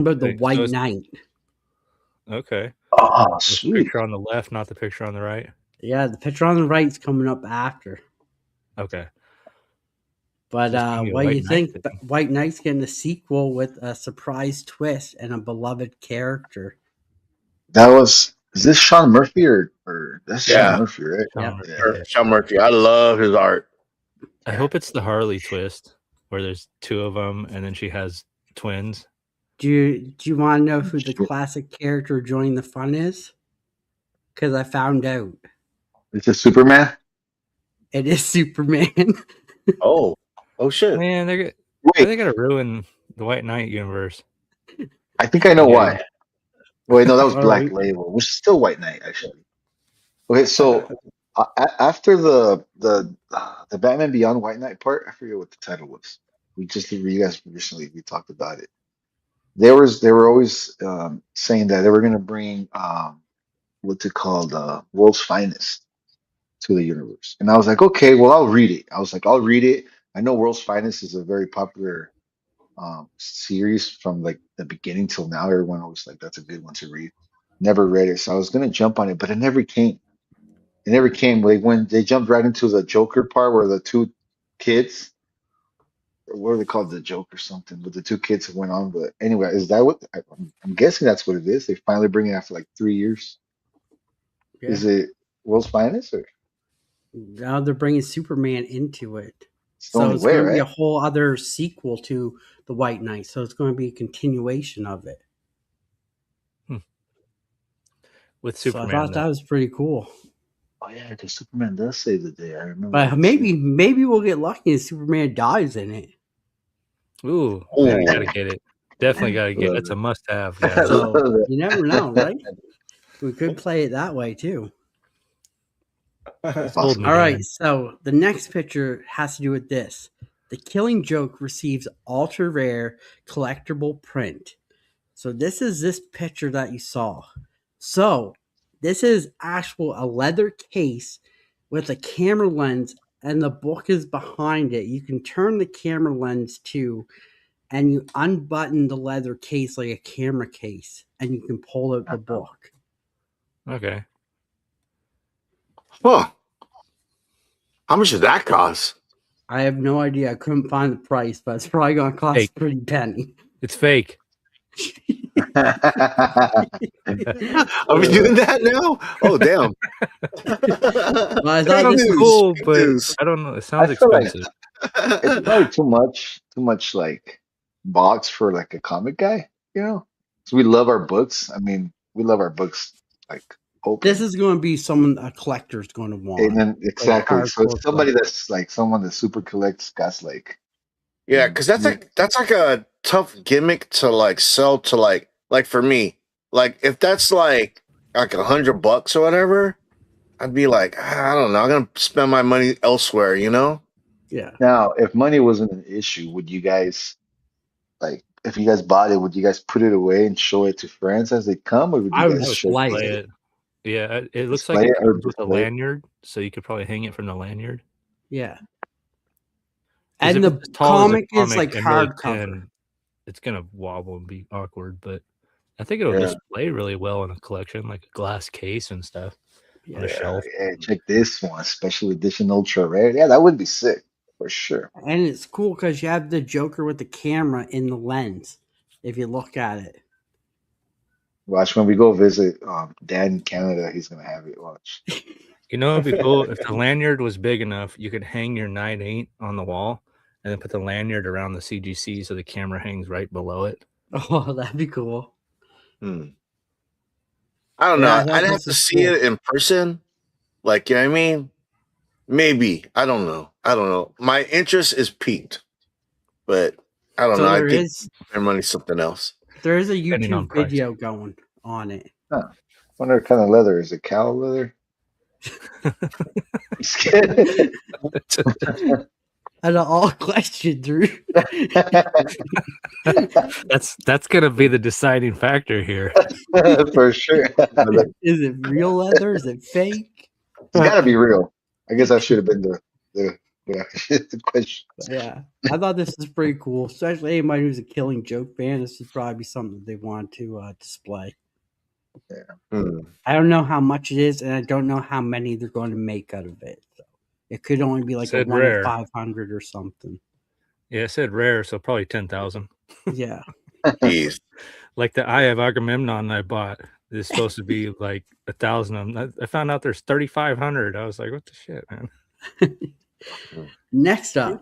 About the Okay, White so it's- Knight. Okay. Oh, There's the sweet. picture on the left, not the picture on the right. Yeah, the picture on the right is coming up after. Okay. But There's gonna be a what do White you Knight think? thing. White Knight's getting a sequel with a surprise twist and a beloved character. Is this Sean Murphy or that's Yeah. Sean Murphy, right? Sean Yep. Murphy, Yeah. yeah. Sean Murphy. I love his art. I hope it's the Harley twist where there's two of them and then she has twins. Do you want to know who the classic character joining the fun is? Because I found out. It's a Superman. It is Superman. Oh shit. Man, they Wait, gotta ruin the White Knight universe. I think I know Yeah. why. Wait, no, that was All Black right. Label, which is still White Knight actually. Okay, so after the Batman Beyond White Knight part, I forget what the title was. You guys recently we talked about it. They were always saying that they were gonna bring what's it called, World's Finest to the universe, and I was like, okay, well I'll read it. I was like, I'll read it. I know World's Finest is a very popular series from like the beginning till now. Everyone always like that's a good one to read. Never read it, so I was gonna jump on it, but it never came. It never came. They jumped right into the Joker part where the two kids, or what are they called, the Joke or something, but the two kids who went on. But anyway, is that what I'm guessing? That's what it is. They finally bring it after like 3 years. Yeah. Is it World's Finest or Now they're bringing Superman into it. it's the So only it's way, going to be a right? whole other sequel to the White Knight. So it's going to be a continuation of it. With So I Superman. thought that was pretty cool. Oh yeah, because Superman does save the day. I remember. But that maybe we'll get lucky and Superman dies in it. Ooh, Ooh. man, I gotta get it. Definitely gotta get Love it. It's a it. must-have, I guys. So love it. you never know, right? We could play it that way too. That's Hold awesome. me, All right, Dan. so the next picture has to do with this. The Killing Joke receives ultra rare collectible print. So this is this picture that you saw. So this is actual a leather case with a camera lens, and the book is behind it. You can turn the camera lens to, and you unbutton the leather case like a camera case, and you can pull out the book. Okay. Huh. How much does that cost? I have no idea. I couldn't find the price, but it's probably going to cost Hey. a pretty penny. It's fake. Are we doing that now? Oh damn. Well, I thought Sounds this was cool, fake but news. I don't know. It sounds I feel like expensive. it's probably too much like box for like a comic guy, you know? So we love our books. I mean, we love our books like open. This is going to be someone a collector's going to want. And then exactly. So hardcore it's somebody collector. that's like someone that super collects gas like Yeah, because that's like a tough gimmick to like sell to like for me. Like if that's like $100 or whatever, I'd be like, I don't know, I'm gonna spend my money elsewhere, you know? Yeah. now if money wasn't an issue, would you guys like if you guys bought it, would you guys put it away and show it to friends as they come, or would you I would guys I would show display display it. it. Yeah, it looks like display it it or comes with a display it? lanyard, so you could probably hang it from the lanyard. Yeah. 'Cause And if the it's as tall as a comic is like and really hardcover. thin, it's gonna wobble and be awkward. But I think it'll Yeah. display really well in a collection, like a glass case and stuff on a Yeah. shelf. Hey, check this one, special edition ultra rare. Yeah, that would be sick for sure. And it's cool because you have the Joker with the camera in the lens. If you look at it. Watch when we go visit Dan in Canada, he's gonna have it. Watch. You know, it'd be cool if the lanyard was big enough. You could hang your 9.8 on the wall, and then put the lanyard around the CGC so the camera hangs right below it. Oh, that'd be cool. I don't Yeah, I know. thought I'd have this to was see cool. it in person. Like, you know what I mean? Maybe. I don't know. My interest is piqued. But I don't So know. I there think is their money's something else. there is a Depending on YouTube price. video going on it. Huh. Wonder what kind of leather is it? Cow leather? Just kidding. And all question, Drew. That's gonna be the deciding factor here. For sure. Is it real leather? Is it fake? It's gotta be real. I guess I should have been the the question. Yeah, I thought this is pretty cool, especially anybody who's a Killing Joke fan. This would probably be something they want to display. Hmm. I don't know how much it is, and I don't know how many they're going to make out of it. So it could only be like a Said 1 in rare. 500 or something. Yeah, it said rare, so probably 10,000. Yeah, Jeez. Like the Eye of Agamemnon I bought is supposed to be like 1,000 of them. I found out there's 3,500. I was like, what the shit, man? Next up,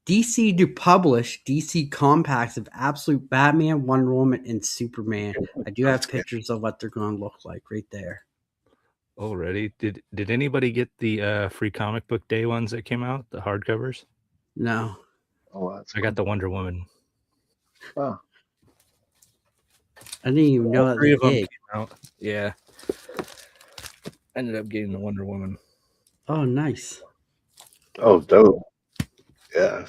DC to publish DC compacts of Absolute Batman, Wonder Woman, and Superman. I do have pictures of what they're going to look like right there. Already? Did anybody get the free comic book day ones that came out, the hardcovers? No, Oh, that's I got the Wonder Woman. wow. I didn't even know that Three they of them did. came out. Yeah. Ended up getting the Wonder Woman. Oh, nice. Oh, dope. Yeah.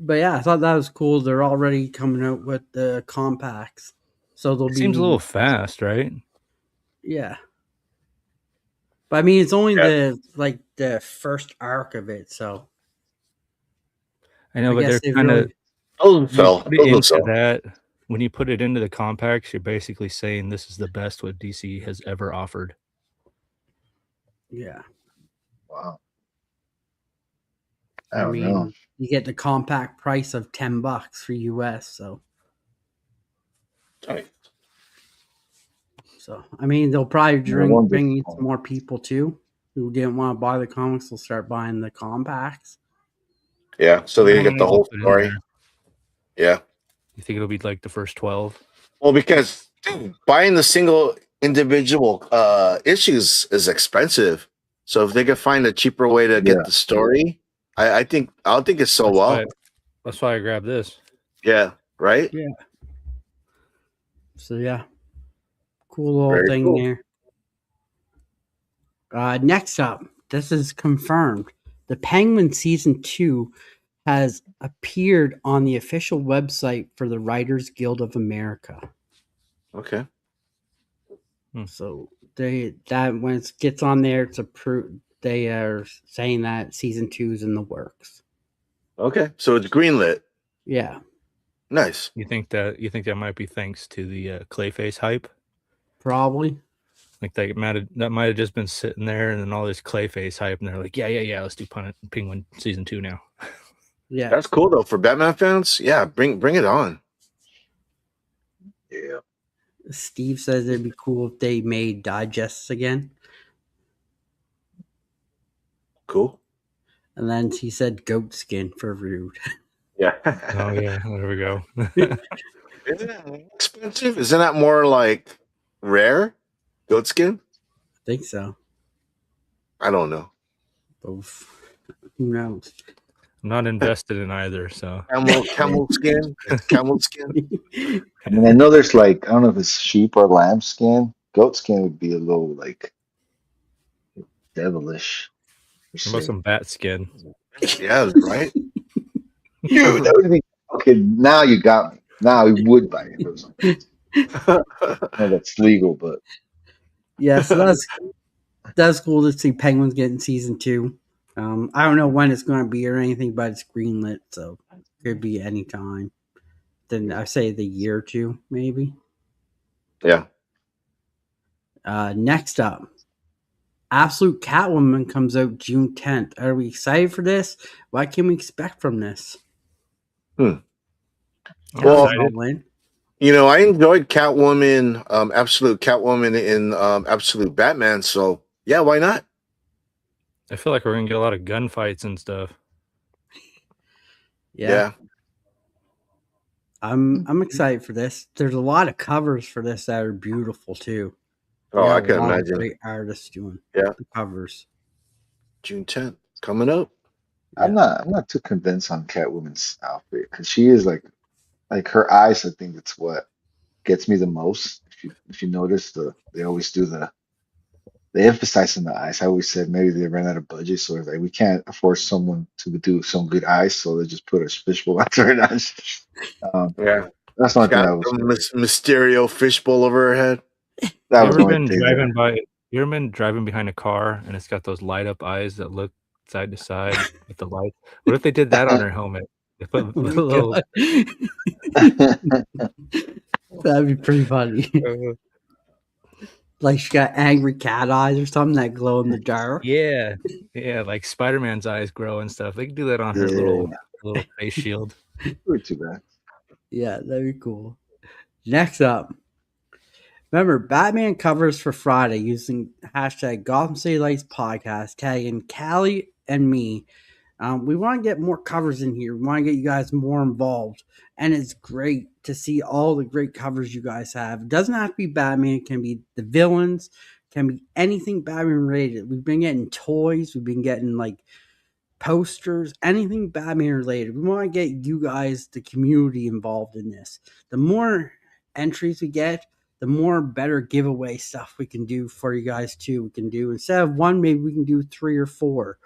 But yeah, I thought that was cool. They're already coming out with the compacts, so they'll It be. seems a little fast, right? Yeah, but I mean, it's only Yeah. the first arc of it, so I know, I but guess they're they kind of really. Those sell. put it Those will into sell. that. When you put it into the compacts, you're basically saying this is the best what DC has ever offered. Yeah, Wow. I I don't mean, know. you get the compact price of $10 for US, so Right. I mean, they'll probably wonder- bring in some more people too who didn't want to buy the comics. They'll start buying the compacts. Yeah. So they get the whole Put it in story. there. Yeah. You think it'll be like the first 12? Well, because dude, buying the single individual issues is expensive. So if they could find a cheaper way to get the story, I think it's so well. That's why I grabbed this. Yeah. Right. Yeah. So yeah, cool little Very thing cool. there. Next up, this is confirmed. The Penguin season 2 has appeared on the official website for the Writers Guild of America. Okay. So that when it gets on there, it's approved. They are saying that season 2 is in the works. Okay. So it's greenlit. Yeah, Nice. You think that might be thanks to the Clayface hype? probably. Like that might have just been sitting there, and then all this Clayface hype, and they're like, yeah, let's do Penguin season 2 now. Yeah, That's cool though for Batman fans. Yeah, bring it on. Yeah. Steve says it'd be cool if they made digests again. Cool. And then he said goat skin for rude. Yeah. Oh yeah, there we go. Isn't that expensive? Isn't that more like rare? Goat skin? I think so. I don't know. Both. Who knows? I'm not invested in either, so Camel skin? It's camel skin? I mean, I know there's like, I don't know if it's sheep or lamb skin. Goat skin would be a little like devilish. how about some bat skin? Yeah, right? Dude, that would be okay. Now you got me. Now I would buy it. If it was like, no, that's legal, but Yeah, so that's cool to see Penguins getting season 2. I don't know when it's going to be or anything, but it's greenlit, so it could be any time. Then I say the year or two, maybe. Yeah. Next up, Absolute Catwoman comes out June 10th. Are we excited for this? What can we expect from this? Well, excited. you know, I enjoyed Catwoman, Absolute Catwoman in Absolute Batman, so yeah, why not? I feel like we're gonna get a lot of gunfights and stuff. Yeah. I'm excited for this. There's a lot of covers for this that are beautiful too. Oh, I Got a can lot of imagine. great artists doing Yeah. the covers. June 10th coming up. I'm not too convinced on Catwoman's outfit because she is like her eyes. I think it's what gets me the most. If you notice, they always do they emphasize on the eyes. I always said maybe they ran out of budget, so it's like we can't afford someone to do some good eyes, so they just put a fishbowl after her eyes. Yeah. That's She not that I got was. some Mysterio fishbowl over her head. That You was ever my been thing. driving behind a car and it's got those light up eyes that look side to side with the light. What if they did that on her helmet? They put Oh a my little. God. That'd be pretty funny. Like she got angry cat eyes or something that glow in the dark. Yeah, like Spider-Man's eyes grow and stuff. They could do that on her Yeah, little face shield. not too bad. Yeah, that'd be cool. Next up, remember Batman covers for Friday using hashtag Gotham City Lights podcast, tagging Callie and me. We want to get more covers in here. We want to get you guys more involved. And it's great to see all the great covers you guys have. It doesn't have to be Batman. It can be the villains. It can be anything Batman related. We've been getting toys. We've been getting like posters, anything Batman related. We want to get you guys, the community, involved in this. The more entries we get, the more better giveaway stuff we can do for you guys too. We can do, instead of one, maybe we can do 3 or 4.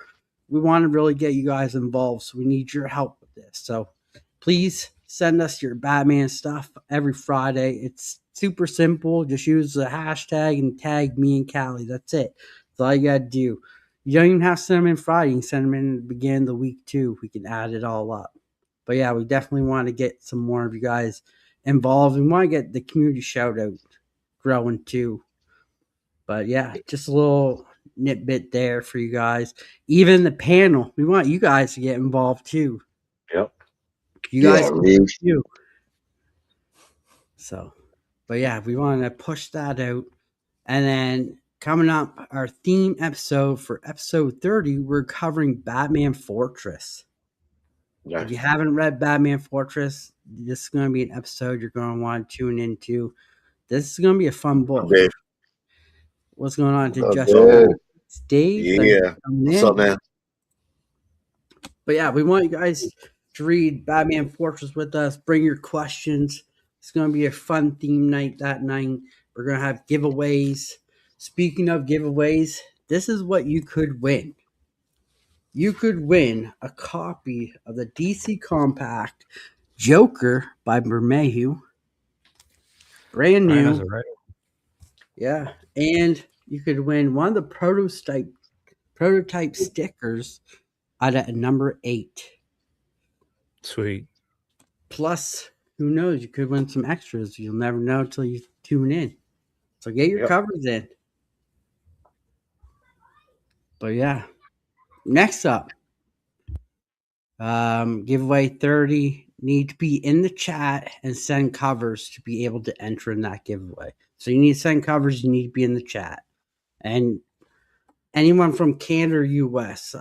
We want to really get you guys involved, so we need your help with this. So please send us your Batman stuff every Friday. It's super simple. Just use the hashtag and tag me and Callie. That's it. That's all you got to do. You don't even have to send them in Friday. You can send them in at the beginning of the week too. We can add it all up. But yeah, we definitely want to get some more of you guys involved. We want to get the community shout out growing too. But yeah, just a little nitbit there for you guys. Even the panel, we want you guys to get involved too. Yep. You guys Yeah, can Reeves. too. So, but yeah, we want to push that out. And then coming up, our theme episode for episode 30, we're covering Batman Fortress. Yeah. If you haven't read Batman Fortress, this is going to be an episode you're going to want to tune into. This is going to be a fun book. Dave. What's going on to Oh, Justin? good. It's Dave. Yeah. What's up, man? But yeah, we want you guys to read Batman Fortress with us. Bring your questions. It's going to be a fun theme night that night. We're going to have giveaways. Speaking of giveaways, this is what you could win. You could win a copy of the DC Compact Joker by Bermejo. Brand Ryan has new. it right. Yeah. And you could win one of the prototype stickers out of number 8. Sweet. Plus, who knows? You could win some extras. You'll never know until you tune in. So get your covers in. But yeah. Next up, giveaway 30. Need to be in the chat and send covers to be able to enter in that giveaway. So you need to send covers. You need to be in the chat. And anyone from Canada or US.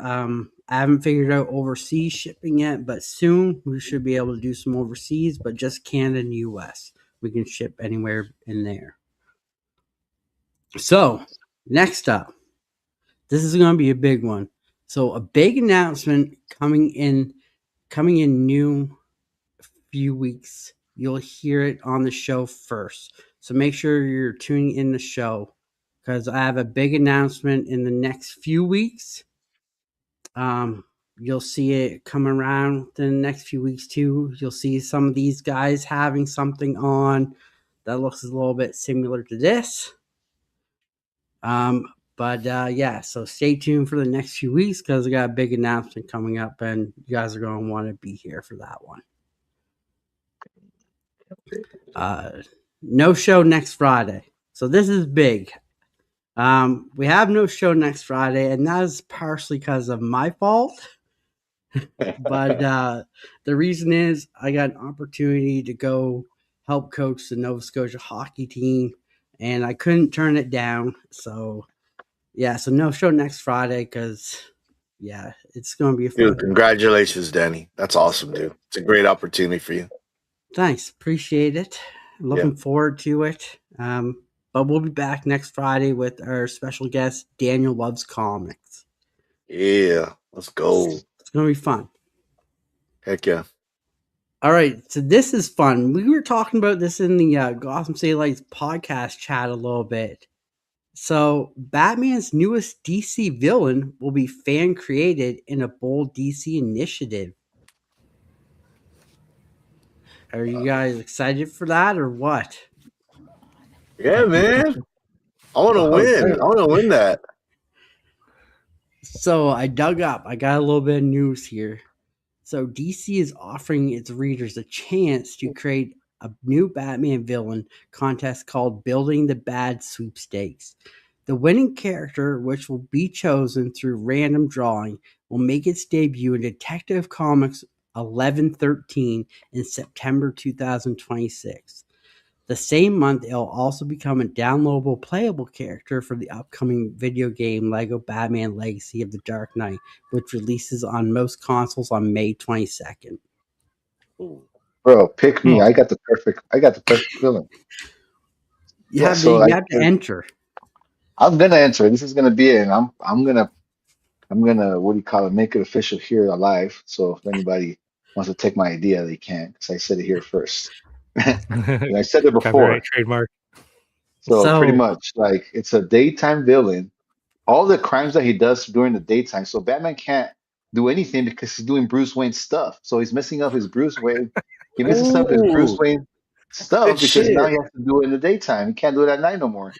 I haven't figured out overseas shipping yet, but soon we should be able to do some overseas, but just Canada and US. We can ship anywhere in there. So, next up, this is going to be a big one. So, a big announcement coming in new few weeks. You'll hear it on the show first. So, make sure you're tuning in the show because I have a big announcement in the next few weeks. You'll see it come around in the next few weeks too. You'll see some of these guys having something on that looks a little bit similar to this. But yeah, so stay tuned for the next few weeks because I got a big announcement coming up and you guys are going to want to be here for that one. No show next Friday. So this is big. We have no show next Friday, and that is partially because of my fault. But the reason is I got an opportunity to go help coach the Nova Scotia hockey team, and I couldn't turn it down. So, yeah, so no show next Friday because, yeah, it's going to be a fun. Dude, congratulations, Danny. That's awesome, dude. It's a great opportunity for you. Thanks. Appreciate it. Looking forward to it. But we'll be back next Friday with our special guest, Daniel Loves Comics. Yeah, let's go. It's going to be fun. Heck yeah. All right, so this is fun. We were talking about this in the Gotham City Lights podcast chat a little bit. So, Batman's newest DC villain will be fan created in a bold DC initiative. Are you guys excited for that or what? Yeah, man. I want to win. I want to win that. So I dug up. I got a little bit of news here. So DC is offering its readers a chance to create a new Batman villain contest called Building the Bad Sweepstakes. The winning character, which will be chosen through random drawing, will make its debut in Detective Comics 1113 in September 2026. The same month, it'll also become a downloadable playable character for the upcoming video game Lego Batman Legacy of the Dark Knight, which releases on most consoles on May 22nd. Bro, pick me. Oh. I got the perfect villain. You Yeah, have to so you have to enter. I'm gonna answer it. This is gonna be it, and I'm gonna what do you call it? Make it official here alive. So if anybody wants to take my idea, they can, because I said it here first. And I said it Copyright before. trademark. So pretty So much, like, it's a daytime villain. All the crimes that he does during the daytime. So Batman can't do anything because he's doing Bruce Wayne stuff. So he's messing up his Bruce Wayne. He messes up his Bruce Ooh, Wayne good stuff because now shit. he has to do it in the daytime. He can't do it at night no more.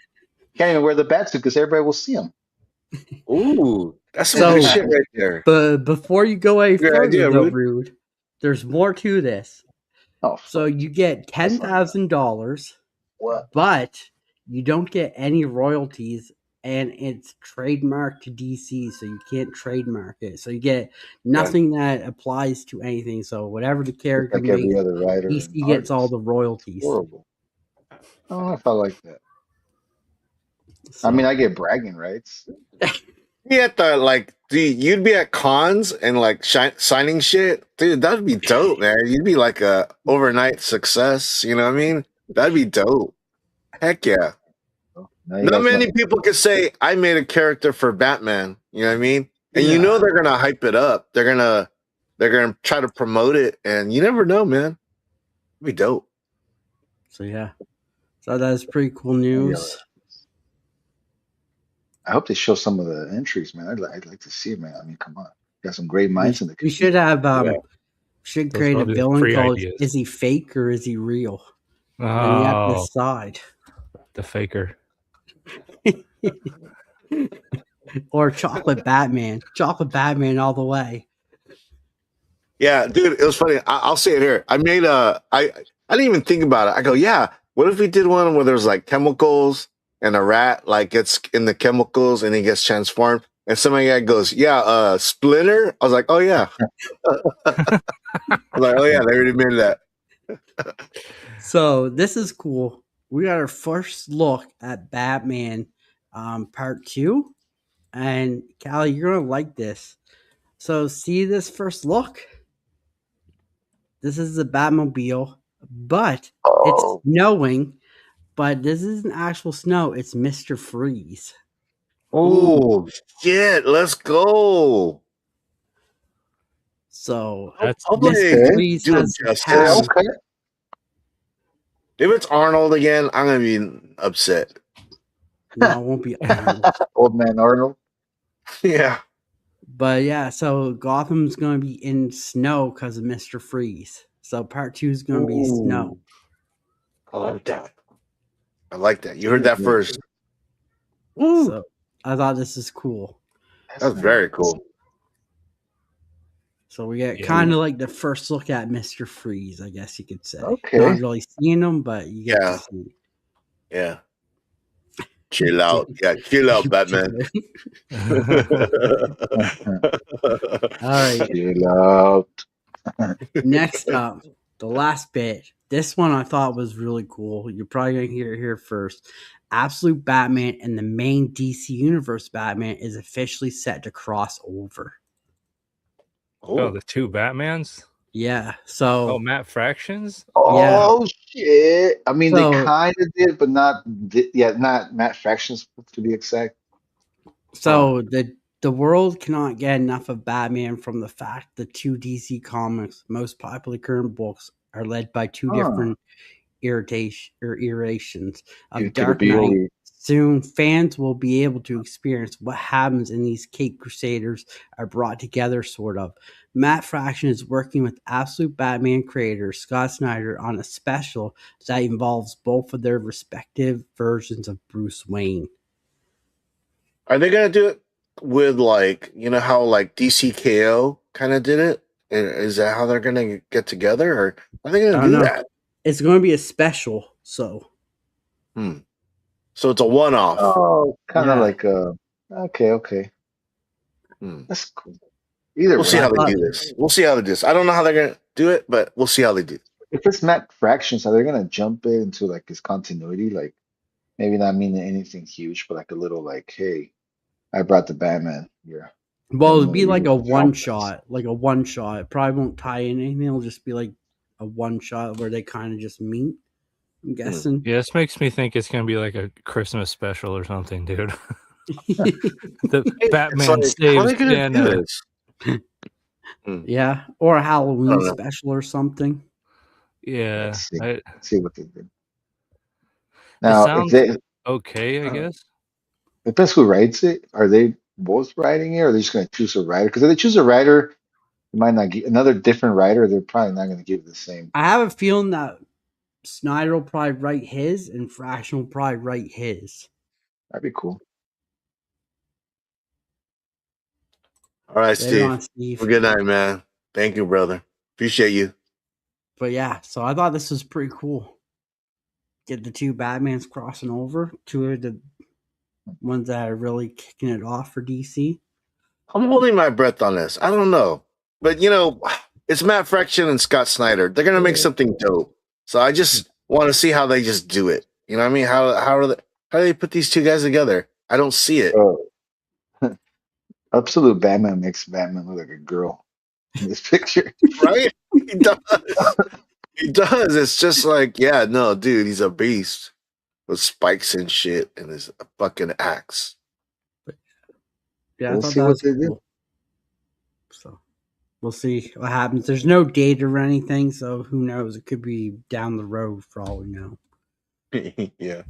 Can't even wear the bat suit because everybody will see him. Ooh, that's some good so shit right there. but before you go any Good further idea, though, Rude. Rude, there's more to this. Oh So fuck. you get That's not enough. $10,000, What? but you don't get any royalties, and it's trademarked to DC, so you can't trademark it. So you get Yeah. nothing that applies to anything. So whatever the Just character like every makes, other writer and DC gets all artist. the royalties. Horrible. I don't know if I like that. I mean, So I get bragging rights. Be at the like, dude, you'd be at cons and like signing shit, dude. That'd be dope, man. You'd be like a overnight success. You know what I mean? That'd be dope. Heck yeah. So now you Not guys know. many people can say I made a character for Batman. You know what I mean? And you know yeah. they're gonna hype it up. They're gonna try to promote it, and you never know, man. It'd be dope. So yeah. So that's pretty cool Oh, yeah. news. I hope they show some of the entries, man. I'd like to see it, man. I mean, come on. Got some great We, minds in the we should community. have Yeah. should Those create are a all the villain free called ideas. Is He Fake or Is He Real? And you have to Oh, decide. the faker. Or Chocolate Batman. Chocolate Batman all the way. Yeah, dude, it was funny. I'll say it here. I made I didn't even think about it. I go, yeah. What if we did one where there's like chemicals and a rat like gets in the chemicals and he gets transformed, and somebody guy goes, yeah, Splinter. I was like, oh yeah. I was like, oh yeah, they already made that. So this is cool. We got our first look at Batman part 2. And Callie, you're gonna like this. So see this first look? This is the Batmobile, but it's Oh, snowing, but this isn't actual snow, it's Mr. Freeze. Oh shit, let's go. So That's I'll Mr. play okay. Freeze do him has the justice. power. Okay. If it's Arnold again, I'm gonna be upset. No, it won't be Arnold. Old man Arnold. Yeah. But yeah, so Gotham's gonna be in snow because of Mr. Freeze. So part 2 is gonna be snow. Ooh, I like that. I like that. You heard that first. Ooh, So I thought this is cool. that's very cool. So we get Yeah. kind of like the first look at Mr. Freeze, I guess you could say. Okay. Not really seeing him, but you get Yeah. to see. Yeah. Chill out. Yeah, chill out, Batman. All right. Chill out. Next up, the last bit. This one I thought was really cool. You're probably gonna hear it here first. Absolute Batman and the main DC Universe Batman is officially set to cross over. Oh, the two Batmans. Yeah. Oh, So Matt Fractions. Oh shit! I mean, they So- kind of did, but not. Yeah, not Matt Fractions to be exact. So the world cannot get enough of Batman from the fact the two DC Comics most popular current books are led by two different iterations Due of to the Dark Knight. BOE. Soon, fans will be able to experience what happens in these Cape Crusaders are brought together, sort of. Matt Fraction is working with Absolute Batman creator Scott Snyder on a special that involves both of their respective versions of Bruce Wayne. Are they gonna do it with like how like DCKO kind of did it? Is that how they're gonna get together, or are they I gonna don't do know. that? It's going to be a special, so Hmm. So it's a one-off. Oh, kind of yeah. like okay. Hmm. That's cool. Either We'll see So way, I how they thought, do this. We'll see how they do this. I don't know how they're gonna do it, but we'll see how they do. if it's Matt Fractions, are they gonna jump it into like his continuity? Like maybe not meaning anything huge, but like a little like, hey, I brought the Batman here. well, And it'd be like you a drop one this. shot, like a one shot. It probably won't tie in anything. It'll just be like a one shot where they kind of just meet. I'm Hmm. guessing. Yeah, this makes me think it's gonna be like a Christmas special or something, dude. The It's Batman like, how are saves they gonna do Santa. this? Hmm. Yeah, or a I Halloween don't know. special or something. Yeah, Let's see. I, Let's see what they do. it Now, if sounds they okay, I uh, guess. depends who writes it. Are they both writing it, or are they just gonna choose a writer? Because if they choose a writer, you might not get another different writer. They're probably not gonna give the same. I have a feeling that Snyder will probably write his, and Fraction will probably write his. That'd be cool. All right, Later Steve. on, Steve. Have a good night, man. Thank you, brother. Appreciate you. But yeah, so I thought this was pretty cool. Get the two Batmans crossing over, two of the ones that are really kicking it off for DC. I'm holding my breath on this. I don't know, but it's Matt Fraction and Scott Snyder. They're gonna make something dope. So I just want to see how they just do it. You know what I mean? How do they put these two guys together? I don't see it. Oh, Absolute Batman makes Batman look like a girl in this picture. Right? He does. He does. It's just like, yeah, no, dude, he's a beast with spikes and shit and his fucking axe. Yeah, I We'll thought see that what was they do. cool. So we'll see what happens. There's no date or anything, so who knows? It could be down the road for all we know. Yeah.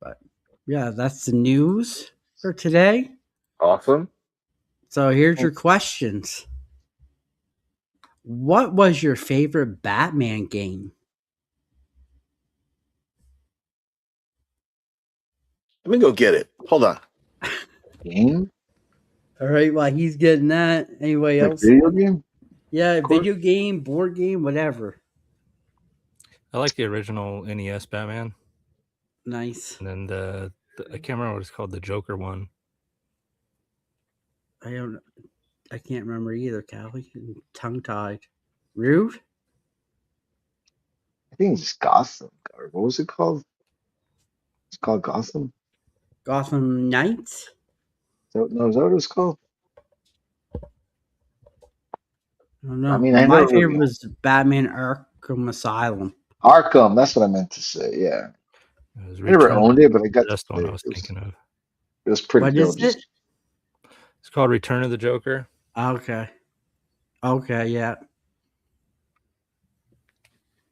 But yeah, that's the news for today. Awesome. So here's your questions. What was your favorite Batman game? Let me go get it. Hold on. Game? All right, while he's getting that, anybody Like else? video game? Yeah, Of course. video game, board game, whatever. I like the original NES Batman, Nice. and then I can't remember what it's called, the Joker one. I can't remember either, Callie. Tongue tied. Rude? I think it's just Gotham. Or what was it called? It's called Gotham? Gotham Knights? No, is that what it's called? I don't I know. mean, Well, I my never favorite really was Batman Arkham Asylum. Arkham, that's what I meant to say. Yeah. It was I never Return of owned it, but I got to that's the play one I it. was thinking of. It was pretty What dope. is Just it? It's called Return of the Joker. Okay. Okay, yeah.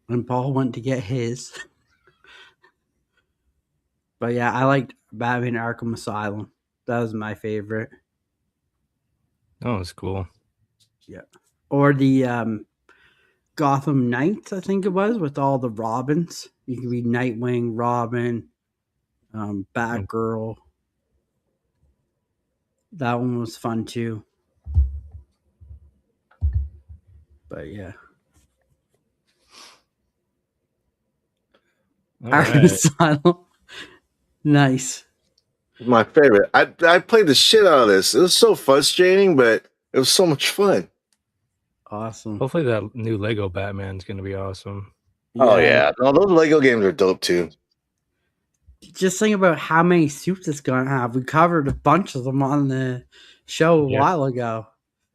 And Paul went to get his. But yeah, I liked Batman Arkham Asylum. That was my favorite. Oh, it's cool. Yeah. Or the Gotham Knights, I think it was, with all the Robins. You could be Nightwing, Robin, Batgirl. That one was fun too. But yeah. All Arkham right. Asylum. Nice. My favorite. I played the shit out of this. It was so frustrating, but it was so much fun. Awesome. Hopefully that new Lego Batman's gonna be awesome. Oh yeah. No, those Lego games are dope too. Just think about how many suits it's gonna have. We covered a bunch of them on the show a Yeah. while ago.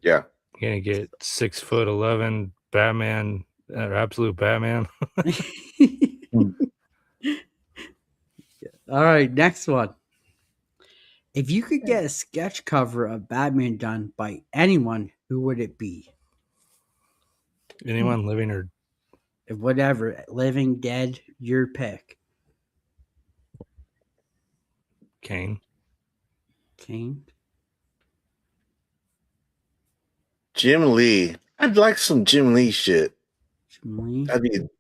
Yeah. You're gonna get 6'11" Batman, absolute Batman. All right, next one. If you could get a sketch cover of Batman done by anyone, who would it be? Anyone living or Whatever, living, dead, your pick. Kane. Kane? Jim Lee. I'd like some Jim Lee shit. Jim Lee?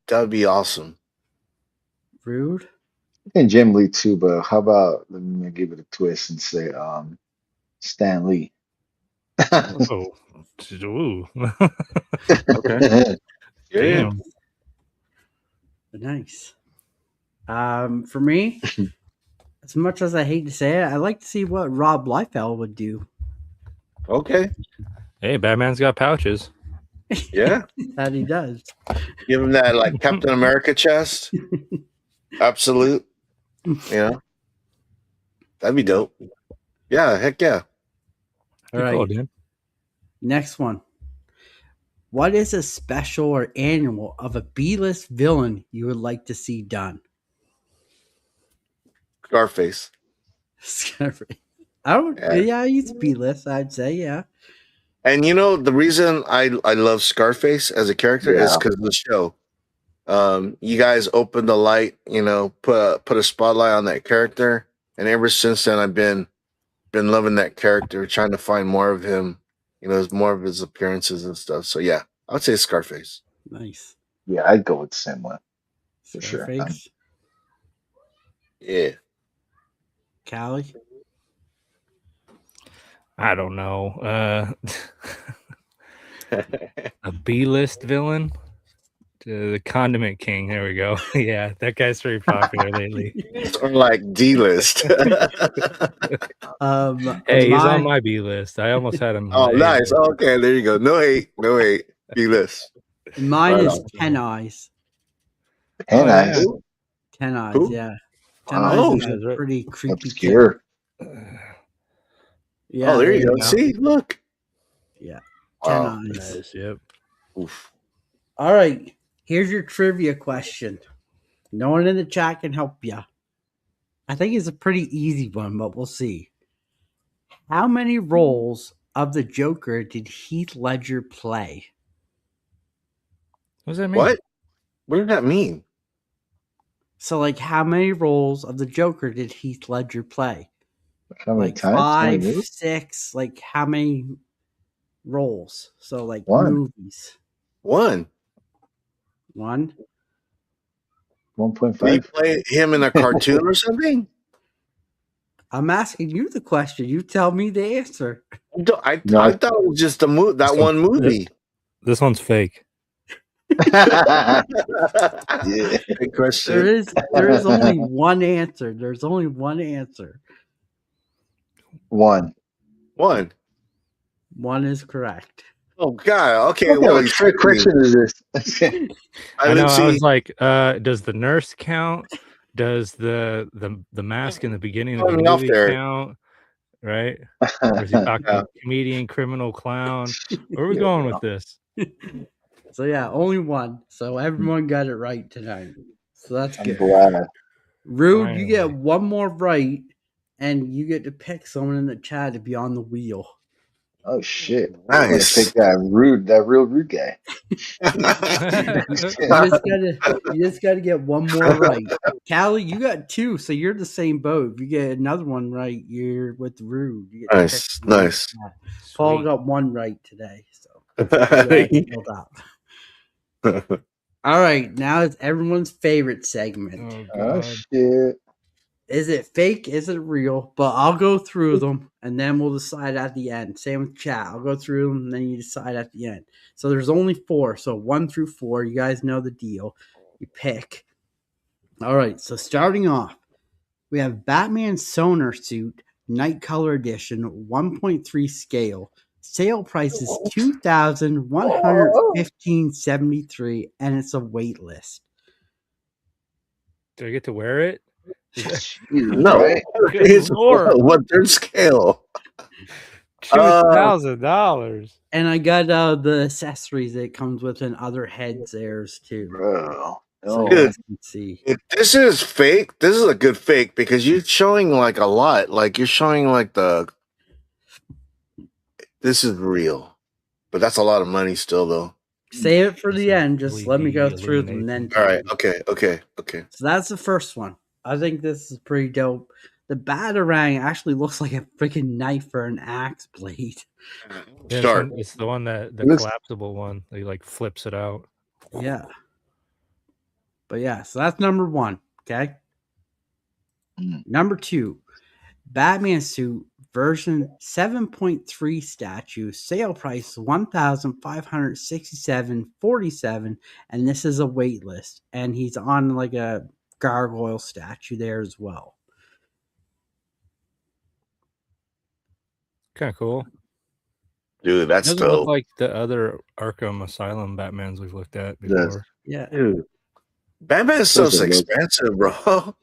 That'd be awesome. Rude? and Jim Lee too, but how about let me give it a twist and say Stan Lee. Oh, ooh. Okay. Yeah. Damn. Nice. For me, as much as I hate to say it, I'd like to see what Rob Liefeld would do. Okay. Hey, Batman's got pouches. Yeah. That he does. Give him that like Captain America chest. Absolute. You know, that'd be dope. Yeah. Heck yeah. All Pretty cool, right. dude. Next one. What is a special or annual of a B-list villain you would like to see done? Scarface. I would, Yeah. yeah, he's B-list, I'd say, yeah. And you know the reason I love Scarface as a character is Yeah. because of the show. You guys opened the light, you know, put a spotlight on that character, and ever since then I've been loving that character, trying to find more of him, you know, more of his appearances and stuff. So yeah, I would say Scarface. Nice. Yeah, I'd go with the same one for sure. Scarface. Yeah. Callie. I don't know. A B-list villain? The Condiment King. There we go. Yeah, that guy's pretty popular lately. Or like D list. Hey, he's on my B list. I almost had him. Oh, on the A nice. list. Okay, there you go. No hate. No hate. B list. Mine Right is on. 10 Eyes. And Oh, Eyes. yeah. 10 Eyes, Who? yeah. 10 Wow. Eyes is That's a right. pretty creepy Obscure. Yeah, Oh, there you go. go. See, look. Yeah. 10 Wow. Eyes. Nice, yep. Oof. All right. Here's your trivia question. No one in the chat can help you. I think it's a pretty easy one, but we'll see. How many roles of the Joker did Heath Ledger play? What does that mean? What? What did that mean? So, like, how many roles of the Joker did Heath Ledger play? How many Like times? How many 5, movies? 6, like how many roles? So, like One. movies. One. 1. 1.5. Did he play him in a cartoon or something? I'm asking you the question. You tell me the answer. I No. thought it was just that one movie. This one's fake. Yeah. Good question. There is only one answer. There's only one answer. One. One. One is correct. Oh God. Okay. What Well, kind of trick question is this? I know. didn't I see. was like, does the nurse count? Does the mask in the beginning of the Throw me off movie there. count? Right? Or is he talking Yeah. comedian, criminal, clown? Where are we going with this? So yeah, only one. So everyone got it right tonight. So that's I'm good. glad. Rude, you get Finally. one more right, and you get to pick someone in the chat to be on the wheel. Oh shit! I'm gonna Nice. pick that real rude guy. You just gotta get one more right. Callie, you got 2, so you're the same boat. If you get another one right, you're with Rude. You get to pick Nice. someone in the Nice. chat. Paul Sweet. got 1 right today, so filled up. All right, now it's everyone's favorite segment. Oh Oh God. shit! Is it fake? Is it real? But I'll go through them and then we'll decide at the end. Same with chat. I'll go through them and then you decide at the end. So there's only 4. So 1 through 4. You guys know the deal. You pick. All right. So starting off, we have Batman Sonar Suit Night Color Edition 1.3 scale. Sale price is $2,115.73 and it's a wait list. Do I get to wear it? Jesus, No. right? Good It's Lord. what third scale? $2,000. And I got the accessories that comes with and other heads theirs too. Bro. So No. you Good. guys can see. If this is fake, this is a good fake because you're showing like a lot. Like you're showing like this is real. But that's a lot of money still though. Save it for the Some end. Just let me go LED through them and then illumination. All tell right. you. Okay. So that's the first one. I think this is pretty dope. The Batarang actually looks like a freaking knife or an axe blade. Yeah, Start. it's the one the looks- collapsible one. He like flips it out. Yeah. But yeah, so that's number 1. Okay. Mm. Number 2, Batman suit version 7.3 statue. Sale price $1,567.47, and this is a wait list. And he's on like a gargoyle statue there as well. Kind of cool. Dude, that's Doesn't look dope. like the other Arkham Asylum Batmans we've looked at before. Yeah. Dude, Batman stuff's expensive, bro.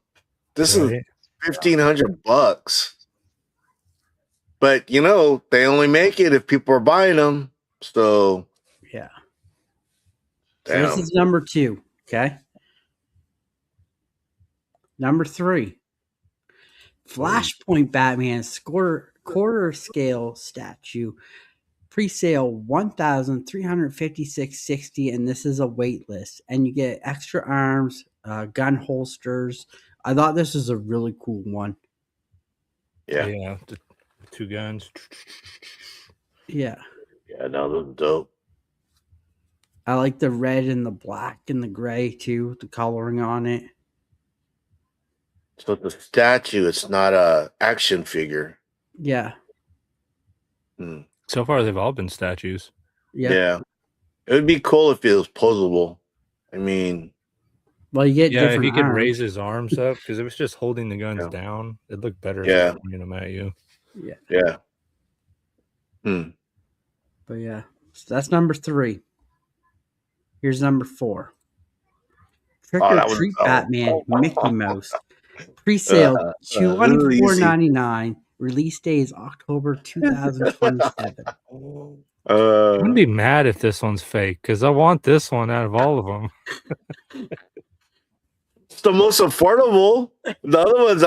This is Right? $1,500. But you know, they only make it if people are buying them. So Yeah. So damn. this is number 2. Okay. Number 3. Flashpoint Batman quarter scale statue. Pre-sale $1,356.60, and this is a wait list. And you get extra arms, gun holsters. I thought this was a really cool one. Yeah. Yeah. The 2 guns. Yeah. Yeah, no, those dope. I like the red and the black and the gray too, the coloring on it. So it's a statue, it's not a action figure. Yeah. Hmm. So far, they've all been statues. Yep. Yeah. It would be cool if it was posable. I mean, Well, you get Yeah, if different he could arms. raise his arms up, because it was just holding the guns Yeah. down, it'd look better Yeah. if pointing them at you. Yeah. yeah. Hmm. But yeah. So that's number 3. Here's number 4. Trick Oh, or that was Treat dope. Batman Mickey Mouse. Pre-sale $24.99. Release day is October 2027. I wouldn't be mad if this one's fake, because I want this one out of all of them. It's the most affordable. The other ones,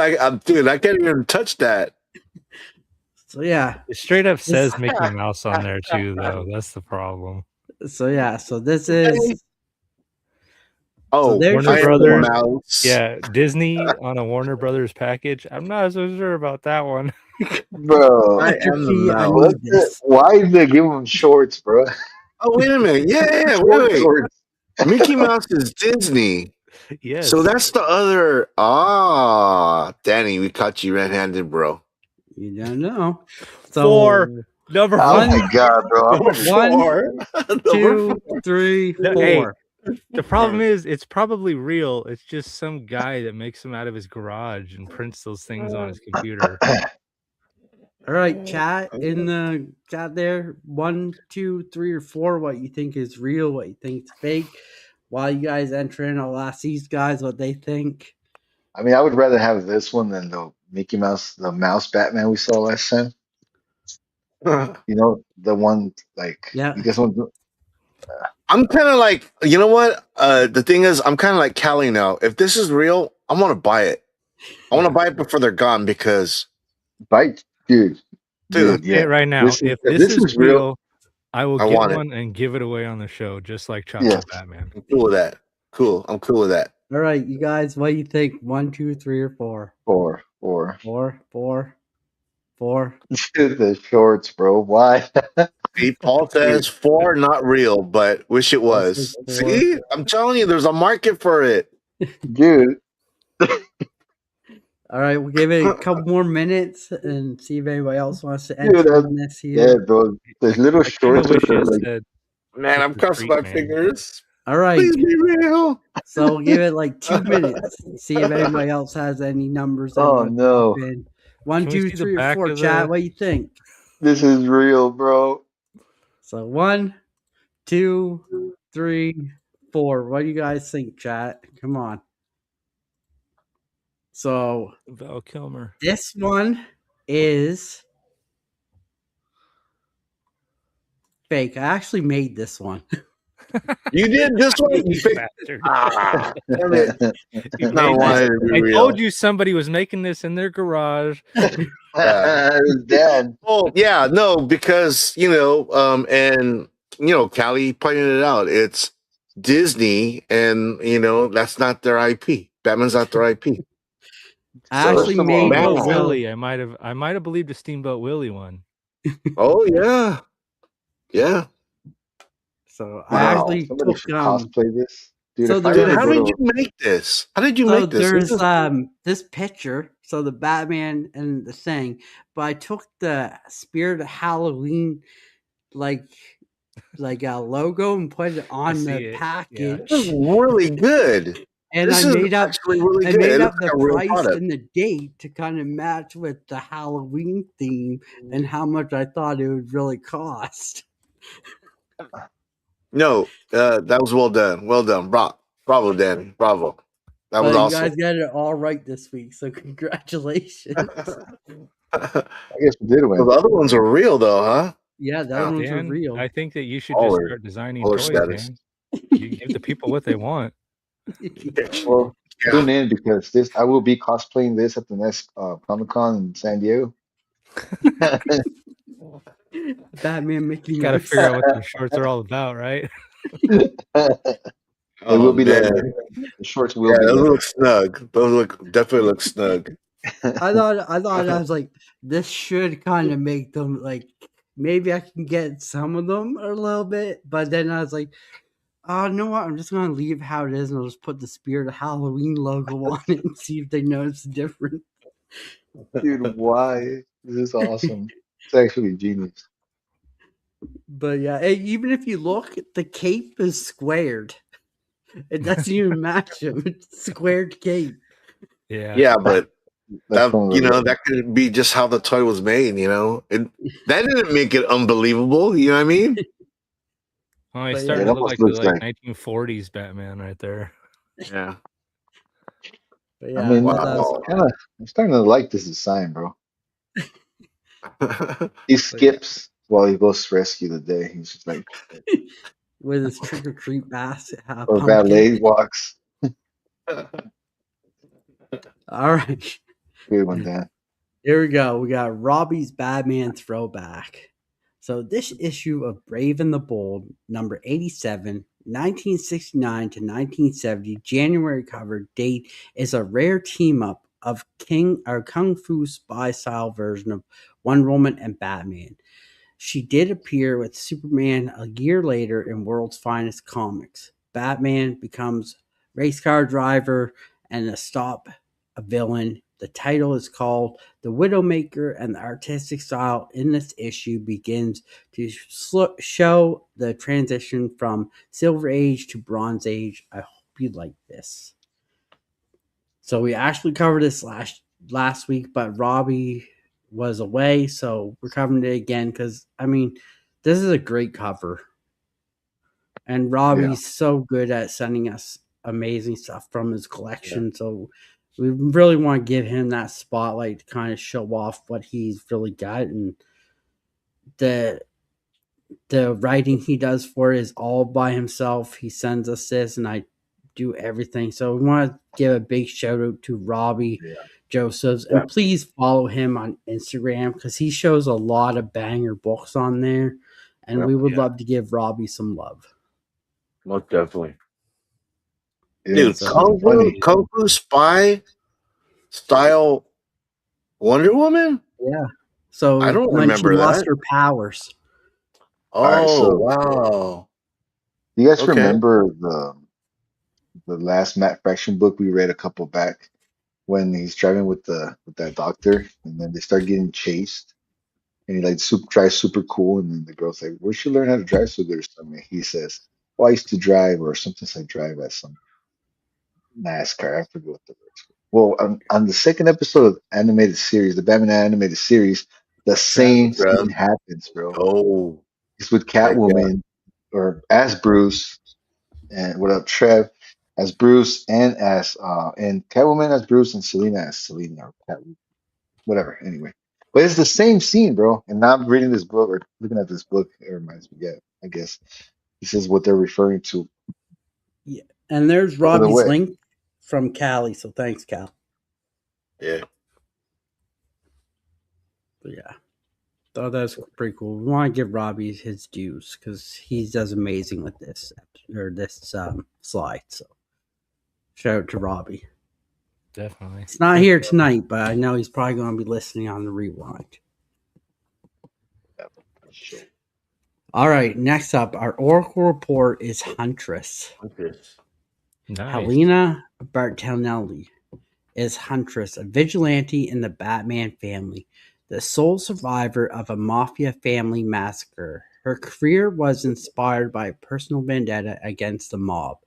dude, I can't even touch that. So yeah. It straight up says Mickey Mouse on there too, though. That's the problem. So yeah. So this is. Oh, there's Warner your Brothers. Mouse. Yeah, Disney on a Warner Brothers package. I'm not so sure about that one. bro. I Mr. am the P, I mouse. need What's this. it? Why did they give him shorts, bro? Oh, wait a minute. Yeah, Short wait. shorts. Mickey Mouse is Disney. Yes. So that's the other. Danny, we caught you red-handed, bro. You don't know. So 4. Number Oh 1. my god, bro! One, 2, 3, No, 4. hey. The problem is, it's probably real. It's just some guy that makes them out of his garage and prints those things on his computer. All right, chat in the chat there. 1, 2, 3, or 4. What you think is real? What you think is fake? While you guys enter in, I'll ask these guys what they think. I mean, I would rather have this one than the Mickey Mouse, the mouse Batman we saw last time. You know, the one like Yeah. you guys want. I'm kind of like, you know what? The thing is, I'm kind of like Callie now. If this is real, I want to buy it. I want to buy it before they're gone because, Bite, dude. Dude, Yeah. Right now, if this is real, I will I get want it. one and give it away on the show, just like Chocolate Yes. Batman. I'm cool with that. Cool. I'm cool with that. All right, you guys, what do you think? 1, 2, 3, or 4? 4. 4. Dude, the shorts, bro. Why? See, Paul says 4, not real, but wish it was. says 4. See, I'm telling you, there's a market for it. Dude. All right, we'll give it a couple more minutes and see if anybody else wants to Dude, enter in this Yeah, here. bro. There's little I kind of shorts wish that are it like, said. Man, I'm crossing my fingers. All right, Please be real. so we'll give it like 2 minutes. See if anybody else has any numbers. That oh want to no, pop in. 1, Can we 2, see the 3, or back 4. of Chat, the- what do you think? this is real, bro. So 1, 2, 3, 4. What do you guys think, chat? Come on. So Val Kilmer. this one is fake. I actually made this one. You did this one? You bastard. Damn it. You No, made why this. did it be I real? told you somebody was making this in their garage. It was Dan. Oh, yeah, no, because, and, Callie pointed it out. It's Disney, and, that's not their IP. Batman's not their IP. I actually first of all, made man, Steamboat this. Willie. I might have believed a Steamboat Willie one. Oh, yeah. Yeah. So I Wow, actually somebody took should cosplay this. Dude, So if I there Dude, ever was how go did you to make this? How did you so make this? This there's is this picture, so the Batman and the thing, but I took the Spirit of Halloween like a logo and put it I on the see it. Yeah. this is package, really good. and This is actually really I good. It made looks up the like a real price product. and the date to kind of match with the Halloween theme and how much I thought it would really cost. No, that was well done. Well done. Bravo, Danny. Bravo. That was But you awesome. guys got it all right this week, so congratulations. So I guess we did win. the other ones are real though, huh? Yeah, the other Wow. ones were Dan, real. I think that you should just Baller. start designing Baller toys, status. man. You give the people what they want. Well, Yeah. tune in because this I will be cosplaying this at the next Comic Con in San Diego. Batman Mickey Got to Mouse. figure out what those shorts are all about, right? They Oh will be man. leather. The shorts will Yeah, be those leather. look snug. Those look definitely look snug. I was like, this should kind of make them like maybe I can get some of them a little bit, but then I was like, oh, you know what? I'm just gonna leave how it is, and I'll just put the Spirit of Halloween logo on it and see if they notice the difference. Dude, why? This is awesome. It's actually genius. But yeah, even if you look, the cape is squared. It doesn't even match him. It's squared cape. Yeah. Yeah, but That's that from the that could be just how the toy was made, that didn't make it unbelievable, you know what I mean? Oh, he's But starting it to yeah, look almost like the looks like 1940s Batman right there. Yeah. but I yeah, mean that was Wow. I'm starting to like this design, bro. Yeah, He but yeah, skips while he goes to rescue the day. He's just like with his trick or treat basket, or pumpkin. valet walks. All right. Good one, Dan. Here we go. We got Robbie's Batman throwback. So this issue of Brave and the Bold, number 87, 1969 to 1970, January cover date is a rare team up of King or Kung Fu spy style version of Wonder Woman and Batman. She did appear with Superman a year later in World's Finest Comics. Batman becomes race car driver and a villain. The title is called The Widowmaker, and the artistic style in this issue begins to show the transition from Silver Age to Bronze Age. I hope you like this. So we actually covered this last week, but Robbie was away, so we're covering it again because I mean, this is a great cover, and Yeah. Robbie's so good at sending us amazing stuff from his collection. So we really want to give him that spotlight to kind of show off what he's really got, and the the writing he does for it is all by himself. He sends us this, and I do everything. So we want to give a big shout out to Robbie Yeah. Josephs, yeah, and please follow him on Instagram because he shows a lot of banger books on there, and we would yeah, love to give Robbie some love. most definitely. Yeah, Dude, So funny. Kung Fu Spy style Wonder Woman? yeah, I so don't when she remember lost that. her powers, All right, Oh, so wow. do you guys Okay. remember the last Matt Fraction book we read a couple back when he's driving with that doctor and then they start getting chased and he like drives super cool and then the girl's like, where'd you learn how to drive so good or something? He says, well, I used to drive or something like drive at some NASCAR. I forget what the words were. Well, on the second episode of animated series, the Batman animated series, the Trev. same scene happens, bro. Oh, It's with my God. Catwoman or as Bruce and what up, Trev as Bruce and Catwoman as Bruce and Selena as Selena or Catwoman, whatever. Anyway, but it's the same scene, bro. And now I'm reading this book or looking at this book. It reminds me, yeah, I guess this is what they're referring to. yeah. And there's By the Robbie's way, link from Callie. So thanks, Cal. Yeah. But yeah. Thought that's pretty cool. We want to give Robbie his dues because he does amazing with this slide. So shout out to Robbie. Definitely. He's not here tonight, but I know he's probably going to be listening on the rewind. sure. All right, next up, our Oracle report is Huntress. What's this? Nice. Helena Bertinelli is Huntress, a vigilante in the Batman family, the sole survivor of a mafia family massacre. Her career was inspired by a personal vendetta against the mob.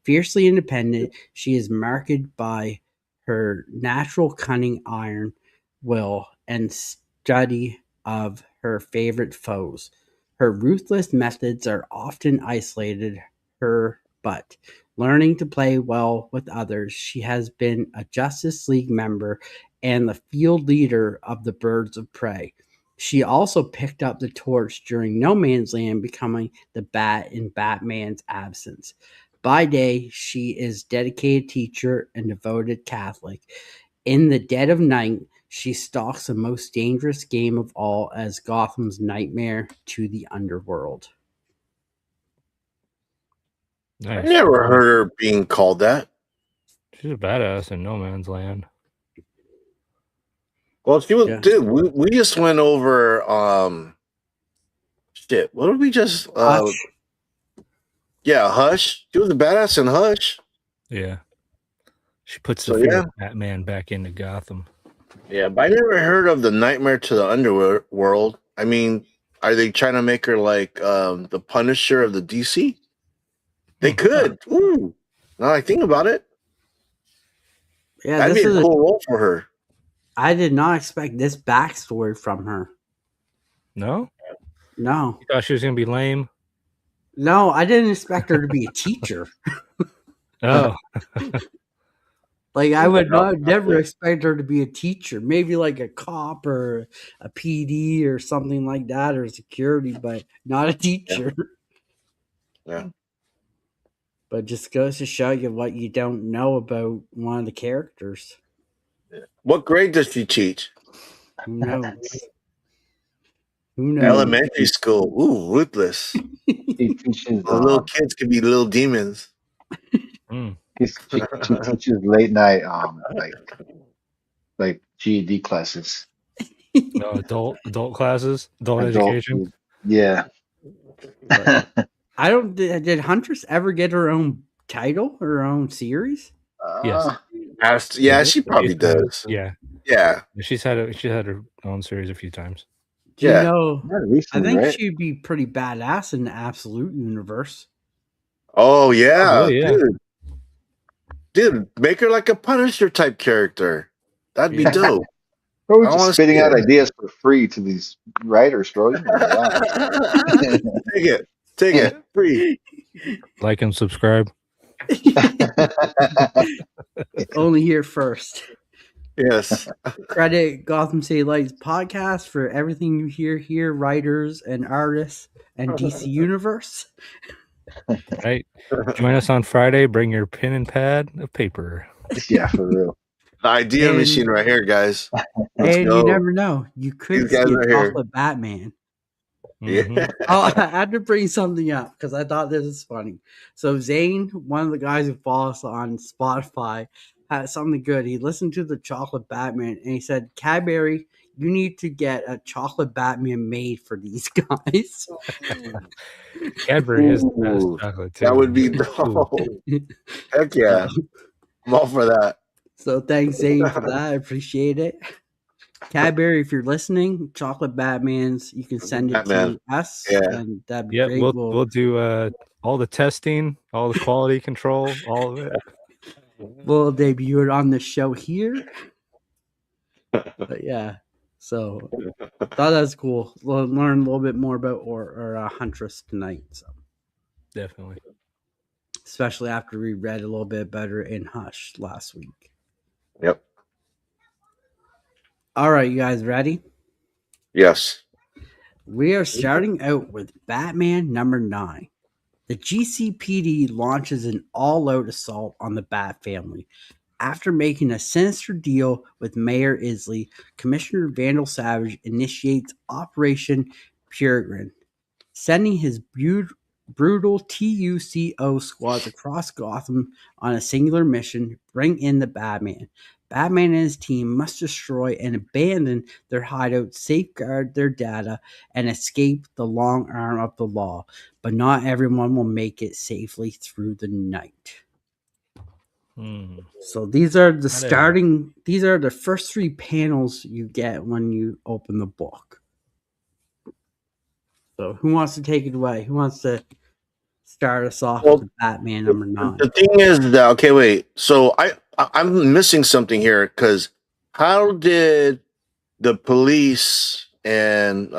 Fiercely independent, she is marked by her natural cunning, iron will, and study of her favorite foes. Her ruthless methods are often isolated her, but learning to play well with others, she has been a Justice League member and the field leader of the Birds of Prey. She also picked up the torch during No Man's Land, becoming the Bat in Batman's absence. By day, she is dedicated teacher and devoted Catholic. In the dead of night, she stalks the most dangerous game of all as Gotham's nightmare to the underworld. I Nice. never heard her being called that. She's a badass in No Man's Land. Well, she was, Yeah. dude. We just went over shit. What did we just Hush. Yeah, Hush. She was a badass in Hush. Yeah. She puts So, the fear yeah. of Batman back into Gotham. Yeah, but I never heard of the Nightmare to the Underworld. I mean, are they trying to make her like the Punisher of the DC? They could. Ooh. Now I think about it, Yeah, that'd this be a is cool role for her. I did not expect this backstory from her. No? No. You thought she was going to be lame? No, I didn't expect her to be a teacher. Oh. Like, I would No, never expect her to be a teacher. Maybe like a cop or a PD or something like that, or security, but not a teacher. Yeah. But just goes to show you what you don't know about one of the characters. What grade does she teach? Who knows? Who knows? Elementary school. Ooh, ruthless. He teaches The little kids can be little demons. Mm. she teaches late night like GED classes. No, adult classes, adult Adult education. yeah. I don't. Did Huntress ever get her own title, her own series? Yes. Yeah, she probably She's had- does. Yeah. Yeah. She's had her own series a few times. Do you Yeah. know? Not I recently, think right? she'd be pretty badass in the Absolute universe. Oh yeah, Probably, yeah. dude, make her like a Punisher type character. That'd be dope. Bro, we're I wanna just spitting see out it. ideas for free to these writers, bro. You know, relax. Take it, free. Like and subscribe. Only here first. Yes. Credit Gotham City Lights podcast for everything you hear here, writers and artists and DC Universe. Right. Join us on Friday. Bring your pen and pad of paper. Yeah, for real. The idea And- machine right here, guys. Let's And go. you never know. You could These see guys a are here. chocolate Batman. Mhm. Yeah. Oh, I had to bring something up because I thought this was funny. So Zane, one of the guys who follows on Spotify, had something good. He listened to the Chocolate Batman and he said, Cadbury, you need to get a chocolate Batman made for these guys. Cadbury is the Ooh, best chocolate too. that would be Ooh. dope. Heck yeah. I'm all for that. So thanks, Zane, for that. I appreciate it. Cadbury, if you're listening, chocolate Batmans, you can send it Batman. to us, Yeah. and that'd be Yeah, great. we'll do all the testing, all the quality control, all of it. We'll debut it on the show here. But yeah, so thought that was cool. We'll learn a little bit more about or Huntress tonight. So Definitely. especially after we read a little bit better in Hush last week. Yep. All right, you guys ready? Yes. We are starting out with Batman number 9. The GCPD launches an all-out assault on the Bat family. After making a sinister deal with Mayor Isley, Commissioner Vandal Savage initiates Operation Peregrine, sending his brutal TUCO squads across Gotham on a singular mission: bring in the Batman. Batman and his team must destroy and abandon their hideout, safeguard their data, and escape the long arm of the law. But not everyone will make it safely through the night. So these are the That is- these are the first 3 panels you get when you open the book. So who wants to take it away? Who wants to start us off Well, with Batman the, number 9? the thing is that okay, wait. So I'm missing something here because how did the police and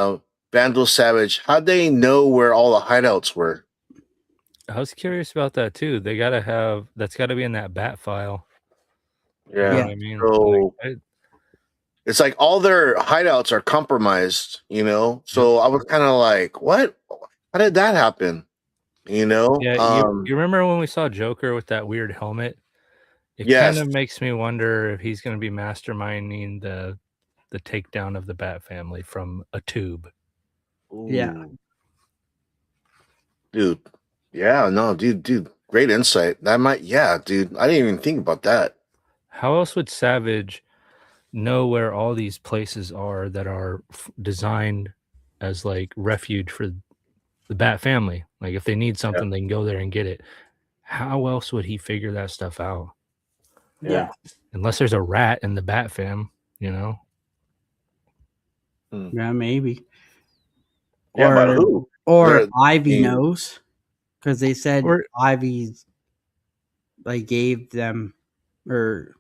Vandal Savage how they know where all the hideouts were? I was curious about that too. They gotta have that's gotta be in that bat file. You know Yeah. what I mean? So Like, it's like all their hideouts are compromised, you know. yep. So I was kind of like, what? How did that happen? You know? Yeah, you remember when we saw Joker with that weird helmet? It kind Yes. of makes me wonder if he's going to be masterminding the takedown of the Bat family from a tube. Yeah. Ooh. Dude. Yeah, no, dude, great insight. That might, yeah, dude. I didn't even think about that. How else would Savage know where all these places are that are designed as like refuge for the Bat family? Like if they need something, they can go there and get it. How else would he figure that stuff out? Yeah. Unless there's a rat in the Bat fam, you know? Yeah, maybe. Yeah, but who? Or They're- Ivy I mean, knows because they said Or Ivy's like gave them or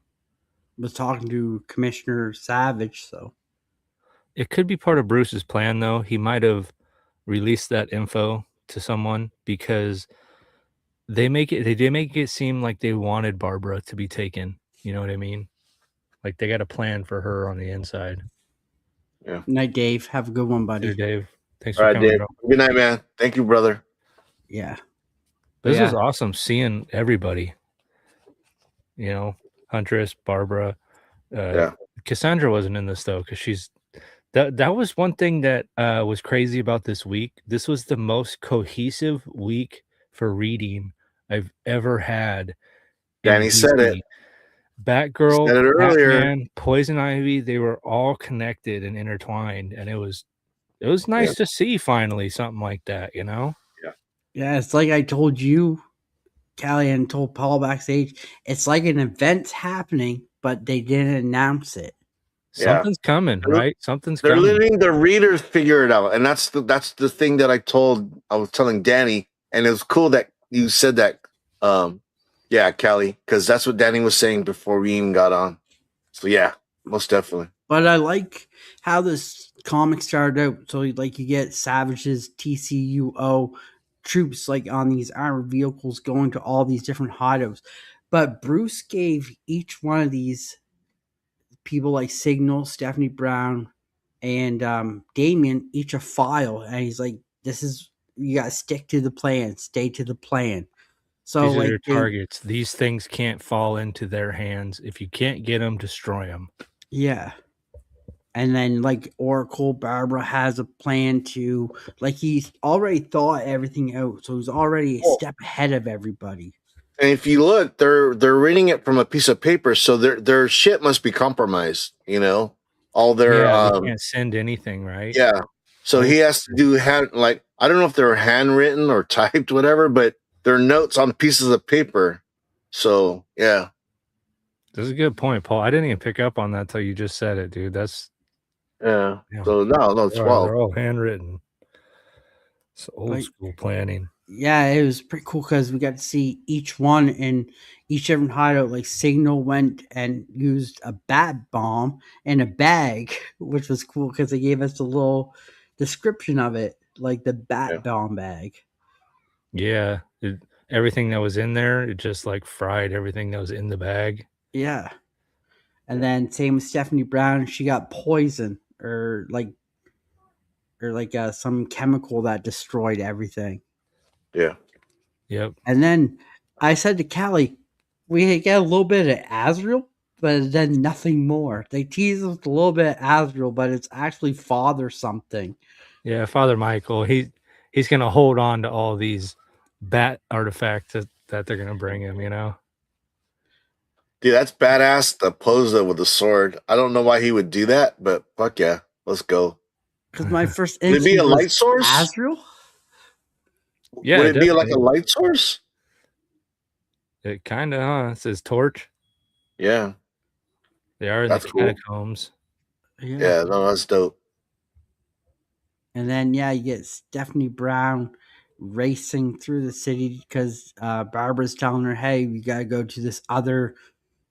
was talking to Commissioner Savage. So it could be part of Bruce's plan, though. He might have released that info to someone because they did make it seem like they wanted Barbara to be taken. You know what I mean? Like they got a plan for her on the inside. Yeah. night, Dave. Have a good one, buddy. Later, Dave. Thanks All for right, coming, Dave. bro. Good night, man. Thank you, brother. Yeah. This was Yeah. awesome seeing everybody. You know, Huntress, Barbara, Yeah. Cassandra wasn't in this though because she's that was one thing that was crazy about this week. This was the most cohesive week for reading I've ever had in Danny said it. DC. Batgirl, Said it earlier. Batman, Poison Ivy, they were all connected and intertwined, and it was nice to see finally something like that, you know? Yeah. It's like I told you, Callie, and told Paul backstage. It's like an event's happening, but they didn't announce it. Something's coming, right? Something's They're coming. letting the readers figure it out, and that's the thing that I was telling Danny, and it was cool that you said that. Yeah, Callie, because that's what Danny was saying before we even got on. So yeah, most definitely. But I like how this comic started out. So like you get Savage's TCUO troops like on these armored vehicles going to all these different hideouts. But Bruce gave each one of these people like Signal, Stephanie Brown, and Damien each a file, and he's like, "This is you got to stick to the plan, stay to the plan." So These are like your targets. These things can't fall into their hands. If you can't get them, destroy them. yeah. And then like Oracle, Barbara has a plan to like he's already thought everything out, so he's already a step ahead of everybody. And if you look, they're reading it from a piece of paper, so their shit must be compromised. You know, all their They can't send anything, right? yeah. So he has to do like I don't know if they're handwritten or typed, whatever, but they're notes on pieces of paper. So yeah. This is a good point, Paul. I didn't even pick up on that till you just said it, dude. That's Yeah. So no, it's wild. they're all handwritten. It's old school planning. Yeah, it was pretty cool because we got to see each one in each different hideout. Like Signal went and used a bat bomb in a bag, which was cool because they gave us a little description of it, like the bat bomb bag. Yeah, everything that was in there, it just like fried everything that was in the bag. Yeah, and then same with Stephanie Brown. She got poison or like some chemical that destroyed everything. Yeah. Yep. And then I said to Callie, we get a little bit of Azrael, but then nothing more. They tease us with a little bit of Azrael, but it's actually Father something. Yeah, Father Michael. He's gonna hold on to all these bat artifacts that they're gonna bring him. You know. Dude, that's badass. The pose with the sword. I don't know why he would do that, but fuck yeah, let's go. Because my first Would it be a light source? Azrael? Yeah, would it be like a light source? It kind of, huh? It says torch. Yeah, They are in the that's cool. catacombs. Yeah, no, that's dope. And then, yeah, you get Stephanie Brown racing through the city because Barbara's telling her, hey, we got to go to this other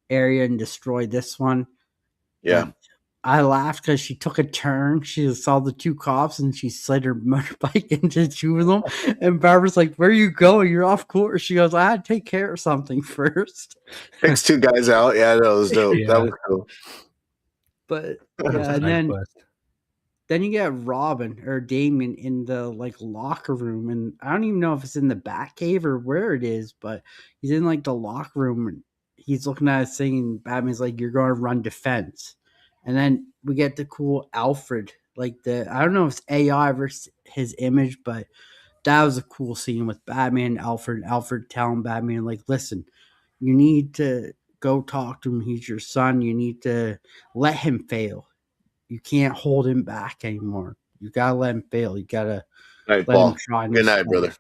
area and destroy this one. Yeah. And I laughed because she took a turn. She saw the two cops and she slid her motorbike into two of them. And Barbara's like, where are you going? You're off course. She goes, I had to take care of something first. Takes two guys out. Yeah, that was dope. Yeah. That was cool. But That was yeah, a and nice quest. then you get Robin or Damien in the like locker room, and I don't even know if it's in the Batcave or where it is, but he's in like the locker room and he's looking at us saying Batman's like, you're going to run defense. And then we get the cool Alfred, like I don't know if it's AI versus his image, but that was a cool scene with Batman and Alfred telling Batman, like, listen, you need to go talk to him. He's your son. You need to let him fail. You can't hold him back anymore. You gotta let him fail. You gotta All right, let him Paul. try new Good night, stuff. brother.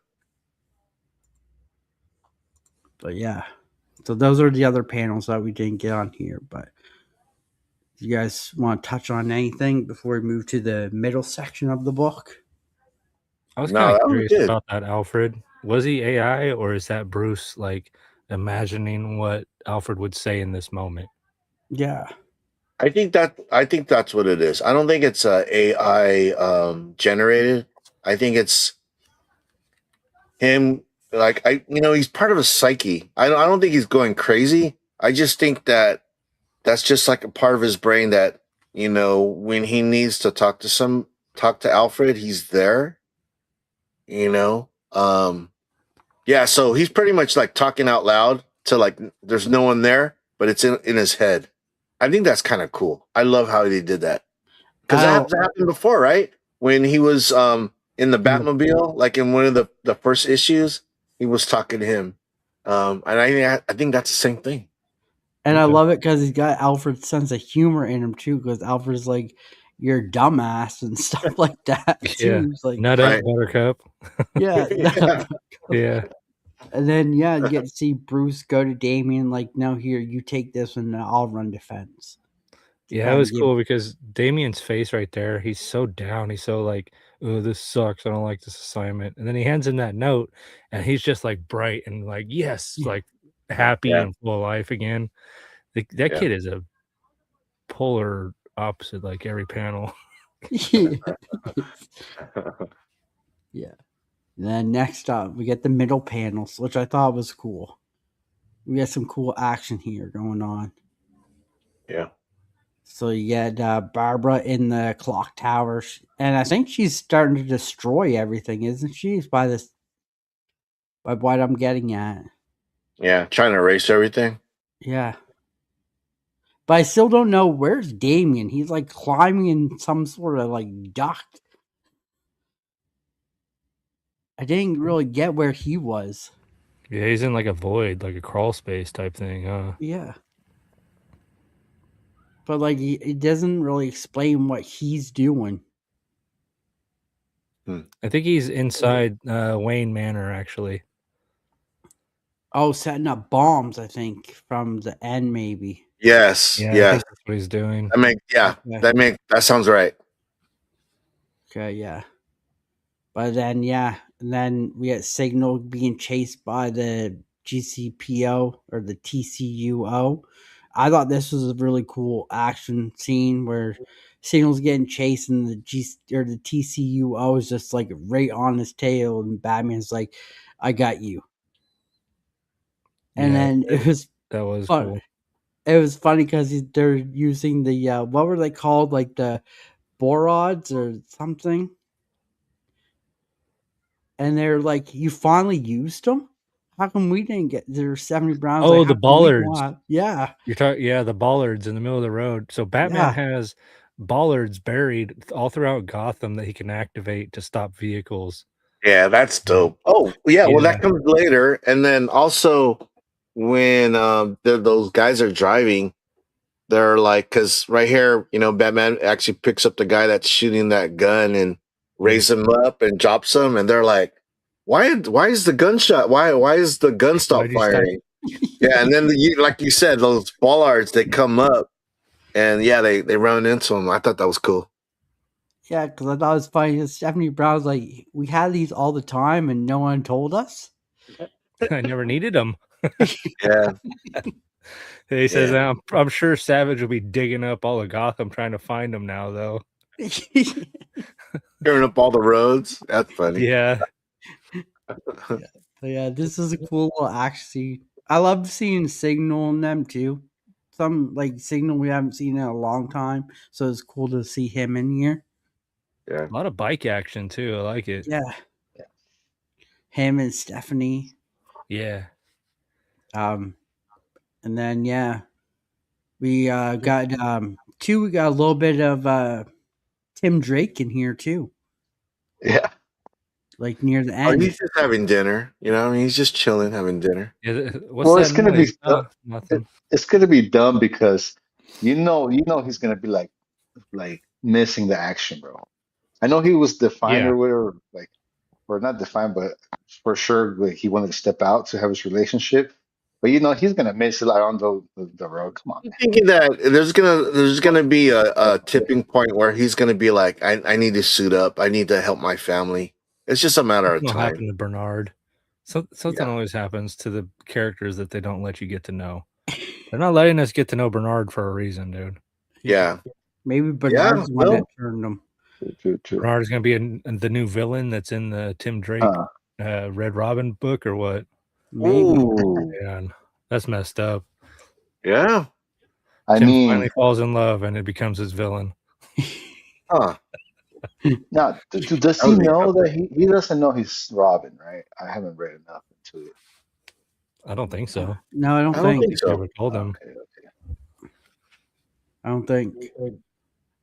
But yeah, so those are the other panels that we didn't get on here. But do you guys want to touch on anything before we move to the middle section of the book? I was No, kind of that was curious good. about that Alfred. Was he AI or is that Bruce like imagining what Alfred would say in this moment? Yeah, I think that's what it is. I don't think it's AI generated. I think it's him. Like he's part of a psyche. I don't think he's going crazy. I just think that's just like a part of his brain that when he needs to talk to Alfred, he's there. You know, yeah. So he's pretty much like talking out loud to like there's no one there, but it's in his head. I think that's kind of cool. I love how they did that. Because that happened before, right? When he was in the Batmobile, like in one of the first issues, he was talking to him, and I think that's the same thing. and I Okay. love it because he's got Alfred's sense of humor in him too. Because Alfred's like, "You're a dumbass" and stuff like that too. Yeah. He's like, Nut Right. up, Buttercup. "Yeah." Yeah. Yeah. And then yeah, you get to see Bruce go to Damien like, "No, here you take this and I'll run defense." Yeah, it Kinda was give- cool because Damien's face right there, he's so down. He's so like, oh, this sucks. I don't like this assignment. And then he hands him that note and he's just like bright and like, yes, Yeah. like happy Yeah. and full of life again. That Yeah. kid is a polar opposite, like every panel. yeah. Yeah. And then next up, we get the middle panels, which I thought was cool. We got some cool action here going on. Yeah. So you get Barbara in the clock tower, and I think she's starting to destroy everything, isn't she? By what I'm getting at. Yeah. Trying to erase everything. Yeah. But I still don't know where's Damien. He's like climbing in some sort of like duct. I didn't really get where he was. Yeah, he's in like a void, like a crawl space type thing, huh? Yeah. But like it doesn't really explain what he's doing. I think he's inside Wayne Manor, actually. Oh, setting up bombs, I think, from the end maybe. Yes. Yeah, I Yeah. think that's what he's doing. Okay. That sounds right. Okay, yeah. But then yeah, and then we get Signal being chased by the GCPO or the TCUO. I thought this was a really cool action scene where Signal's getting chased and the TCUO is just like right on his tail and Batman's like, I got you. And Yeah, then it was that was fun. cool. It was funny because they're using the what were they called, like the borods or something, and they're like, "You finally used them? How come we didn't get?" There's 70 Browns. Oh, Like, the how come we bollards. don't have? Yeah, You're talking, yeah, the bollards in the middle of the road. So Batman yeah, has bollards buried all throughout Gotham that he can activate to stop vehicles. Yeah, that's dope. Oh, yeah. Well, Yeah. that comes later, and then also when those guys are driving, they're like, because right here, Batman actually picks up the guy that's shooting that gun and raises him up and drops him, and they're like, "Why is the gunshot? Why is the gun stop Why'd you stop firing?" Yeah, and then like you said, those bollards they come up, and yeah, they run into them. I thought that was cool. Yeah, because I thought it was funny. 'Cause Stephanie Brown's like, we had these all the time and no one told us. I never needed them. Yeah, He says, yeah. I'm sure Savage will be digging up all of Gotham trying to find them now, though. Tearing up all the roads. That's funny. Yeah. But yeah, this is a cool little action scene. I love seeing Signal in them too. Some like Signal we haven't seen in a long time, so it's cool to see him in here. Yeah. A lot of bike action, too. I like it. Yeah, him and Stephanie. Yeah. And then yeah, we got we got a little bit of Tim Drake in here too, Yeah. like near the Oh, end. he's just having dinner. You know, I mean, he's just chilling, having dinner. What's Well, that it's gonna be noise? Oh, nothing. it's gonna be dumb because he's gonna be like missing the action, bro. I know he was defined Yeah. or whatever, like or not defined, but for sure like, he wanted to step out to have his relationship. But he's gonna miss it like on the road. Come on, I'm man. thinking that there's gonna be a tipping point where he's gonna be like, I need to suit up. I need to help my family. It's just a matter of Something will time. happen to Bernard. Something Yeah. always happens to the characters that they don't let you get to know. They're not letting us get to know Bernard for a reason, dude. Yeah. Maybe Bernard's the one well. that turned him. True. Bernard is going to be the new villain that's in the Tim Drake Red Robin book or what? Maybe. Ooh. Man, that's messed up. Yeah. I Tim mean, finally falls in love and it becomes his villain. Huh. now does he know that he doesn't know he's Robin, right? I haven't read enough into it. I don't think so. No, I don't I don't think. think so. Never told him. Okay. I don't think.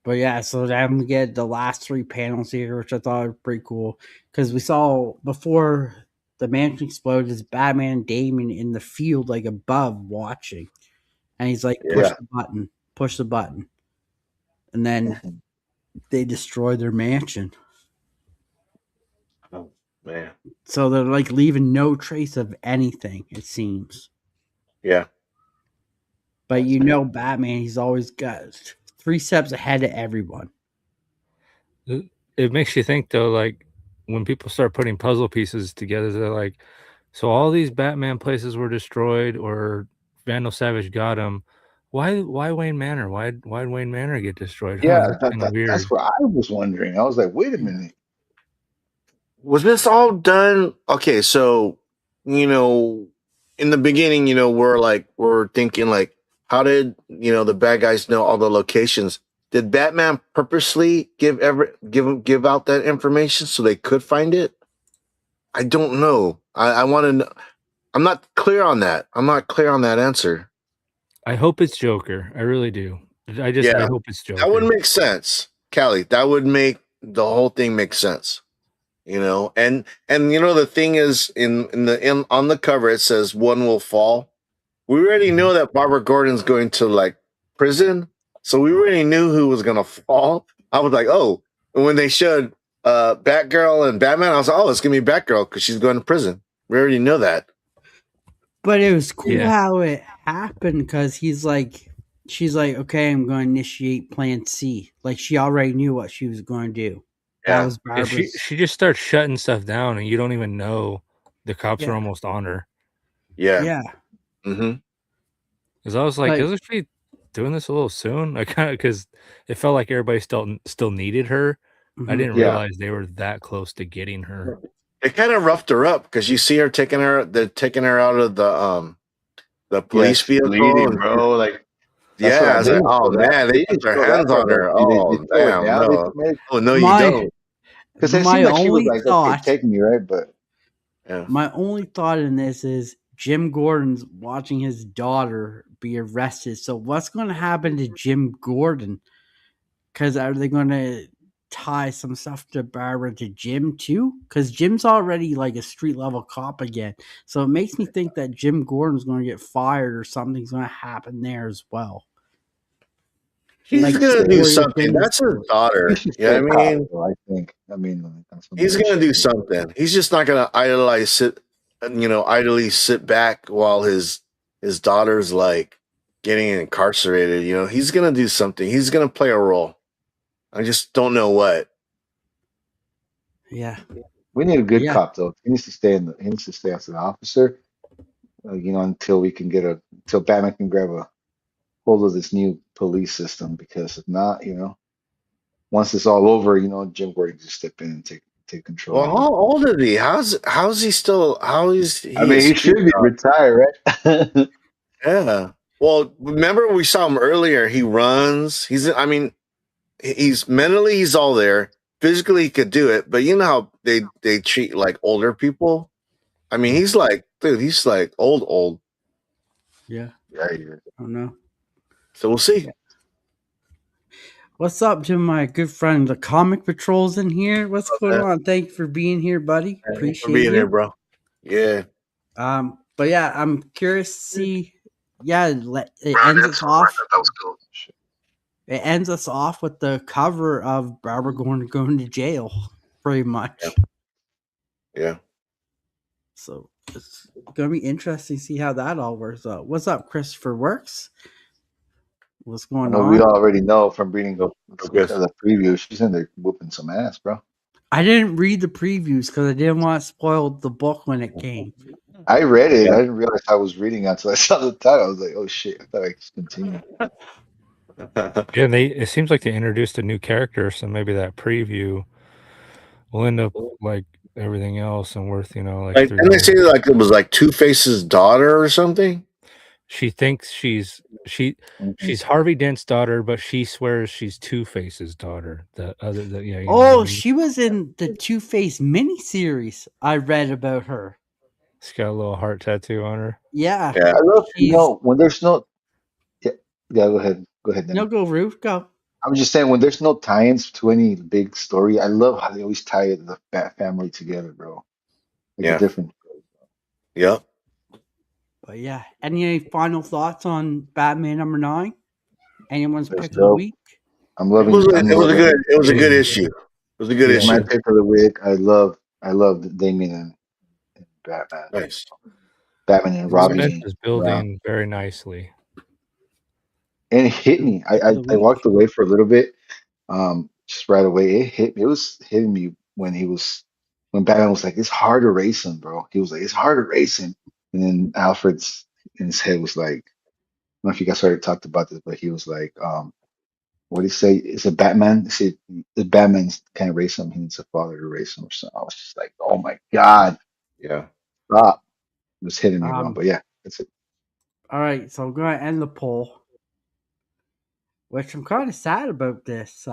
But yeah, so then we get the last three panels here, which I thought were pretty cool because we saw before the mansion exploded, is Batman and Damien in the field, like above, watching, and he's like, Yeah. push the button, and then they destroy their mansion. Oh man. So they're like leaving no trace of anything. It seems. Yeah. But Batman, he's always got 3 steps ahead of everyone. It makes you think though, like when people start putting puzzle pieces together, they're like, so all these Batman places were destroyed, or Vandal Savage got them. Why Wayne Manor? Why'd Wayne Manor get destroyed? Yeah, That's kind of weird. that's what I was wondering. I was like, wait a minute. Was this all done? Okay, so in the beginning, we're thinking like, how did the bad guys know all the locations? Did Batman purposely give out that information so they could find it? I don't know. I want to know. I'm not clear on that. I'm not clear on that answer. I hope it's Joker. I really do. I hope it's Joker. That would make sense, Callie. That would make the whole thing make sense. And the thing is on the cover it says one will fall. We already know that Barbara Gordon's going to like prison, so we already knew who was gonna fall. I was like, oh, and when they showed Batgirl and Batman, I was like, oh, it's gonna be Batgirl because she's going to prison. We already know that. But it was cool how it happened because she's like, okay, I'm going to initiate Plan C. Like she already knew what she was going to do. Yeah. That was Barbara's. She just starts shutting stuff down, and you don't even know the cops are almost on her. Yeah. Yeah. Mm-hmm. Because I was like, isn't she doing this a little soon? I kind of because it felt like everybody still needed her. Mm-hmm. I didn't realize they were that close to getting her. They kind of roughed her up because you see her taking her out of the police vehicle, bleeding, bro. Like, I was like, oh man, they put their hands on her. Oh damn, no, oh no, you don't. Because it seemed like she was like, okay, take me, right? But my only thought in this is Jim Gordon's watching his daughter be arrested. So what's going to happen to Jim Gordon? Because are they going to tie some stuff to Barbara to Jim too? Because Jim's already like a street level cop again. So it makes me think that Jim Gordon's going to get fired or something's going to happen there as well. He's going to do something. That's his daughter. Yeah, I think. He's going to do something. He's just not going to idly sit back while his his daughter's like getting incarcerated, you know, he's gonna do something. He's gonna play a role. I just don't know what. Yeah. We need a good Yeah. cop though. He needs to stay he needs to stay as an officer, until we can until Batman can grab a hold of this new police system. Because if not, once it's all over, Jim Gordon can just step in and take control. Well, how old is he? How's he still? How is I he a mean, he street should be cop? retired, right? Yeah. Well, remember we saw him earlier. He runs. I mean, he's mentally he's all there. Physically, he could do it, but you know how they treat like older people. I mean, he's like, dude, he's like old. Yeah. Yeah, I don't know. So we'll see. What's up to my good friend, the Comic Patrol's in here? What's going that. on? Thank you for being here, buddy. Thanks for Appreciate being you. here, bro. Yeah. But yeah, I'm curious to see. Yeah, it Brad, ends that's us all right. off. That was cool. It ends us off with the cover of Barbara going to jail, pretty much. Yeah. So it's gonna be interesting to see how that all works out. What's up, Christopher Works? What's I going know we on? already know from reading Go the preview. She's in there whooping some ass, bro. I didn't read the previews because I didn't want to spoil the book when it came. I read it. Yeah. I didn't realize I was reading until I saw the title. I was like, oh shit! I thought I could continue. Yeah, and it seems like they introduced a new character, so maybe that preview will end up like everything else and worth, like Like, $3. didn't they say like it was like Two-Face's daughter or something? She thinks she's Harvey Dent's daughter, but she swears she's Two-Face's daughter. She was in the Two-Face miniseries. I read about her. She's got a little heart tattoo on her. Yeah. Yeah. I love when there's no. Yeah, go ahead. Go ahead, Danny. No, go, Roof. Go. I was just saying when there's no tie-ins to any big story, I love how they always tie the Bat family together, bro. Like Yeah. a different. Yeah. But yeah, any final thoughts on Batman #9? Anyone's That's pick of the dope. week? I'm It loving. was I'm a loving good it was a good issue. It was a good Yeah, issue. my pick of the week. I love Damien and Batman. Nice. Batman and Suspense Robin. is building very nicely. And it hit me. I walked away for a little bit, just right away. It hit me. It was hitting me when Batman was like, "It's hard to race him, bro." He was like, "It's hard to race him," and then Alfred's in his head was like, "I don't know if you guys already talked about this, but he was like, what did he say? It's a Batman. He said the Batman can't race him. He needs a father to race him." Or something. I was just like, "Oh my god, Yeah. stop!" It was hitting me wrong, but yeah, that's it. All right, so I'm going to end the poll, which I'm kind of sad about this.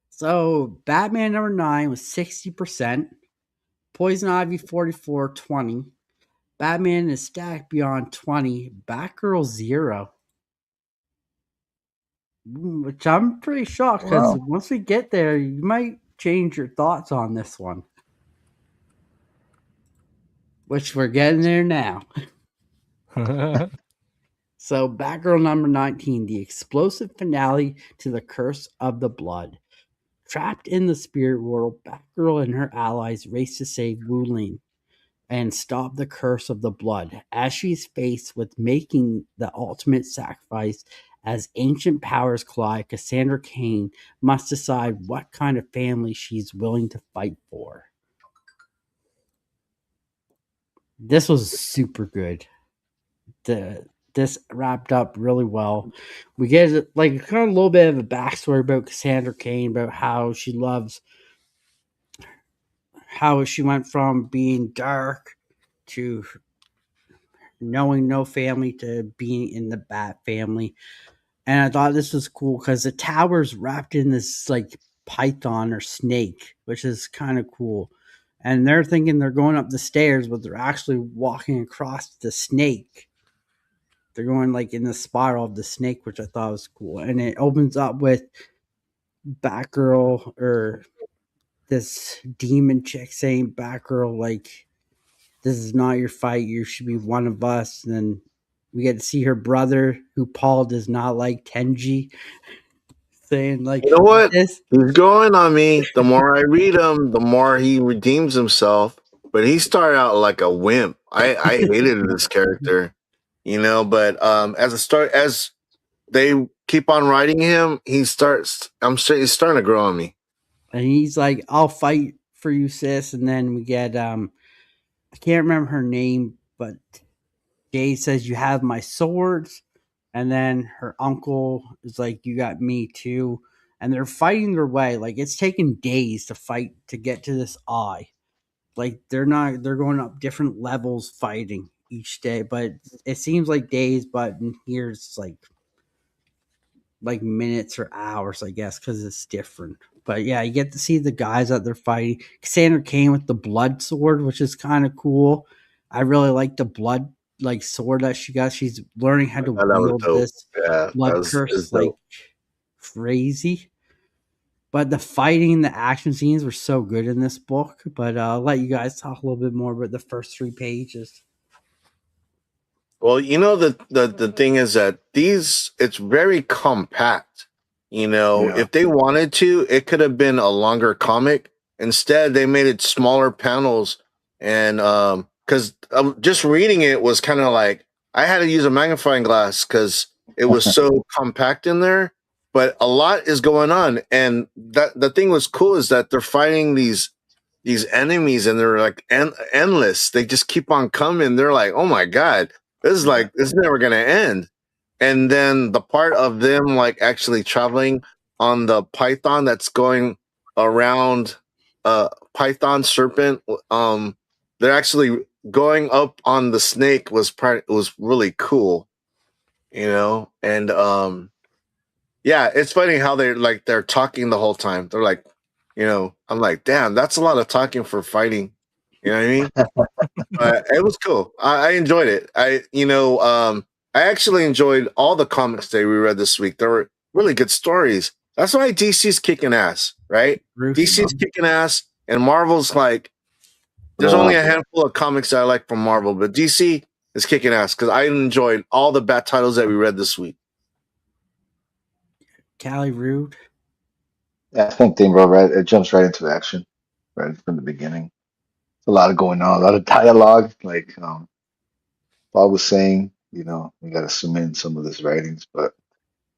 So Batman #9 was 60%, Poison Ivy 44, 20, Batman is stacked beyond 20, Batgirl 0. Which I'm pretty shocked because once we get there, you might change your thoughts on this one. Which we're getting there now. So, Batgirl #19, the explosive finale to the Curse of the Blood. Trapped in the spirit world, Batgirl and her allies race to save Wu Ling and stop the curse of the blood as she's faced with making the ultimate sacrifice. As ancient powers collide, Cassandra Cain must decide what kind of family she's willing to fight for. This was super good. This wrapped up really well. We get like kind of a little bit of a backstory about Cassandra Cain, about how she went from being dark to knowing no family to being in the Bat family. And I thought this was cool because the tower's wrapped in this like python or snake, which is kind of cool. And they're thinking they're going up the stairs, but they're actually walking across the snake. They're going like in the spiral of the snake, which I thought was cool. And it opens up with Batgirl or this demon chick saying, Batgirl, like, this is not your fight. You should be one of us. And then we get to see her brother, who Paul does not like, Tenji, saying like, you know what? This. He's growing on me. The more I read him, the more he redeems himself. But he started out like a wimp. I hated this character. But as they keep on writing him, I'm sure he's starting to grow on me. And he's like, "I'll fight for you, sis." And then we get I can't remember her name, but Jay says, "You have my swords." And then her uncle is like, "You got me too." And they're fighting their way. Like, it's taken days to fight to get to this eye. Like, they're going up different levels fighting each day, but it seems like days, but in here it's like minutes or hours, I guess, because it's different. But yeah, you get to see the guys that they're fighting. Cassandra came with the blood sword, which is kind of cool. I really like the blood like sword that she got. She's learning how to That was wield dope. this Yeah, blood that's curse like dope. crazy. But the fighting, the action scenes were so good in this book. But I'll let you guys talk a little bit more about the first 3 pages. Well, the thing is that it's very compact. Yeah. If they wanted to, it could have been a longer comic. Instead, they made it smaller panels, and because just reading it was kind of like I had to use a magnifying glass because it was so compact in there. But a lot is going on, and that the thing was cool is that they're fighting these enemies, and they're like endless. They just keep on coming. They're like, oh my god, Yeah. this is never gonna end. And then the part of them like actually traveling on the python that's going around python serpent, they're actually going up on the snake was really cool, and yeah, it's funny how they're talking the whole time. They're like, I'm like, damn, that's a lot of talking for fighting. You know what I mean? It was cool. I enjoyed it. I actually enjoyed all the comics that we read this week. There were really good stories. That's why DC's kicking ass, right? Bruce, DC's kicking ass, and Marvel's like, there's only a handful of comics that I like from Marvel, but DC is kicking ass because I enjoyed all the bad titles that we read this week. Callie Rude. Yeah, same thing, bro. Right, it jumps right into action, right from the beginning. A lot of going on, a lot of dialogue. Like Bob was saying, we got to cement some of this writings, but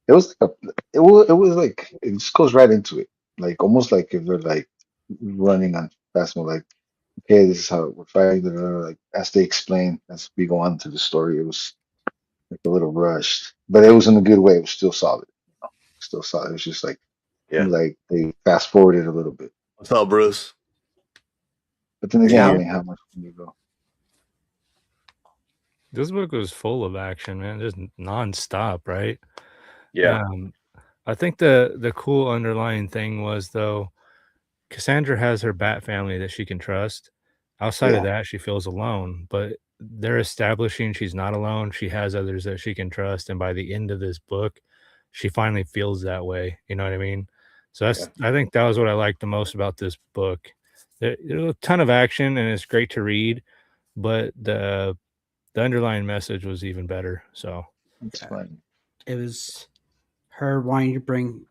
it was like it was like it just goes right into it, like almost like if they're like running on fast mode. Like, okay, this is how we're fighting. Like as they explain, as we go on to the story, it was like a little rushed, but it was in a good way. It was still solid, still solid. It was just like Yeah. they fast forwarded a little bit, What's up, Bruce? but then You again, I here? mean, how much can you go? This book was full of action, man, just nonstop, right? Yeah. I think the cool underlying thing was though, Cassandra has her bat family that she can trust. Outside of Yeah, that, she feels alone, but they're establishing she's not alone. She has others that she can trust, and by the end of this book, she finally feels that way. You know what I mean? So Yeah. I think that was what I liked the most about this book. There's a ton of action, and it's great to read, but the underlying message was even better. So it's Yeah, fine. it was her wanting to bring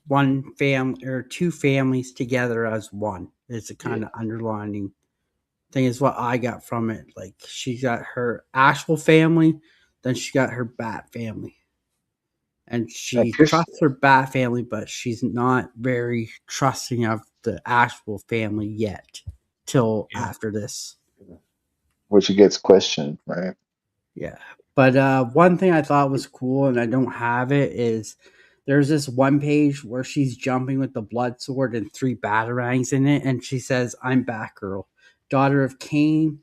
one family or two families together as one. It's a kind Yeah, of underlining thing is what I got from it. Like, she got her actual family, then she got her bat family. And I she guess trusts her bat family, but she's not very trusting of the actual family yet till yeah, after this. where she gets questioned, right? Yeah. But one thing I thought was cool, and I don't have it, is there's this one page where she's jumping with the blood sword and 3 batarangs in it, and she says, "I'm Batgirl, daughter of Cain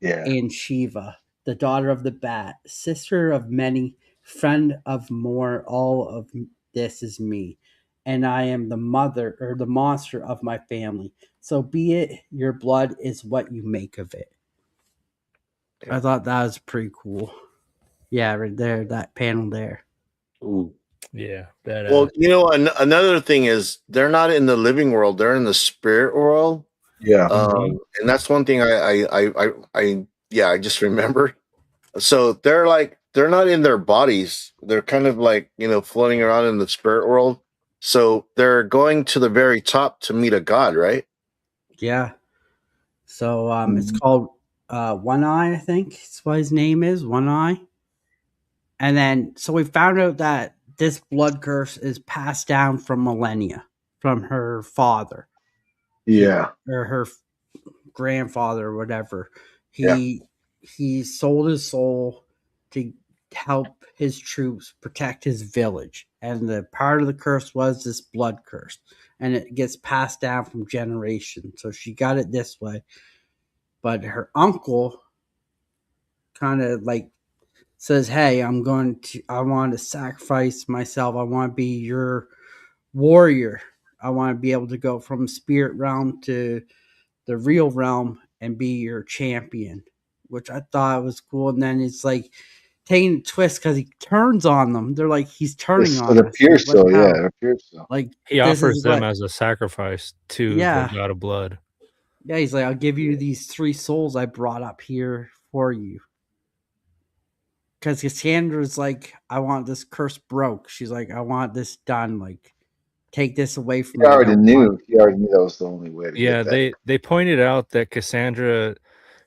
Yeah, and Shiva, the daughter of the bat, sister of many, friend of more, all of this is me. And I am the mother or the monster of my family. So be it, your blood is what you make of it." I Yeah. thought that was pretty cool. Yeah, right there, that panel there. Ooh. yeah, Well, badass. another thing is they're not in the living world; they're in the spirit world. yeah. Mhm. And that's one thing yeah, I just remember. So they're not in their bodies. They're kind of like, floating around in the spirit world. So they're going to the very top to meet a god, right? Yeah. So it's Mhm. called One Eye, I think. That's what his name is. One Eye. And then, so we found out that this blood curse is passed down from millennia from her father. Yeah. Or her grandfather or whatever. Yeah. He sold his soul to help his troops protect his village. And the part of the curse was this blood curse. And it gets passed down from generation. So she got it this way. But her uncle kind of like says, "Hey, I want to sacrifice myself. I want to be your warrior. I want to be able to go from spirit realm to the real realm and be your champion," which I thought was cool. And then it's like taking a twist because he turns on them. They're like, he's turning It on us. Like, appears what so. the Yeah, hell? it appears so. Like, He this offers is them what, as a sacrifice to the yeah. god of blood. Yeah, he's like, I'll give you these 3 souls I brought up here for you. Because Cassandra's like, I want this curse broke. She's like, I want this done. Like, take this away from He me. I already don't want knew. He already knew that was the only way to Yeah, get that. they pointed out that Cassandra.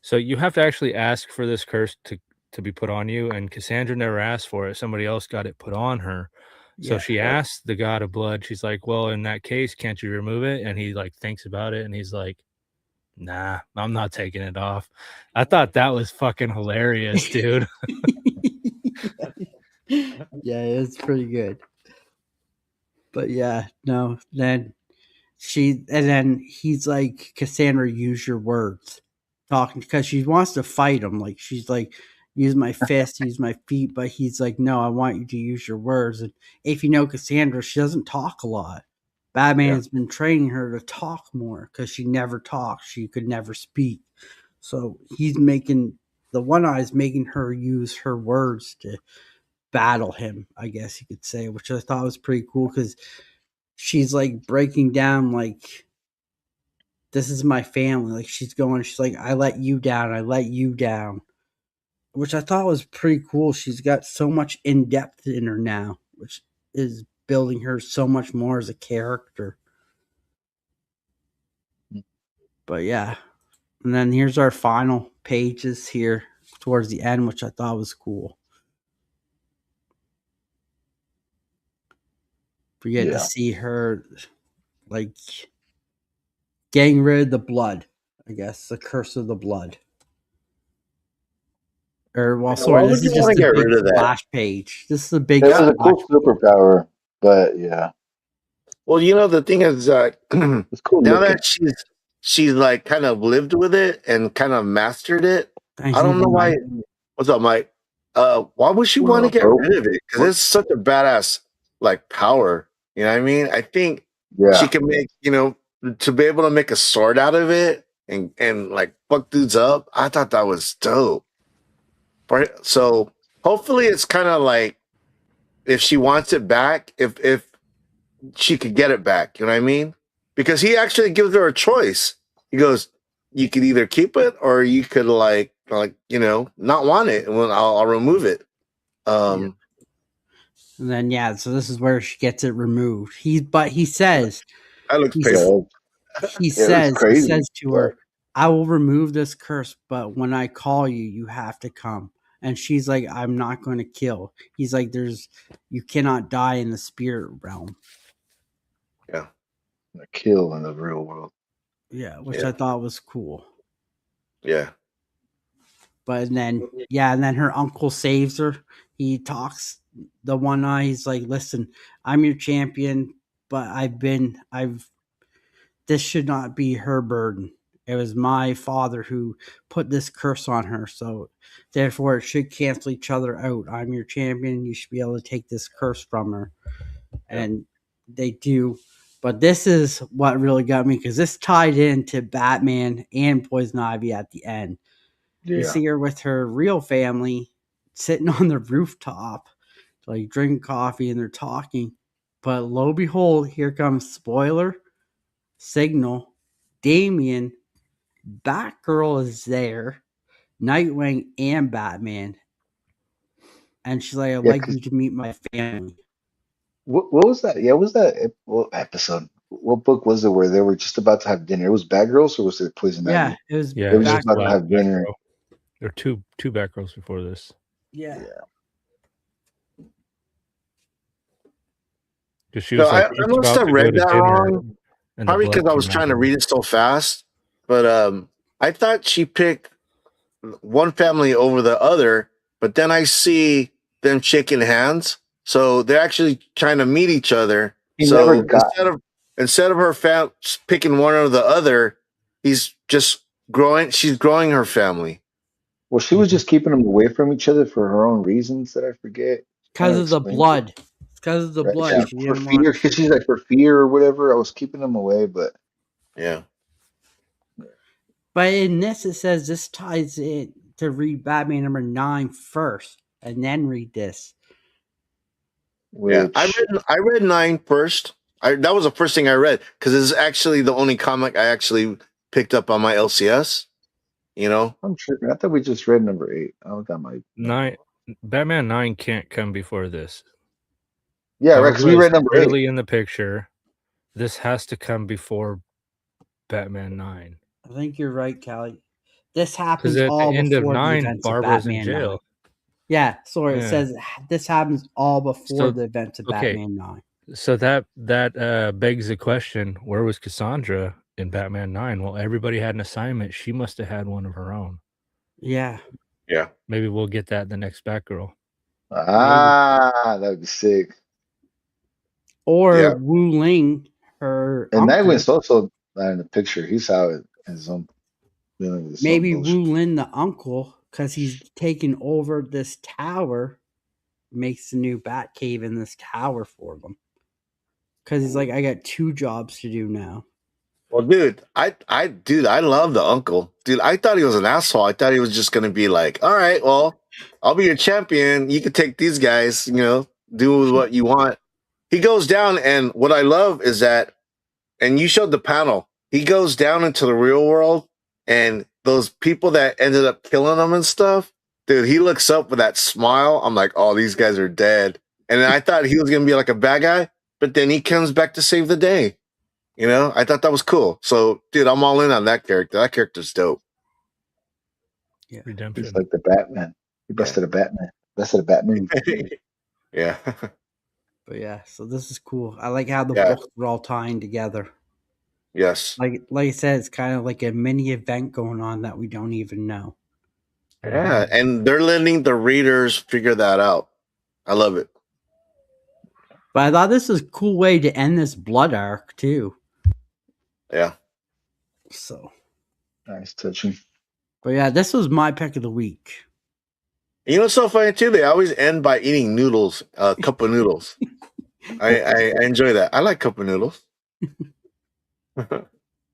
So you have to actually ask for this curse to be put on you, and Cassandra never asked for it. Somebody else got it put on her. So Yeah. she asked the god of blood. She's like, "Well, in that case, can't you remove it?" And he like thinks about it, and he's like, "Nah, I'm not taking it off." I thought that was fucking hilarious, dude. Yeah, it's pretty good. But yeah, no, then he's like, Cassandra, use your words. Talking because she wants to fight him. Like, she's like, use my fist, use my feet, but he's like, no, I want you to use your words. And if you know Cassandra, she doesn't talk a lot. Batman's been training her to talk more because she never talked. She could never speak. So he's making the One Eye's making her use her words to battle him, I guess you could say, which I thought was pretty cool because she's like breaking down, like, this is my family. Like, she's like, I let you down, which I thought was pretty cool. She's got so much in depth in her now, which is building her so much more as a character. But yeah, and then here's our final pages here towards the end, which I thought was cool. We get to see her like getting rid of the blood, I guess, the curse of the blood. Or, well, Why sorry, would this you is want just to the get big rid of that? splash page. This is the big It was a splash cool superpower, but yeah, Well, you know, the thing is, it's cool now looking. that she's like kind of lived with it and kind of mastered it, Thanks, I don't know why. What's up, Mike? Why would she want to get Bro. rid of it? Because it's such a badass like power. You know what I mean? I think she Yeah, can make, to be able to make a sword out of it and like fuck dudes up. I thought that was dope. So hopefully it's kind of like if she wants it back, if she could get it back. You know what I mean? Because he actually gives her a choice. He goes, "You could either keep it or you could not want it, and I'll remove it." Yeah. And then so this is where she gets it removed. He says That looks he, painful. he it looks says crazy. to her, I will remove this curse, but when I call you, you have to come. And she's like, I'm not going to kill. He's like, you cannot die in the spirit realm. Yeah. A kill in the real world. Yeah, which I thought was cool. Yeah. But and then her uncle saves her. He talks the One Eye. He's like, listen, I'm your champion, but this should not be her burden. It was my father who put this curse on her, so therefore it should cancel each other out. I'm your champion. You should be able to take this curse from her. And they do. But this is what really got me, because this tied into Batman and Poison Ivy at the end. Yeah. You see her with her real family sitting on the rooftop, like drinking coffee, and they're talking. But lo and behold, here comes spoiler, Signal, Damian, Batgirl is there, Nightwing, and Batman. And she's like, I'd like you to meet my family. What was that? Yeah, what was that episode? What book was it where they were just about to have dinner? It was Bad Girls or was it Poison Yeah, Ivy? it was They were just about to have dinner. There are two Batgirls before this. Yeah. because she No, was like I just must about have to go read to that dinner, wrong. and the Probably blood because I was came out trying of to her. read it so fast. But I thought she picked one family over the other. But then I see them shaking hands, so they're actually trying to meet each other. He never So got. instead of her picking one or the other, he's just growing. She's growing her family. Well, she was just keeping them away from each other for her own reasons that I forget. Kind Because of of the explains it, blood. Because of the right? blood. Yeah, She She for didn't fear, want. because she's like for fear or whatever. I was keeping them away, but yeah. But in this, it says this ties in to read Batman number 9 first, and then read this. Yeah, which I read 9 first. That was the first thing I read because it's actually the only comic I actually picked up on my LCS. You know, I'm tripping. I thought we just read number 8. I got my number. 9, Batman 9 can't come before this. Yeah, right. Because we Barbara is read number 8. clearly in the picture. This has to come before Batman 9. I think you're right, Callie. This Because happens at the all end of before the 9, events of Barbara's in Batman 9. jail. Yeah, sorry, it Yeah. says this happens all before So, the events of okay. Batman 9. So that begs the question: where was Cassandra in Batman 9? Well, everybody had an assignment. She must have had one of her own. Yeah. yeah, Maybe we'll get that in the next Batgirl. Ah, that would be sick. Or Yeah. Wu Ling, her And uncle. Nightwing's also not in the picture. He's out in his own dealing with his own Maybe Wu bullshit. Lin, the uncle, because he's taken over this tower, makes the new Bat Cave in this tower for them. Because he's like, I got 2 jobs to do now. Well, dude, I love the uncle. Dude, I thought he was an asshole. I thought he was just gonna be like, all right, well, I'll be your champion. You can take these guys. Do what you want. He goes down, and what I love is that, and you showed the panel. He goes down into the real world, and those people that ended up killing him and stuff. Dude, he looks up with that smile. I'm like, oh, these guys are dead. And then I thought he was gonna be like a bad guy, but then he comes back to save the day. I thought that was cool. So, dude, I'm all in on that character. That character's dope. Yeah. Redemption. He's like the Batman. He busted a Batman. Busted a Batman. Yeah. But yeah, so this is cool. I like how the Yeah. books are all tying together. Yes. Like I said, it's kind of like a mini event going on that we don't even know. Yeah. And they're letting the readers figure that out. I love it. But I thought this was a cool way to end this blood arc too. Yeah. So, Nice touching. but yeah, this was my pick of the week. You know what's so funny too? They always end by eating noodles, a cup of noodles. I enjoy that. I like cup of noodles.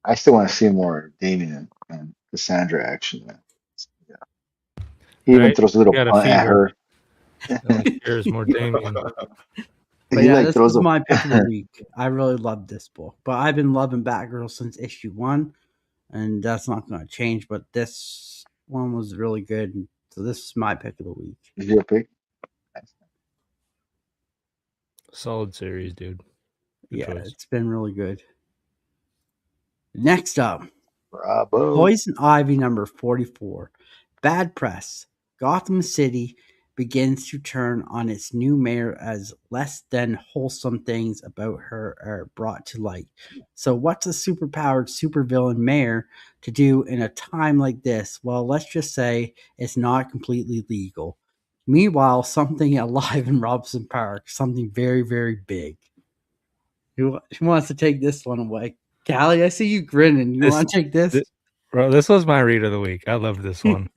I still want to see more Damien and Cassandra action, man. Yeah. He even Right? throws a little Gotta punt feed at her. her. There's more Damien. But He yeah, like this throws was a my pick of the week. I really loved this book. But I've been loving Batgirl since issue 1, and that's not going to change. But this one was really good. So this is my pick of the week. Is your pick? Solid series, dude. Good Yeah, choice. it's been really good. Next up, Bravo. Poison Ivy number 44. Bad press. Gotham City begins to turn on its new mayor as less than wholesome things about her are brought to light. So what's a superpowered supervillain mayor to do in a time like this? Well, let's just say it's not completely legal. Meanwhile, something alive in Robinson Park, something very, very big. Who wants to take this one away? Callie, I see you grinning. You want to take this? Bro, this was my read of the week. I love this one.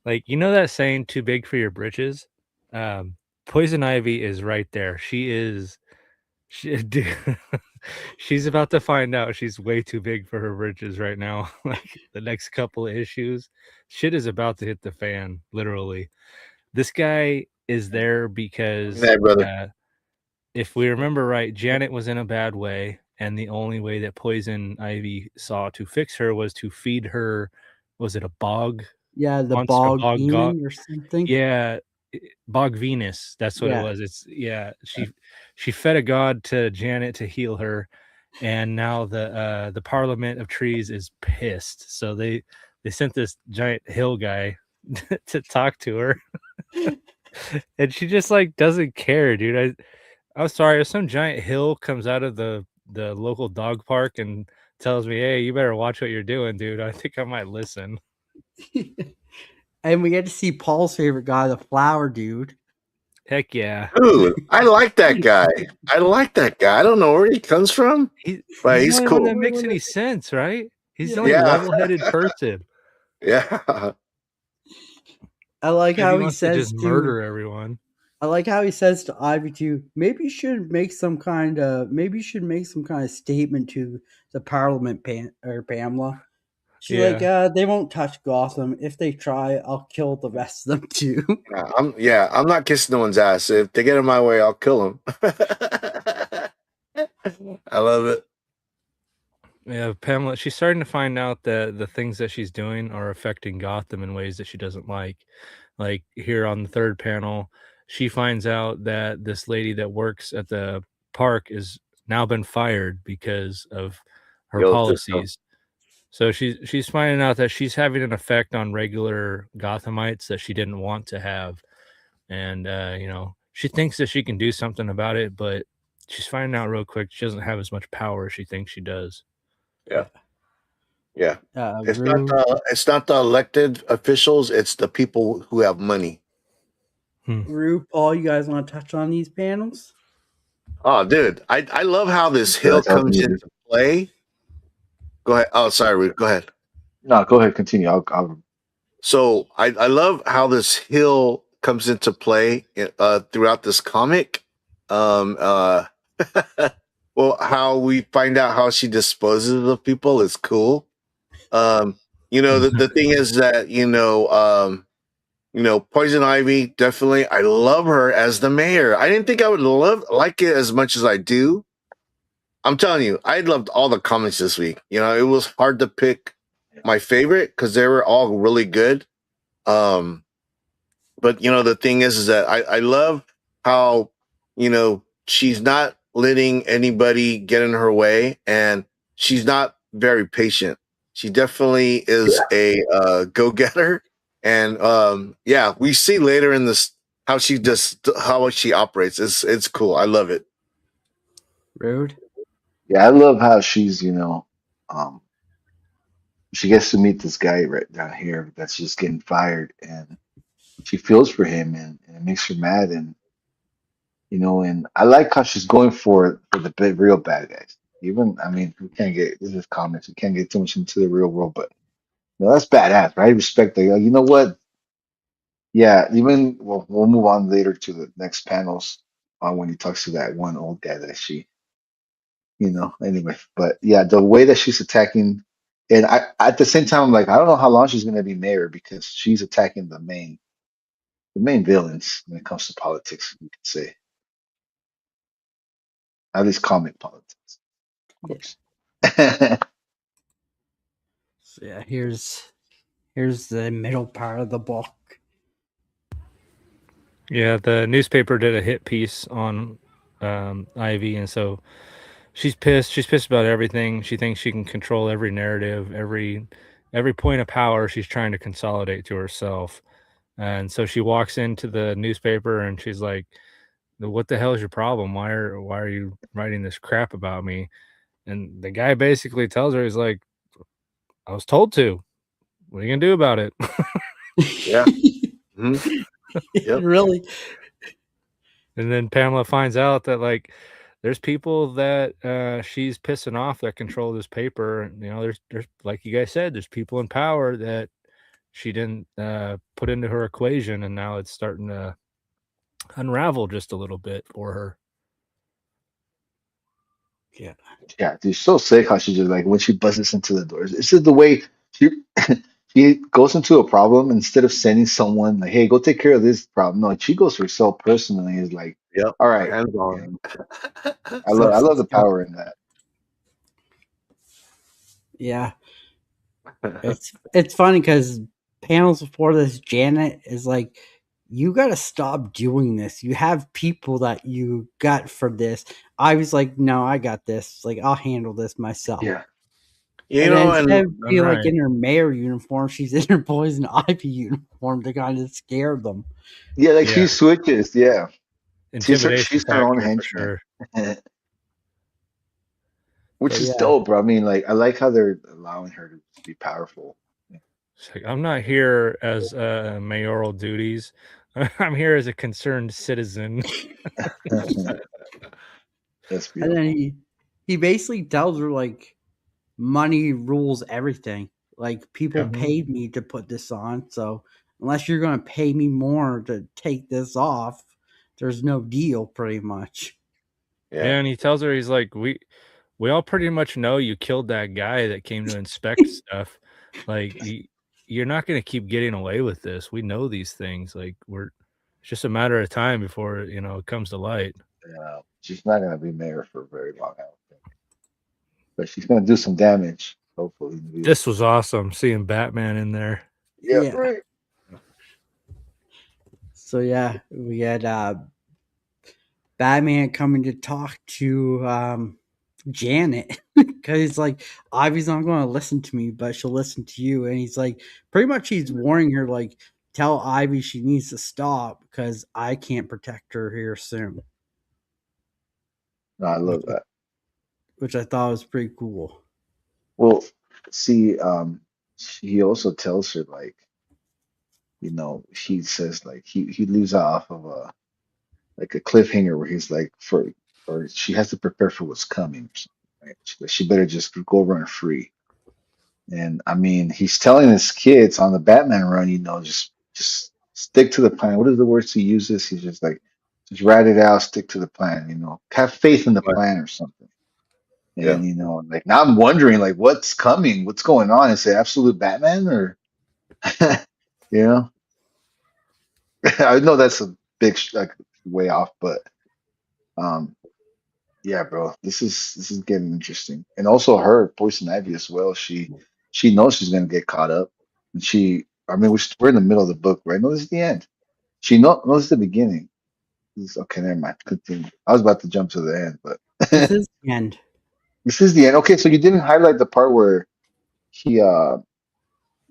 Like, you know that saying, too big for your britches? Poison Ivy is right there. Dude, she's about to find out she's way too big for her britches right now. Like, the next couple of issues, shit is about to hit the fan, literally. This guy is there because Hey, brother. if we remember right, Janet was in a bad way, and the only way that Poison Ivy saw to fix her was to feed her. Was it a bog? Yeah, the Monster bog bog demon or something. Yeah, Bog Venus. That's what it Yeah. was. She fed a god to Janet to heal her, and now the Parliament of Trees is pissed. So they sent this giant hill guy to talk to her. And she just like doesn't care, dude. I'm sorry, if some giant hill comes out of the local dog park and tells me, "Hey, you better watch what you're doing, dude," I think I might listen. And we get to see Paul's favorite guy, the flower dude. Heck yeah. Dude, I like that guy. I like that guy. I don't know where he comes from, but He's the he's only one cool. that makes any sense, right? He's the only Yeah, level-headed person. yeah. I like Because he how he wants to says just to murder everyone. I like how he says to Ivy too, maybe you should make some kind of statement to the Parliament, Pamela. She's like, Yeah. they won't touch Gotham. If they try, I'll kill the rest of them too. I'm not kissing no one's ass. If they get in my way, I'll kill them. I love it. Yeah, Pamela, she's starting to find out that the things that she's doing are affecting Gotham in ways that she doesn't like. Like here on the third panel, she finds out that this lady that works at the park is now been fired because of her Yo, system. policies. So she's finding out that she's having an effect on regular Gothamites that she didn't want to have. And she thinks that she can do something about it, but she's finding out real quick she doesn't have as much power as she thinks she does. Yeah, yeah. Rue, It's not the elected officials. It's the people who have money. Paul, you guys want to touch on these panels? Oh, dude, I love how this feel hill like I was comes muted. into play. Go ahead. Oh, sorry, Ruth. Go ahead. No, go ahead, continue. I'll So I love how this hill comes into play throughout this comic. Um, uh, well, how we find out how she disposes of people is cool. The thing is that Poison Ivy definitely. I love her as the mayor. I didn't think I would like it as much as I do. I'm telling you, I loved all the comics this week. It was hard to pick my favorite because they were all really good. Um, but the thing is that I love how she's not letting anybody get in her way, and she's not very patient. She definitely is a go getter, and yeah, we see later in this how she operates. It's cool. I love it. Rude. Yeah, I love how she's, um, she gets to meet this guy right down here that's just getting fired, and she feels for him, and it makes her mad, and I like how she's going for the real bad guys. Even, I mean, we can't get this is comics, we can't get too much into the real world, but that's badass, right? Respect that. You know what? Yeah, even we'll move on later to the next panels on when he talks to that one old guy that anyway. But yeah, the way that she's attacking, and I at the same time, I'm like, I don't know how long she's gonna be mayor because she's attacking the main villains when it comes to politics, you could say. At least comic politics, of Yeah. course. So yeah, here's the middle part of the book. Yeah, the newspaper did a hit piece on Ivy, and so she's pissed. She's pissed about everything. She thinks she can control every narrative, every point of power. She's trying to consolidate to herself, and so she walks into the newspaper and she's like, "What the hell is your problem? Why are you writing this crap about me?" And the guy basically tells her, he's like, "I was told to. What are you gonna do about it?" Yeah. Mm-hmm. Yep. Really? And then Pamela finds out that there's people that she's pissing off that control this paper. And, there's like you guys said, there's people in power that she didn't put into her equation, and now it's starting to unravel just a little bit for her. Yeah. Yeah, dude, so sick how she just like when she busts into the doors. It's just the way she she goes into a problem instead of sending someone like, "Hey, go take care of this problem." No, she goes herself personally. Is like, Yep. "All right, Hands you on. know, I love I Steps love the up. power in that." Yeah. It's funny because panels before this, Janet is like, "You got to stop doing this. You have people that you got for this." I was like, "No, I got this. Like, I'll handle this myself." Yeah, And then And instead of I'm being like right. in her mayor uniform, she's in her Poison Ivy uniform to kind of scare them. yeah, like Yeah. she switches. Yeah, intimidation She's her own factor for henchman. sure. Which But is yeah, dope, bro. I mean, like, I like how they're allowing her to be powerful. It's like, I'm not here as mayoral duties. I'm here as a concerned citizen. That's and then beautiful. he basically tells her like money rules everything. Like people Yeah. paid me to put this on, so unless you're going to pay me more to take this off, there's no deal, pretty much. Yeah, and he tells her, he's like, we all pretty much know you killed that guy that came to inspect stuff. Like you're not going to keep getting away with this. We know these things. Like it's just a matter of time before it comes to light. Yeah, she's not gonna be mayor for very long, I don't think. But she's gonna do some damage, hopefully. This was awesome seeing Batman in there. Yeah, Yeah. right. So yeah, we had Batman coming to talk to Janet because he's like, Ivy's not going to listen to me, but she'll listen to you. And he's like, pretty much he's warning her, like, tell Ivy she needs to stop because I can't protect her here soon, No, I love that. which I thought was pretty cool. Well, see, he also tells her like, he says like he leaves her off of a like a cliffhanger where he's like or she has to prepare for what's coming or something, right? She better just go run free. And I mean, he's telling his kids on the Batman run, just stick to the plan. What are the words he uses? He's just like, just write it out, stick to the plan, have faith in the Right. plan or something. Yeah. And like now I'm wondering like what's coming, what's going on? Is it absolute Batman or you know? I know that's a big like way off, but um yeah, bro, this is getting interesting. And also her Poison Ivy as well. She knows she's gonna get caught up, and I mean, we're in the middle of the book, right? No, this is the end. She knows the beginning. Okay, never mind. Continue. I was about to jump to the end, but This is the end. this is the end. Okay, so you didn't highlight the part where he uh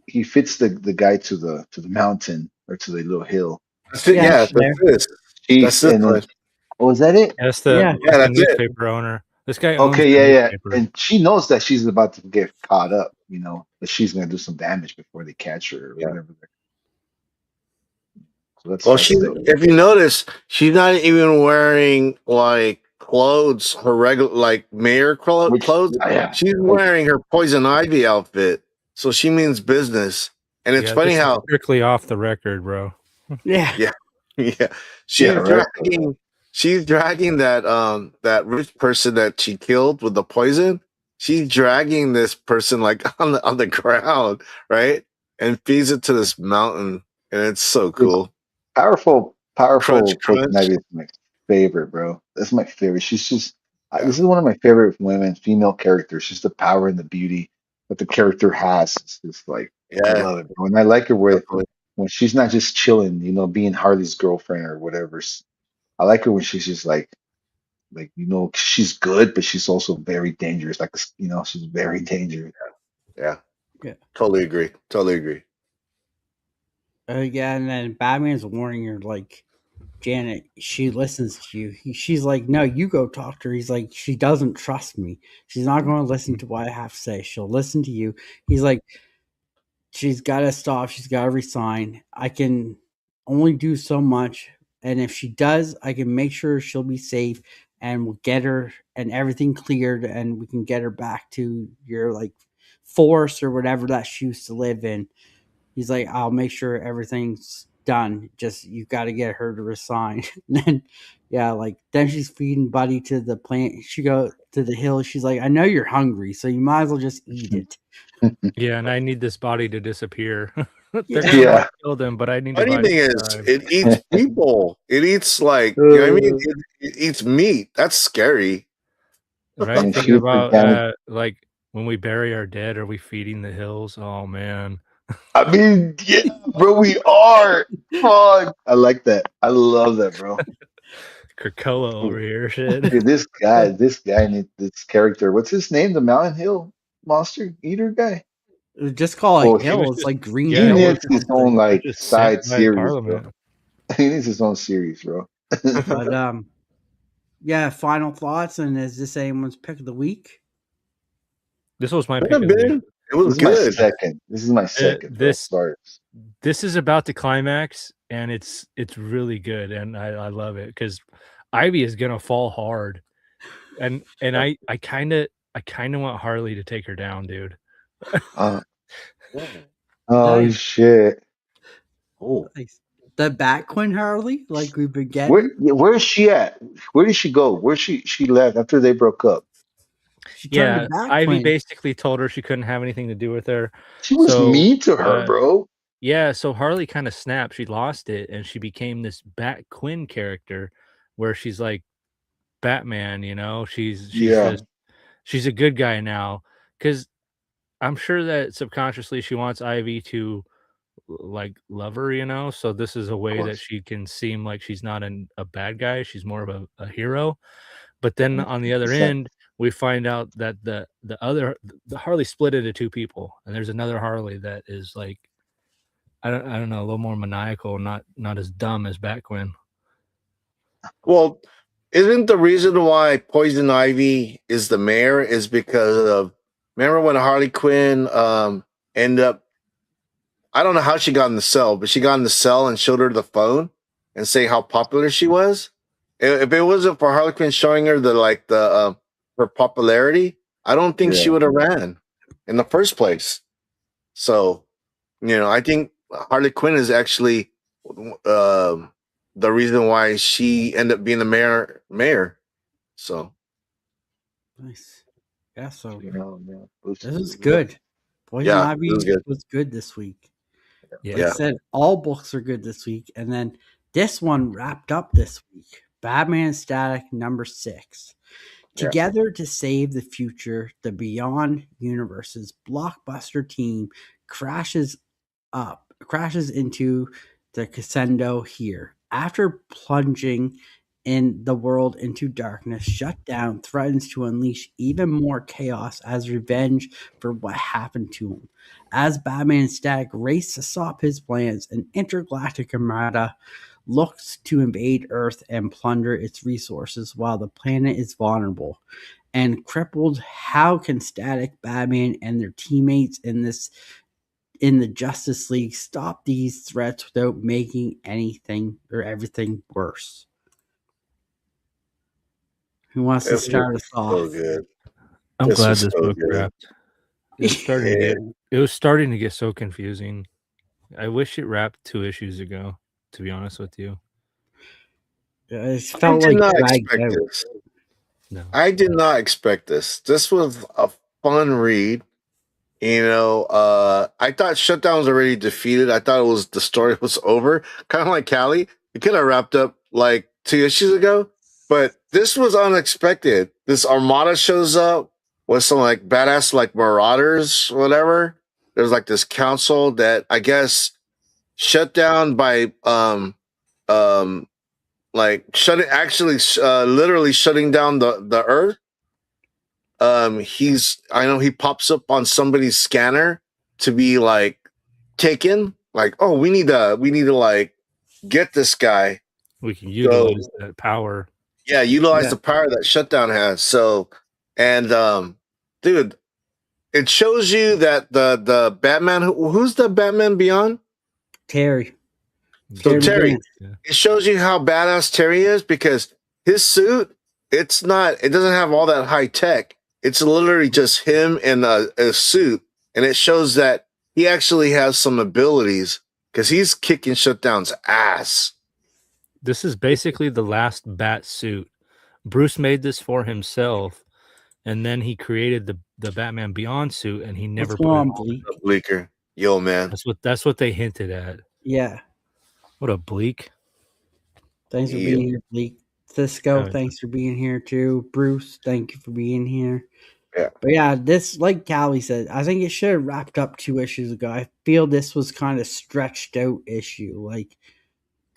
he fits the guy to the mountain or to the little hill. That's it. Yeah, Yeah, it's there. that's this. That's this And then one. oh, is that it? That's Yeah. Yeah, the that's it. newspaper owner. This guy owns Okay, the yeah, yeah. newspaper. And she knows that she's about to get caught up, that she's gonna do some damage before they catch her or Yeah. whatever. So Well, that's dope. if you notice, she's not even wearing like clothes, her regular like mayor Which clothes. yeah, She's like, wearing her Poison Ivy outfit, so she means business. And it's Yeah, funny this is how, strictly off the record, bro. Yeah. yeah, yeah, yeah, she's right. dragging that rich person that she killed with the poison. She's dragging this person like on the ground, right, and feeds it to this mountain, and it's so Dude, cool. powerful Crunch, Poison crunch. Ivy is my favorite, bro. That's my favorite. She's just Yeah, this is one of my favorite women, female characters. Just the power and the beauty that the character has. It's just like I yeah, love it, bro. And I like her definitely. when she's not just chilling, being Harley's girlfriend or whatever. I like her when she's just like she's good, but she's also very dangerous. Like she's very dangerous. Yeah, Yeah. totally agree. Totally agree. Yeah, and then Batman's warning her, like, Janet, she listens to you. She's like, no, you go talk to her. He's like, she doesn't trust me. She's not going to listen to what I have to say. She'll listen to you. He's like, she's got to stop. She's got to resign. I can only do so much. And if she does, I can make sure she'll be safe and we'll get her and everything cleared and we can get her back to your like force or whatever that she used to live in. He's like, I'll make sure everything's done. Just you got to get her to resign. And then, yeah, like then she's feeding Buddy to the plant. She go to the hill. She's like, I know you're hungry, so you might as well just eat it. Yeah, and I need this body to disappear. They're Yeah. gonna Yeah. kill them, but I need the Funny body thing to is, survive. it eats people. It eats like you know what I mean. It eats meat. That's scary. Right? And Thinking shoot for about damage. like when we bury our dead, are we feeding the hills? Oh man. I mean, yeah, bro, we are. Fuck. I like that. I love that, bro. Krakoa over here, shit. Dude, this guy needs this character. What's his name? The Mountain Hill monster eater guy. Just call Well, it hill. It's like Green he yeah, Hill or needs his something. own like just sent side by series, bro. Parliament. He needs his own series, bro. But yeah, final thoughts, and is this anyone's pick of the week? This was my Could pick have of the week. been. It was This is my good. second. This is my second for This starters. this is about to climax, and it's really good, and I love it because Ivy is gonna fall hard, and I kind of want Harley to take her down, dude. Uh, oh Nice, shit. Oh, nice. The Bat Queen Harley, like we've been where getting. yeah, where is she at? Where did she go? Where she left after they broke up? She turned to Yeah, Bat Ivy Queen. basically told her she couldn't have anything to do with her. She was So, mean to her, uh, bro. yeah, so Harley kind of snapped. She lost it, and she became this Bat Quinn character, where she's like Batman. You know, Yeah, she's a good guy now. Because I'm sure that subconsciously she wants Ivy to like love her. You know, so this is a of way that course. she can seem like she's not a bad guy. She's more of a hero. But then on the other 100%. end, we find out that the Harley split into two people, and there's another Harley that is like I don't know, a little more maniacal, not as dumb as Batquin. Well, isn't the reason why Poison Ivy is the mayor is because of remember when Harley Quinn ended up I don't know how she got in the cell, but she got in the cell and showed her the phone and say how popular she was. If it wasn't for Harley Quinn showing her the her popularity, I don't think she Yeah. would have ran in the first place. So, I think Harley Quinn is actually the reason why she ended up being the mayor. So, Nice. Yeah, so Yeah. this is good. Poison yeah, it was Ivy good. was good this week. Like I Yeah. said, all books are good this week, and then this one wrapped up this week. Batman Static #6. Yeah. Together to save the future, the Beyond Universe's blockbuster team crashes into the Cassendo here. After plunging in the world into darkness, Shutdown threatens to unleash even more chaos as revenge for what happened to him. As Batman and Static race to stop his plans, an intergalactic armada looks to invade Earth and plunder its resources while the planet is vulnerable and crippled. How can Static, Batman, and their teammates in the Justice League stop these threats without making anything or everything worse? Who wants to This was start us so off? good. I'm This glad was this so book good. wrapped. Yeah. It was starting to get so confusing. I wish it wrapped 2 issues ago, to be honest with you. It I felt did like not dragged expect out. this. No. I did not expect this. This was a fun read. I thought Shutdown was already defeated. I thought the story was over. Kind of like Callie. It could have wrapped up like 2 issues ago. But this was unexpected. This Armada shows up with some like badass like marauders, whatever. There's like this council that I guess shut down by um like shutting actually literally shutting down the earth. I know he pops up on somebody's scanner to be like taken, like, oh, we need to like get this guy. We can So utilize that power. yeah, utilize Yeah, the power that Shutdown has. So and dude, it shows you that the Batman who's the Batman Beyond? Terry. So Terry Terry, McGinnis. Yeah. it shows you how badass Terry is because his suit, it doesn't have all that high tech. It's literally just him in a suit, and it shows that he actually has some abilities because he's kicking Shutdown's ass. This is basically the last bat suit. Bruce made this for himself, and then he created the Batman Beyond suit, and he never What's going put it on, on. Bleak? Bleaker, yo man, That's what they hinted at. Yeah. What a bleak. Thanks for yo. being here, Bleak. Cisco, Yeah. thanks for being here too. Bruce, thank you for being here. Yeah. But yeah, this, like Callie said, I think it should have wrapped up 2 issues ago. I feel this was kind of stretched out issue. Like,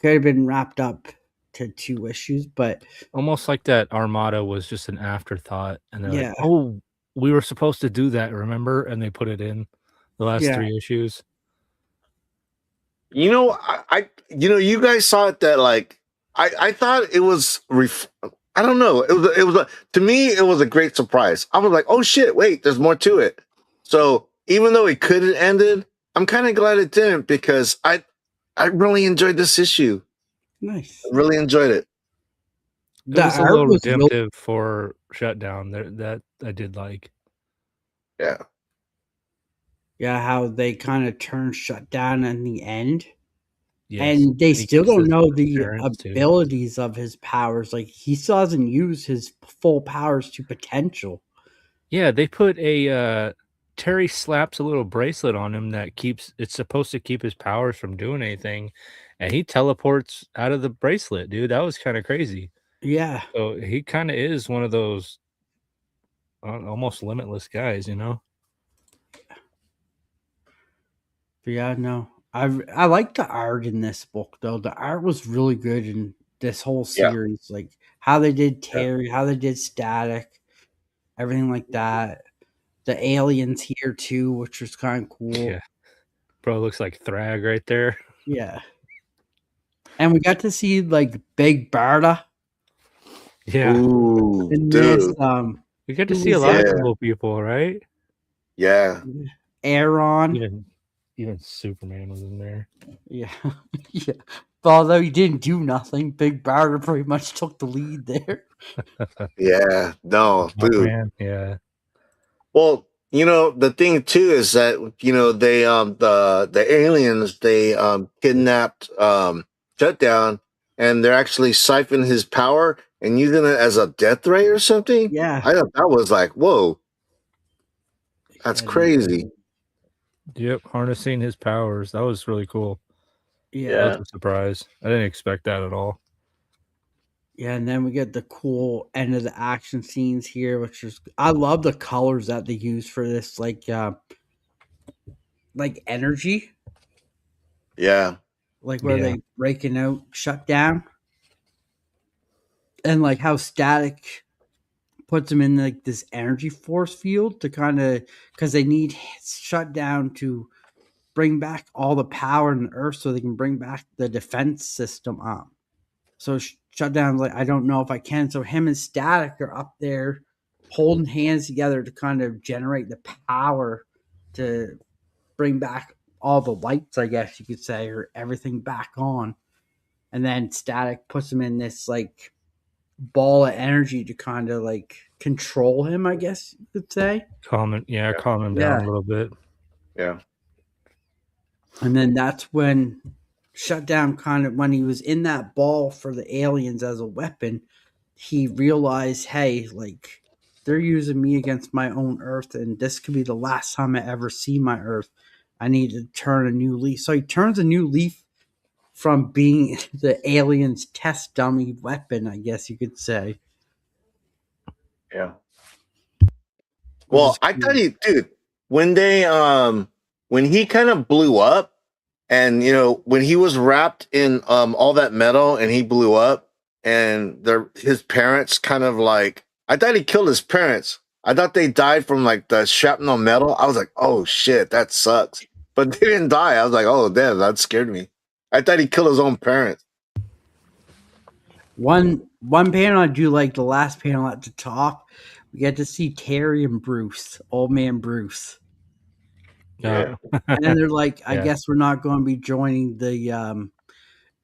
could have been wrapped up to 2 issues, but Almost like that Armada was just an afterthought, and they're like, yeah, "Oh, we were supposed to do that, remember?" And they put it in the last yeah. 3 issues. You know, you guys saw it that like I thought it was I don't know. To me it was a great surprise. I was like, oh shit, wait, there's more to it. So even though it could have ended, I'm kind of glad it didn't because I really enjoyed this issue. Nice. I really enjoyed it. It The was a art little was really, redemptive for Shutdown. That I did like. Yeah. yeah, how they kind of turned Shutdown in the end. Yes, And they he still gets don't his know the parents too. abilities of his powers. Like, he still hasn't used his full powers to potential. Yeah, they put a Terry slaps a little bracelet on him that keeps it's supposed to keep his powers from doing anything, and he teleports out of the bracelet, dude. That was kind of crazy. Yeah. So he kind of is one of those almost limitless guys, you know? But yeah, no. I like the art in this book though. The art was really good in this whole Yeah. series. Like how they did Yeah. Terry, how they did Static, everything like that. The aliens here too, which was kind of cool. Yeah. Bro looks like Thrag right there. Yeah. And we got to see like Big Barda Yeah. Ooh, in this. dude. We get to who see a was lot of Yeah. cool people, right? Yeah. Aaron. Even Superman was in there. Yeah. Yeah. But although he didn't do nothing, Big Barda pretty much took the lead there. Yeah. No, dude. Man, yeah. Well, the thing too is that they the aliens they kidnapped Shutdown, and they're actually siphoning his power and using it as a death ray or something. Yeah. I thought that was like, whoa, that's Yeah, crazy. Yep, harnessing his powers. That was really cool. Yeah. That was a surprise. I didn't expect that at all. Yeah, and then we get the cool end of the action scenes here, which is I love the colors that they use for this, like energy, Yeah. like where Yeah. they breaking out Shutdown, and like how Static puts them in like this energy force field to kind of because they need Shutdown to bring back all the power in the Earth so they can bring back the defense system up. So Shutdown's like, I don't know if I can. So him and Static are up there holding hands together to kind of generate the power to bring back all the lights, I guess you could say, or everything back on. And then Static puts him in this like ball of energy to kind of like control him, I guess you could say. Calm him Yeah. down a little bit. Yeah. And then that's when Shutdown kind of, when he was in that ball for the aliens as a weapon, he realized, hey, like they're using me against my own Earth, and this could be the last time I ever see my Earth. I need to turn a new leaf. So he turns a new leaf from being the aliens' test dummy weapon, I guess you could say. Yeah. Which Well, is I cool. tell you, dude, when they when he kind of blew up, and when he was wrapped in all that metal and he blew up, and his parents kind of like, I thought he killed his parents. I thought they died from like the shrapnel metal. I was like, oh shit, that sucks. But they didn't die. I was like, oh damn, that scared me. I thought he killed his own parents. One panel I do like, the last panel at the top, we get to see Terry and Bruce, old man Bruce. Yeah. And then they're like, I Yeah. guess we're not going to be joining the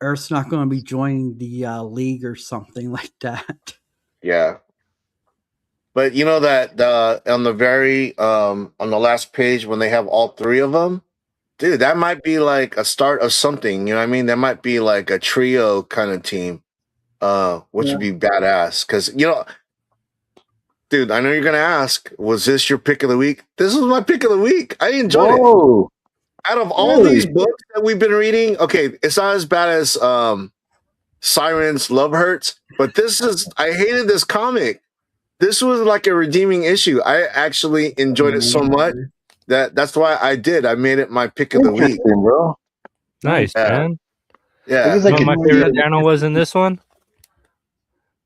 Earth's not going to be joining the league or something like that. Yeah. But you know that on the on the last page when they have all three of them, dude, that might be like a start of something. You know what I mean? That might be like a trio kind of team, which would be badass. Because dude, I know you're gonna ask, was this your pick of the week? This was my pick of the week. I enjoyed it. Whoa. Out of all Really? these books that we've been reading, okay, it's not as bad as Siren's Love Hurts, but I hated this comic. This was like a redeeming issue. I actually enjoyed it so much that's why I made it my pick of the week. Interesting, bro. Nice, Yeah. man. Yeah. Because You I know could what my favorite panel was in this one?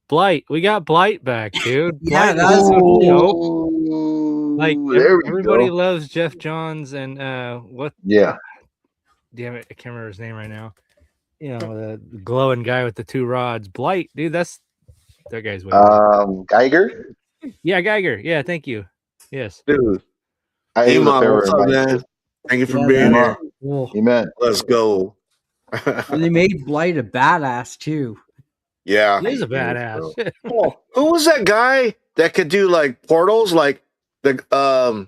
Blight. We got Blight back, dude. Yeah, Blight that is was so dope. Ooh, Like there we everybody go. loves Jeff Johns and what? Yeah. Damn it, I can't remember his name right now. the glowing guy with the 2 rods. Blight, dude, that guy's way better. Geiger. Yeah, Geiger. Yeah, thank you. Yes. Dude. It was a Iman, what's favorite of up, mine man? too. Thank you for Yeah, being that's here. Iman. cool. Amen. Let's go. And they made Blight a badass too. Yeah. He is a He is, bro. badass. Oh, who was that guy that could do like portals? Like the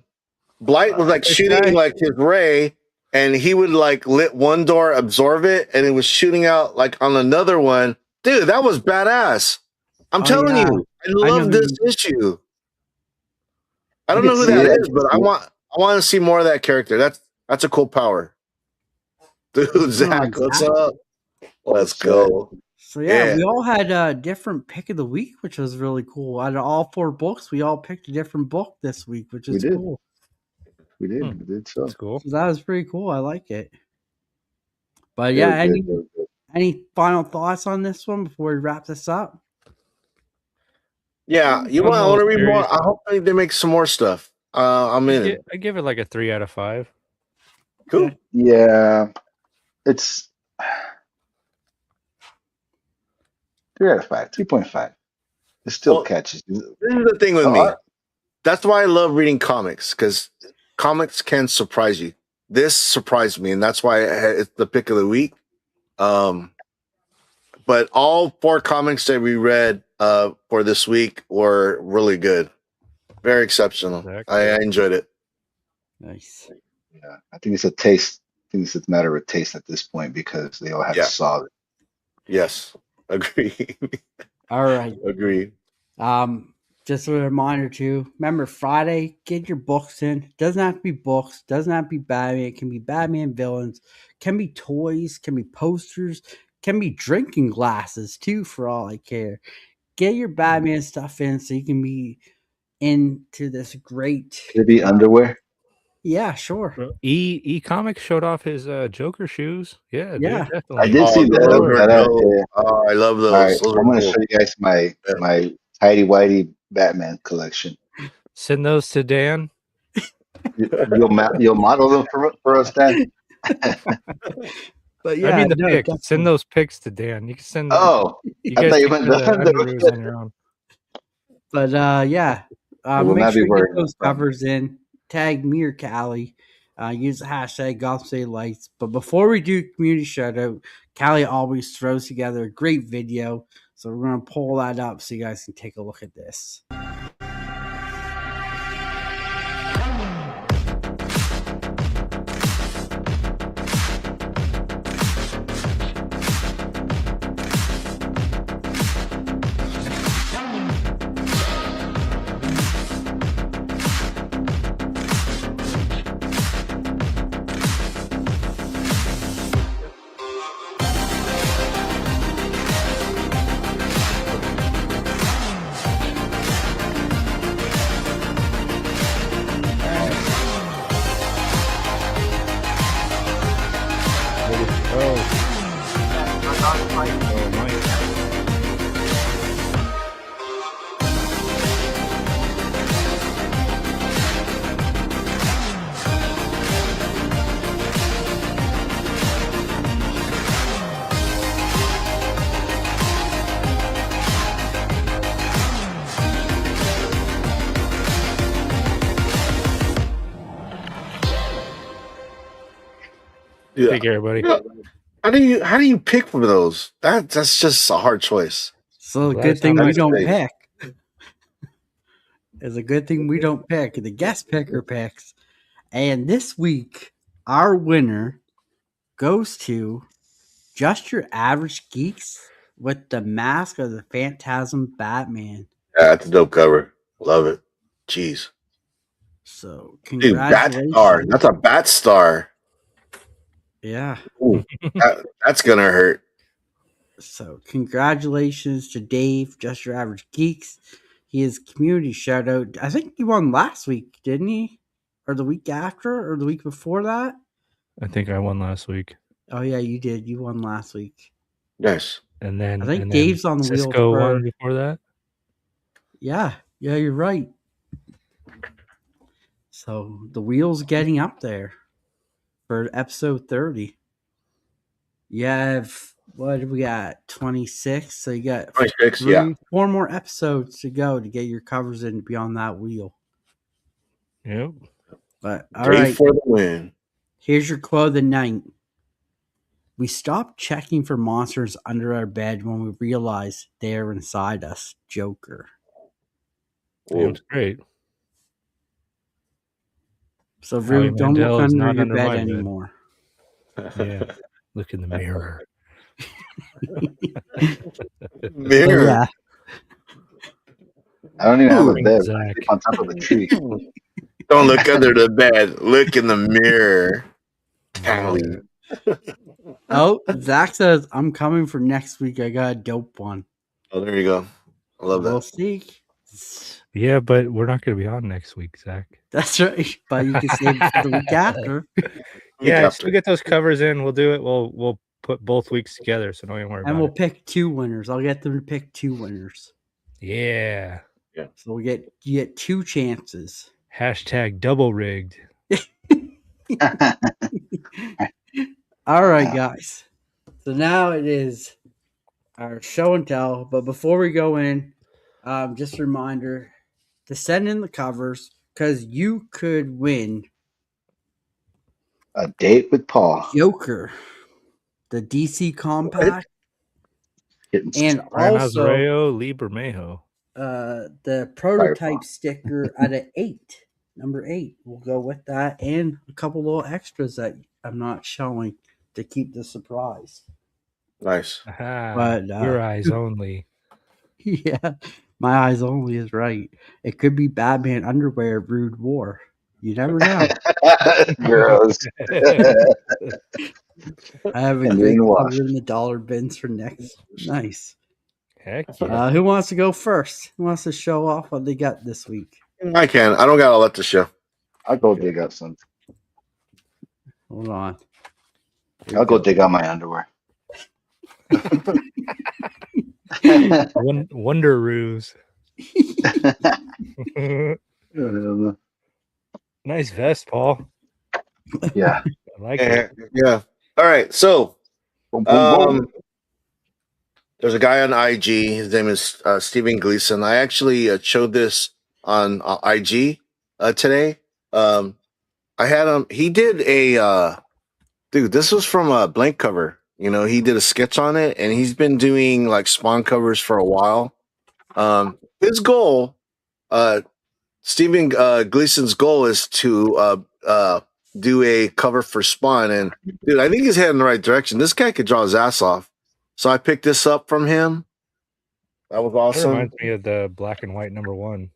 Blight was like This shooting guy? like his ray, and he would like lit one door, absorb it, and it was shooting out like on another one. Dude, that was badass. I'm Oh, telling yeah. you, I I know love who this you- issue. I I don't could know who see that it. I is, could but see it. I want to see more of that character. That's a cool power. Dude, No, Zach, what's exactly. up? Let's That's right. go. So yeah, Yeah. we all had a different pick of the week, which was really cool. Out of all 4 books, we all picked a different book this week, which We is did. cool. We did. We did so. That's cool. So that was pretty cool. I like it. But They yeah, were good. They were good. any final thoughts on this one before we wrap this up? Yeah, you Fun want? I little want to read more. series. I hope they make some more stuff. I'm in. I give it like a 3 out of 5. Cool. Yeah, it's 3 out of 5, 3.5. It still Well, catches. This is the thing with me. That's why I love reading comics, because comics can surprise you. This surprised me, and that's why it's the pick of the week. But all 4 comics that we read for this week were really good, very exceptional. Exactly. I enjoyed it. Nice. Yeah, I think it's a taste. I think it's a matter of taste at this point because they all have Yeah. solid. Yes, agree. All right. Agree. Just a reminder too. Remember Friday, get your books in. Doesn't have to be books, doesn't have to be Batman. It can be Batman villains, can be toys, can be posters, can be drinking glasses too, for all I care. Get your Batman stuff in so you can be into this great Could it be underwear? Yeah, sure. E Comics showed off his Joker shoes. Yeah, Yeah. dude, definitely. I did see that. Those Look are that up. dope. Yeah. Oh, I love those. All right, Those are I'm going to cool. show you guys my Yeah. my tidy whitey Batman collection. Send those to Dan. You'll model them for us, Dan. But yeah, I mean the no, pics. definitely. Send those pics to Dan. You can send. Oh, you I guys thought you can meant wear the the underoos on your own. But yeah, I will make not be sure you wearing get those them, promise. covers in. Tag me or Callie. Use the hashtag Gotham City Lights. But before we do community shout out, Callie always throws together a great video. So we're going to pull that up so you guys can take a look at this. Yeah. Take care, buddy. How do you pick from those? That's just a hard choice. So Glad good it's thing not we my don't space. pick. It's a good thing we don't pick. The guest picker picks. And this week, our winner goes to Just Your Average Geeks with the Mask of the Phantasm Batman. Yeah, that's a dope cover. Love it. Jeez. So Dude, Bat congratulations. Star. That's a Bat Star. Yeah. Ooh, that's gonna hurt. So congratulations to Dave, Just Your Average Geeks. He is community shout out. I think he won last week, didn't he? Or the week after, or the week before that? I think I won last week, Oh yeah, you did. You won last week. Yes. and then I think and Dave's then on the wheel Cisco for- won before that. Yeah, you're right. So the wheel's getting up there for episode 30. You have what do we got? 26. So you got 26, yeah. 4 more episodes to go to get your covers in beyond that wheel. Yep. But all Ready right, for the win. here's your quote of the night. We stop checking for monsters under our bed when we realize they are inside us. Joker. Yeah, it's great. So, Howie Rue, don't look Mandel is under not your under bed my bed. anymore. Yeah. Look in the mirror. Mirror. Yeah. I don't even have a Ooh. bed. I Zach. sleep on top of a tree. Don't look under the bed. Look in the mirror. Callie. Oh, Zach says, I'm coming for next week. I got a dope one. Oh, there you go. I love We'll that. see. Yeah, but we're not going to be on next week, Zach. That's right. But you can save it for the week after. Yeah, after. still get those covers in. We'll do it. We'll put both weeks together, so don't even worry And about we'll it. pick 2 winners. I'll get them to pick 2 winners. Yeah. So you get 2 chances. Hashtag double rigged. All right, guys. So now it is our show and tell. But before we go in, just a reminder to send in the covers because you could win A date with Paul. Joker, the DC Compact, Getting and Brian also Azzarello, Lee Bermejo. the prototype sticker at an 8. Number 8. We'll go with that and a couple little extras that I'm not showing to keep the surprise. Nice. Aha, But, your eyes only. Yeah, my eyes only is right. It could be Batman underwear, Rude War. You never know. Gross. I have a And great then cover wash. in the dollar bins for next. Nice. Heck yeah. Who wants to go first? Who wants to show off what they got this week? I can. I don't got to let the show. I'll go dig up some. Hold on. I'll go dig out my underwear. Wonder Ruse. Nice vest, Paul. Yeah. I like it. Yeah. All right. So, Boom, boom, boom. there's a guy on IG. His name is Steven Gleason. I actually showed this on IG today. I had him. He did a dude. This was from a blank cover. You know, he did a sketch on it, and he's been doing like Spawn covers for a while. His goal, Steven Gleason's goal, is to do a cover for Spawn. And dude, I think he's heading in the right direction. This guy could draw his ass off. So I picked this up from him. That was That awesome. reminds me of the black and white #1.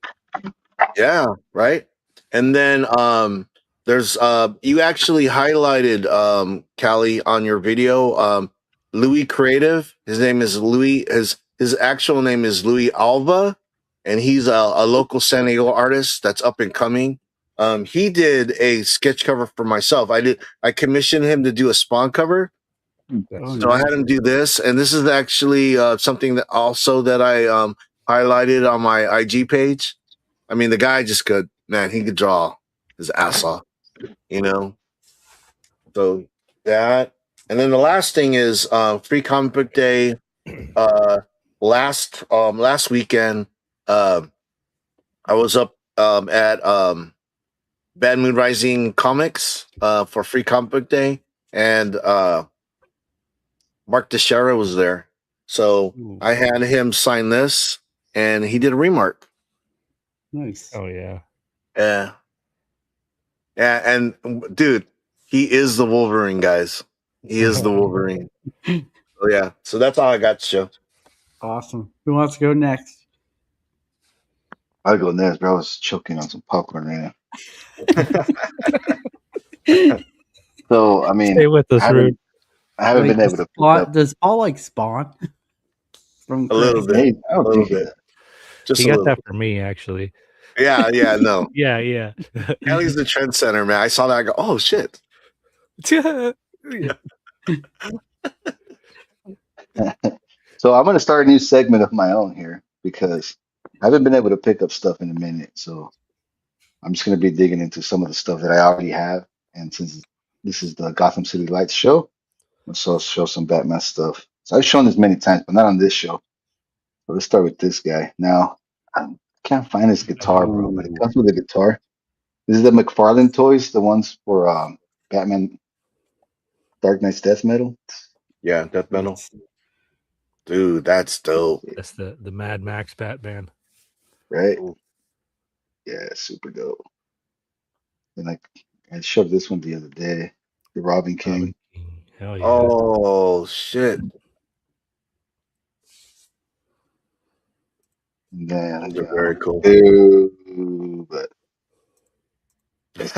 Yeah, right. And then there's you actually highlighted Callie on your video. Louis Creative. His name is Louis. His actual name is Louis Alva, and he's a local San Diego artist that's up and coming. He did a sketch cover for myself. I commissioned him to do a Spawn cover. So I had him do this, and this is actually something that I highlighted on my IG page. I mean, the guy just could, man, he could draw his ass off, you know. So that, and then the last thing is Free Comic Book Day. Last weekend, I was up at Bad Moon Rising Comics for Free Comic Book Day, and Mark Teixeira was there. So I had him sign this, and he did a remark. Nice. Oh yeah. Yeah. Yeah, and dude, he is the Wolverine, guys. He is the Wolverine. Oh yeah. So that's all I got to show. Awesome. Who wants to go next? I'll go next, bro. I was choking on some popcorn right now. So, I mean, Stay with us, Rude. I haven't been able to pick up. Does Paul like Spawn? From A little bit. Hey, I A don't little think bit. Just He a got little. that for me, actually. Yeah, no. Yeah. Kelly's the trendsetter, man. I saw that. I go, oh shit. So I'm going to start a new segment of my own here because I haven't been able to pick up stuff in a minute. So I'm just going to be digging into some of the stuff that I already have. And since this is the Gotham City Lights show, so I'll show some Batman stuff. So I've shown this many times, but not on this show. So let's start with this guy. Now, I can't find his guitar, bro, but it Ooh. comes with a guitar. This is the McFarlane toys, the ones for Batman Dark Knight's Death Metal, Yeah, death metal. Nice. Dude, that's dope. That's the Mad Max Batman. right? Ooh. Yeah, super dope. And like I showed this one the other day, the Robin King. Robin King. Hell yeah. Oh shit. And then Those are very cool. but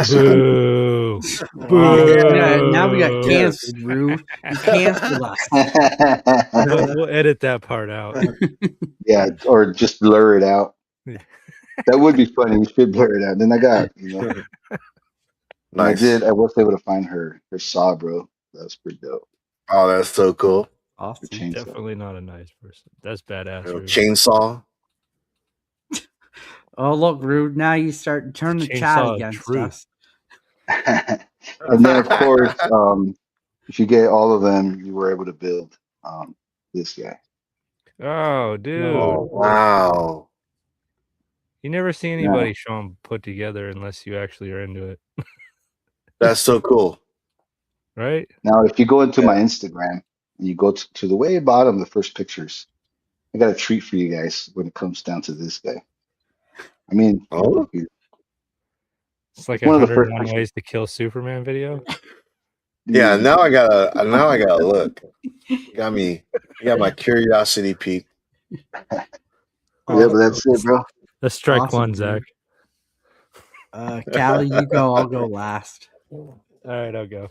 Boo. Oh, Boo. now we got Yeah. canceled, Rude. You canceled us. We'll edit that part out. yeah, or just blur it out. That would be funny. We should blur it out. Then I got, and Nice. I was able to find her saw, bro. That was pretty dope. Oh, that's so cool. Her Awesome. chainsaw. Definitely not a nice person. That's badass. Rude. Chainsaw. Oh, look, Rude. Now you start to turn the chat Chainsaw of against truth. us. And then of course, if you get all of them, you were able to build this guy. Oh, dude. Oh wow. You never see anybody show them put together unless you actually are into it. That's so cool. Right? Now, if you go into my Instagram and you go to the way bottom, the first pictures, I got a treat for you guys when it comes down to this guy. I mean, Oh? It's like one of the first 101 Ways to Kill Superman video. Yeah, now I gotta look. You got my curiosity peaked. Yeah, but that's it, bro. Let's strike Awesome, one, dude. Zach. Callie, you go. I'll go last. All right, I'll go.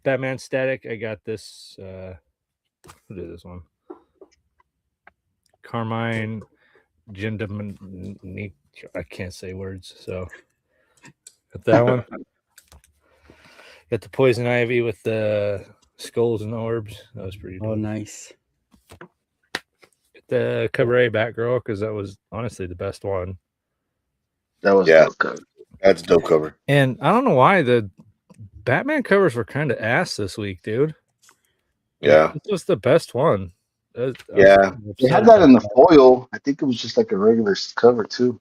Batman Static. I got this. What is this one? Carmine Gindaman. I can't say words, so got that one. Got the Poison Ivy with the skulls and orbs. That was pretty dope. Oh, nice. The Cabaret Batgirl, because that was honestly the best one. That was dope cover. That's dope cover. And I don't know why the Batman covers were kind of ass this week, dude. Yeah. This was the best one. Yeah. They had that in the foil. I think it was just like a regular cover too.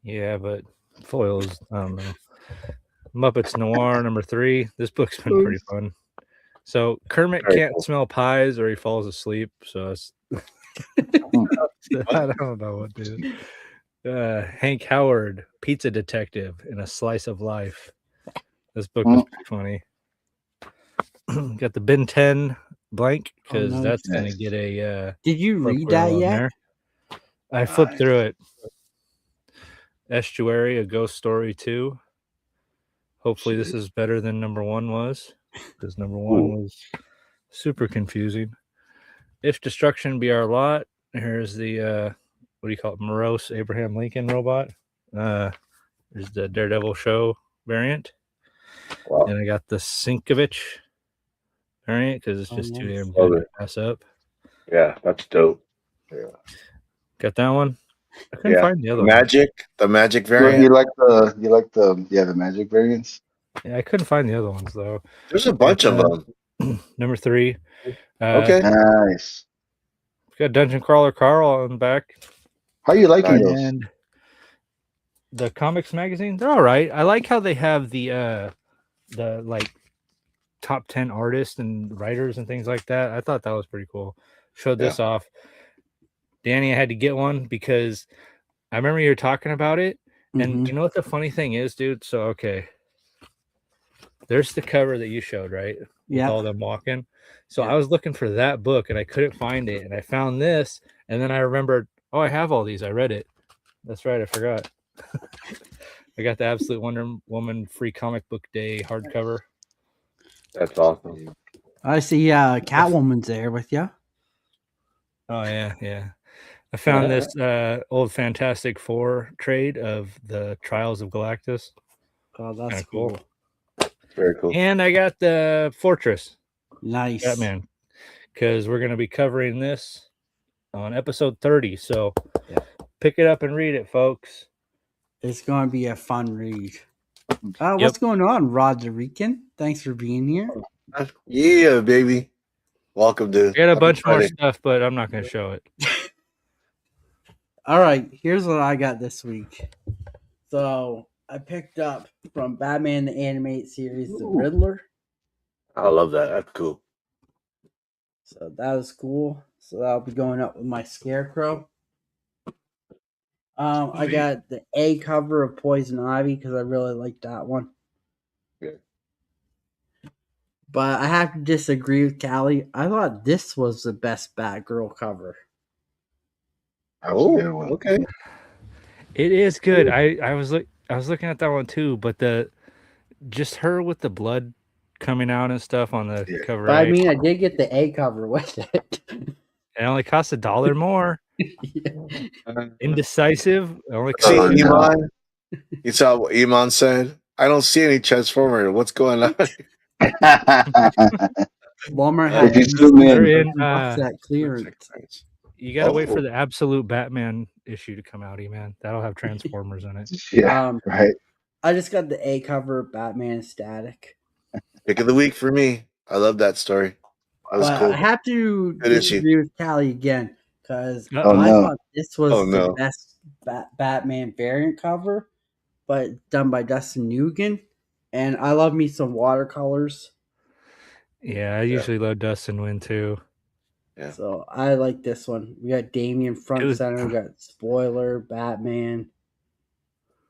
Yeah, but foils, I don't know. Muppets Noir #3. This book's been pretty fun. So Kermit can't smell pies or he falls asleep. So it's I don't know what, dude. Hank Howard, Pizza Detective in a Slice of Life. This book was pretty funny. Got the Ben 10 blank because nice. that's gonna get a. Did you read that yet? There. I flipped through it. Estuary, A Ghost Story 2. Hopefully this is better than #1 was, because #1 was super confusing. If Destruction Be Our Lot, here's the what do you call it? Morose Abraham Lincoln robot. There's the Daredevil show variant. Wow. And I got the Sinkovich variant because it's just too damn Love good it. to pass up. Yeah, that's dope. Yeah. Got that one. I couldn't find the other one. The magic You variant. like the magic variants? Yeah, I couldn't find the other ones though. There's a bunch of them. #3. Okay. Nice. Got Dungeon Crawler Carl on the back. How are you liking those? And the comics magazine, they're all right. I like how they have the like top 10 artists and writers and things like that. I thought that was pretty cool. Showed this off. Danny, I had to get one because I remember you were talking about it. And you know what the funny thing is, dude? So, okay. There's the cover that you showed, right? With all them walking. So I was looking for that book and I couldn't find it. And I found this. And then I remembered, oh, I have all these. I read it. That's right. I forgot. I got the Absolute Wonder Woman Free Comic Book Day hardcover. That's awesome. I see Catwoman's there with you. Oh, yeah. I found this old Fantastic Four trade of the Trials of Galactus. Oh, that's cool. Very cool. And I got the Fortress. Nice. Batman. Because we're going to be covering this on episode 30. So pick it up and read it, folks. It's going to be a fun read. What's going on, Roger Rican? Thanks for being here. Yeah, baby. Welcome, dude. I got a Happy bunch more Friday. stuff, but I'm not going to show it. All right, here's what I got this week. So I picked up from Batman the Animated Series, The Ooh. Riddler. I love that. That's cool. So that was cool. So that'll be going up with my Scarecrow. I got the A cover of Poison Ivy because I really like that one. Yeah. But I have to disagree with Callie. I thought this was the best Batgirl cover. That was a Oh, good one. okay. It is good. I was looking at that one too, but just her with the blood coming out and stuff on the Yeah. cover But I A. mean, I did get the A cover with it. It only costs $1 more. Indecisive. It only See, costs no. Iman. You saw what Iman said? I don't see any Transformer. What's going on? Walmart If had you zoom They're in, in. bucks at clearance. You gotta wait for Oh. the absolute Batman issue to come out, man. That'll have Transformers in it. Yeah, right. I just got the A cover of Batman Static. Pick of the week for me. I love that story. That was But cool. I have to Good issue. disagree with Callie again because Oh, I no. thought this was Oh, the no. best Batman variant cover, but done by Dustin Nguyen. And I love me some watercolors. Yeah, I usually love Dustin Win too. Yeah. So I like this one. We got Damien front It was- center. We got Spoiler, Batman.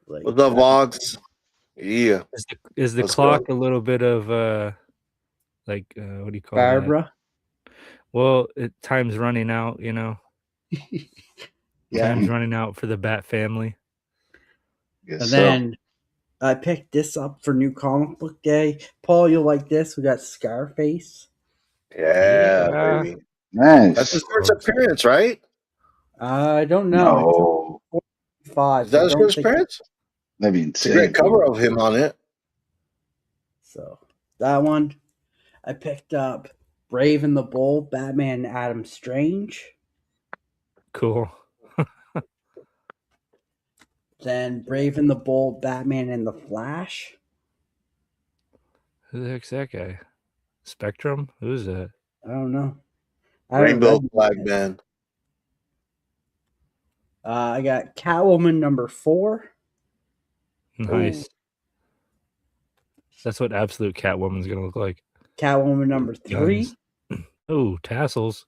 Like What's up, Vox? Yeah. Is the Let's clock go. a little bit of like what do you call that? Barbara. Well, time's running out, you know. Yeah. Time's running out for the Bat family. Guess And so. then I picked this up for New Comic Book Day. Paul, you'll like this. We got Scarface. Yeah, Yeah. baby. Nice. That's his first appearance, right? I don't know. No. It's 5. Is that I his don't first think appearance? That'd be It's a great insane. cover of him on it. so. That one. I picked up Brave and the Bold, Batman and Adam Strange. Cool. Then Brave and the Bold, Batman and the Flash. Who the heck's that guy? Spectrum? Who's that? I don't know. I haven't Rainbow read Flag it. Man. I got Catwoman number 4. Nice. That's what absolute Catwoman's gonna look like. Catwoman number 3. Guns. Oh, tassels.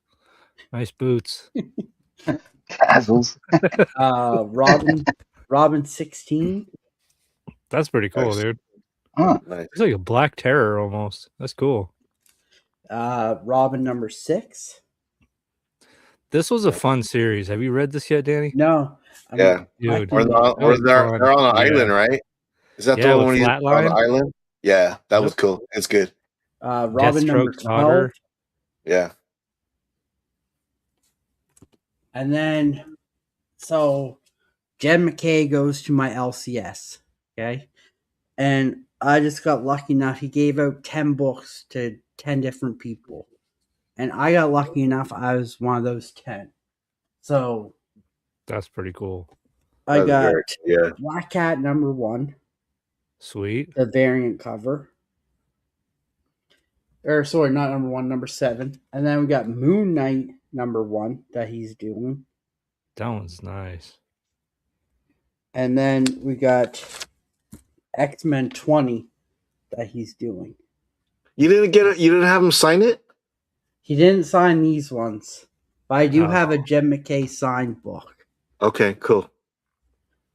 Nice boots. Castles. Robin 16. That's pretty cool, Nice. dude. Huh. Nice. It's like a Black Terror almost. That's cool. Robin number 6. This was a fun series. Have you read this yet, Danny? No. Yeah. Dude. Or That was they're fun. on an Yeah. island, right? Is that Yeah, the with one when he's on Flatline? the island? Yeah, that was Yep. cool. It's good. Robin number Deathstroke's 12. daughter. Yeah. And then, so Jed McKay goes to my LCS. Okay. And I just got lucky enough. He gave out 10 books to 10 different people. And I got lucky enough. I was one of those 10. So That's pretty cool. I That's got very- yeah. Black Cat number 1, Sweet. the variant cover. Or sorry, not number 1, number 7. And then we got Moon Knight number 1 that he's doing. That one's nice. And then we got X-Men 20 that he's doing. You didn't get it? You didn't have him sign it? He didn't sign these ones, but I do Oh. have a Jed McKay signed book. Okay, cool.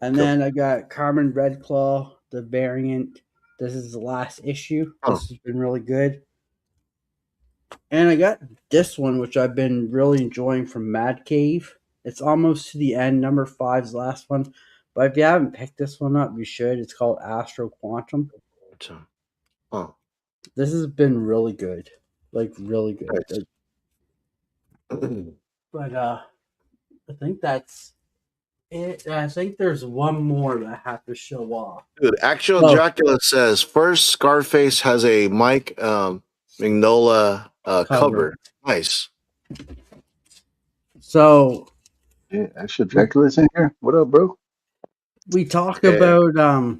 And Cool. then I got Carmen Redclaw, the variant. This is the last issue. Oh. This has been really good. And I got this one, which I've been really enjoying from Mad Cave. It's almost to the end. Number 5's last one. But if you haven't picked this one up, you should. It's called Astro Quantum. Oh. This has been really good. Like, really good. Nice. But I think that's it. I think there's one more that I have to show off. Dude, Actual Oh. Dracula says first Scarface has a Mike Mignola cover. Nice. So Yeah, actually, Dracula's in here. What up, bro? we talk Yeah. about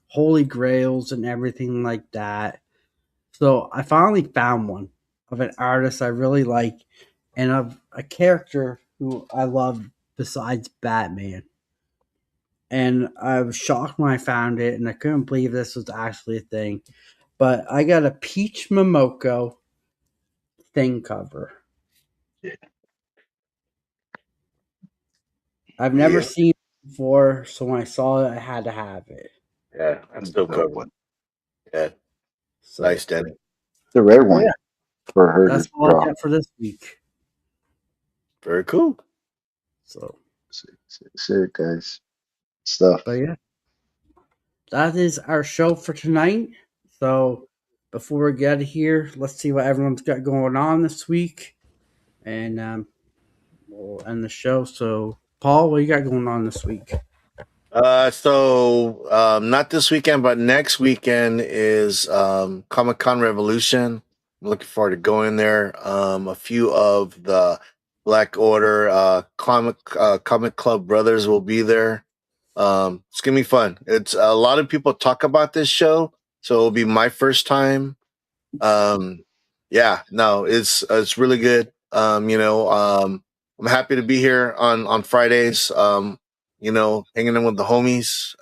holy grails and everything like that. So I finally found one. of an artist I really like, and of a character who I love besides Batman. And I was shocked when I found it, and I couldn't believe this was actually a thing. But I got a Peach Momoko thing cover. Yeah. I've never Yeah. seen it before, so when I saw it, I had to have it. Yeah, that's still Dope covered. one. Yeah, So, nice, Danny. The rare oh yeah, one for her that's to all I draw. got for this week. Very cool. So, Sick, guys. Stuff. but yeah, that is our show for tonight. So, before we get here, let's see what everyone's got going on this week, and we'll end the show. So, Paul, what you got going on this week? Not this weekend, but next weekend is Comic Con Revolution. I'm looking forward to going there. A few of the Black Order comic club brothers will be there. It's gonna be fun. It's a lot of people talk about this show, so it'll be my first time. Um, yeah, no, it's really good. I'm happy to be here on Fridays. Hanging in with the homies.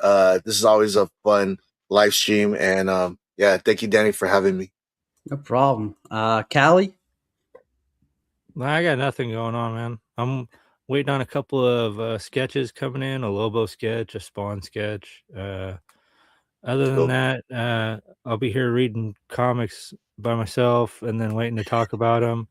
This is always a fun live stream, and yeah, thank you, Danny, for having me. No problem. Callie? I got nothing going on, man. I'm waiting on a couple of sketches coming in, a Lobo sketch, a Spawn sketch. Other than Cool. that, I'll be here reading comics by myself and then waiting to talk about them.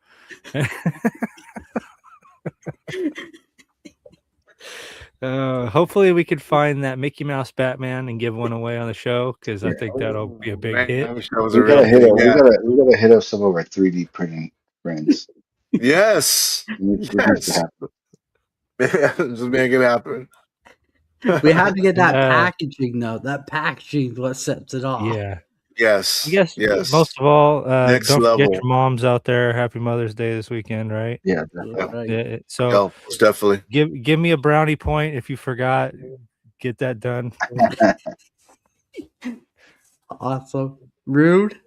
Hopefully we could find that Mickey Mouse Batman and give one away on the show, because I think that'll be a big Man, hit. I wish that was We a real gotta hit thing. up. Yeah. We gotta hit up some of our 3D printing friends. Yes. It needs to Yes. happen. Just make it happen. We have to get that And, packaging, though. That packaging is what sets it off. yeah. Yes. I guess Yes. most of all, Next don't forget level. your moms out there. Happy Mother's Day this weekend, right? Yeah, That's definitely. right. Yeah, so No, most definitely. give me a brownie point if you forgot. Get that done. Awesome. Rude?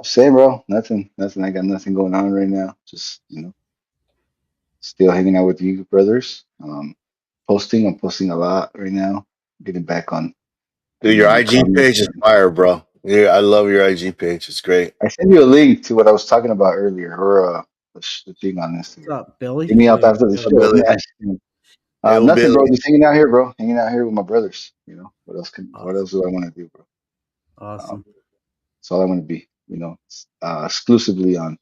Same, bro. Nothing. I got nothing going on right now. Just still hanging out with you brothers. I'm posting a lot right now. Getting back on Dude, your the IG comments. page is fire, bro. Yeah, I love your IG page. It's great. I sent you a link to what I was talking about earlier, or the thing on What's Instagram. up, Billy? Hit me up Billy, after the Billy. show. Billy. Yo, Nothing, bro. Billy. Just hanging out here, bro. Hanging out here with my brothers. What else Awesome. do I want to do, bro? Awesome. That's all I want to be. Exclusively on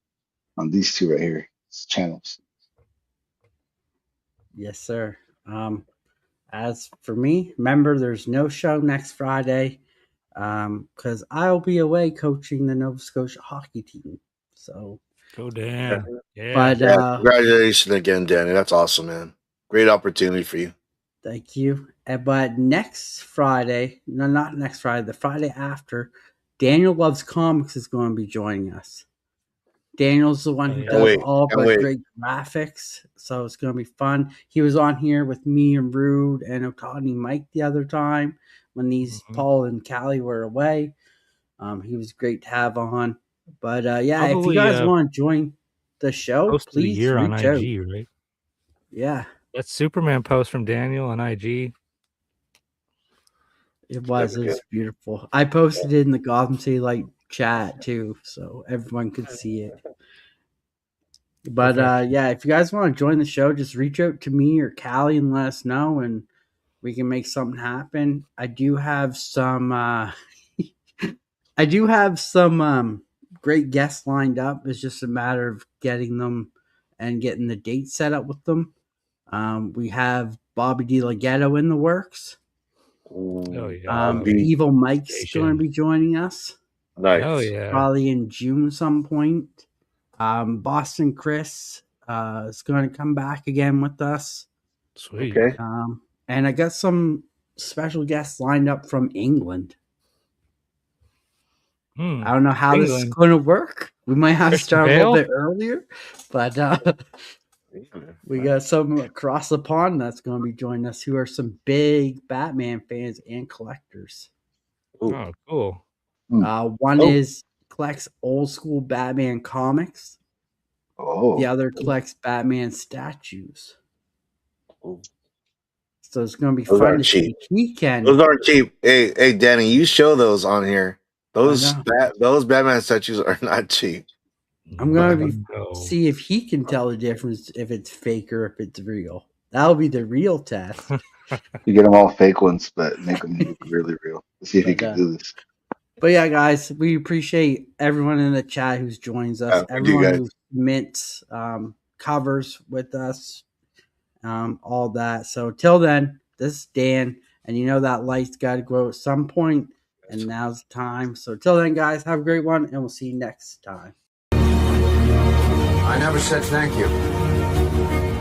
these two right here channels. Yes, sir. As for me, remember there's no show next Friday because I'll be away coaching the Nova Scotia hockey team. So, Go Dan. Yeah. but Yeah, congratulations again, Danny. That's awesome, man. Great opportunity for you. thank you. But next Friday, no, not next Friday, the Friday after, Daniel Loves Comics is going to be joining us. Daniel's the one who yeah. does Wait, all of can't our wait. great graphics, so it's going to be fun. He was on here with me and Rude and Otani Mike the other time when these Paul and Callie were away. He was great to have on. But yeah, if you Probably guys want to join the show, post of the please year on reach out. IG, right? Yeah, That's Superman post from Daniel on IG. it was beautiful. I posted it in the Gotham City Light chat too, so everyone could see it. But yeah, if you guys want to join the show, just reach out to me or Callie and let us know, and we can make something happen. I do have some great guests lined up. It's just a matter of getting them and getting the date set up with them. We have Bobby DeLaGhetto in the works. Oh yeah. Evil Mike's going to be joining us. Nice. Oh yeah. Probably in June some point. Boston Chris is going to come back again with us. Sweet. Okay. And I got some special guests lined up from England. I don't know how this is going to work. We might have to start a little bit earlier, but we got some across the pond that's going to be joining us who are some big Batman fans and collectors. Oh, cool. One is collects old school Batman comics. Oh, The other collects Batman statues. So it's going to be Those fun aren't to see cheap. if he can. Those aren't cheap. Hey, Danny, you show those on here. Those know. those Batman statues are not cheap. I'm going to No. see if he can tell the difference if it's fake or if it's real. That'll be the real test. you get them all fake ones, but make them look really real. Let's see if he But, can do this. But yeah, guys, we appreciate everyone in the chat who's joins us, We do, everyone guys. who mints covers with us, all that. So till then, this is Dan, and you know that light's got to grow at some point, and now's the time. So till then, guys, have a great one, and we'll see you next time. I never said thank you.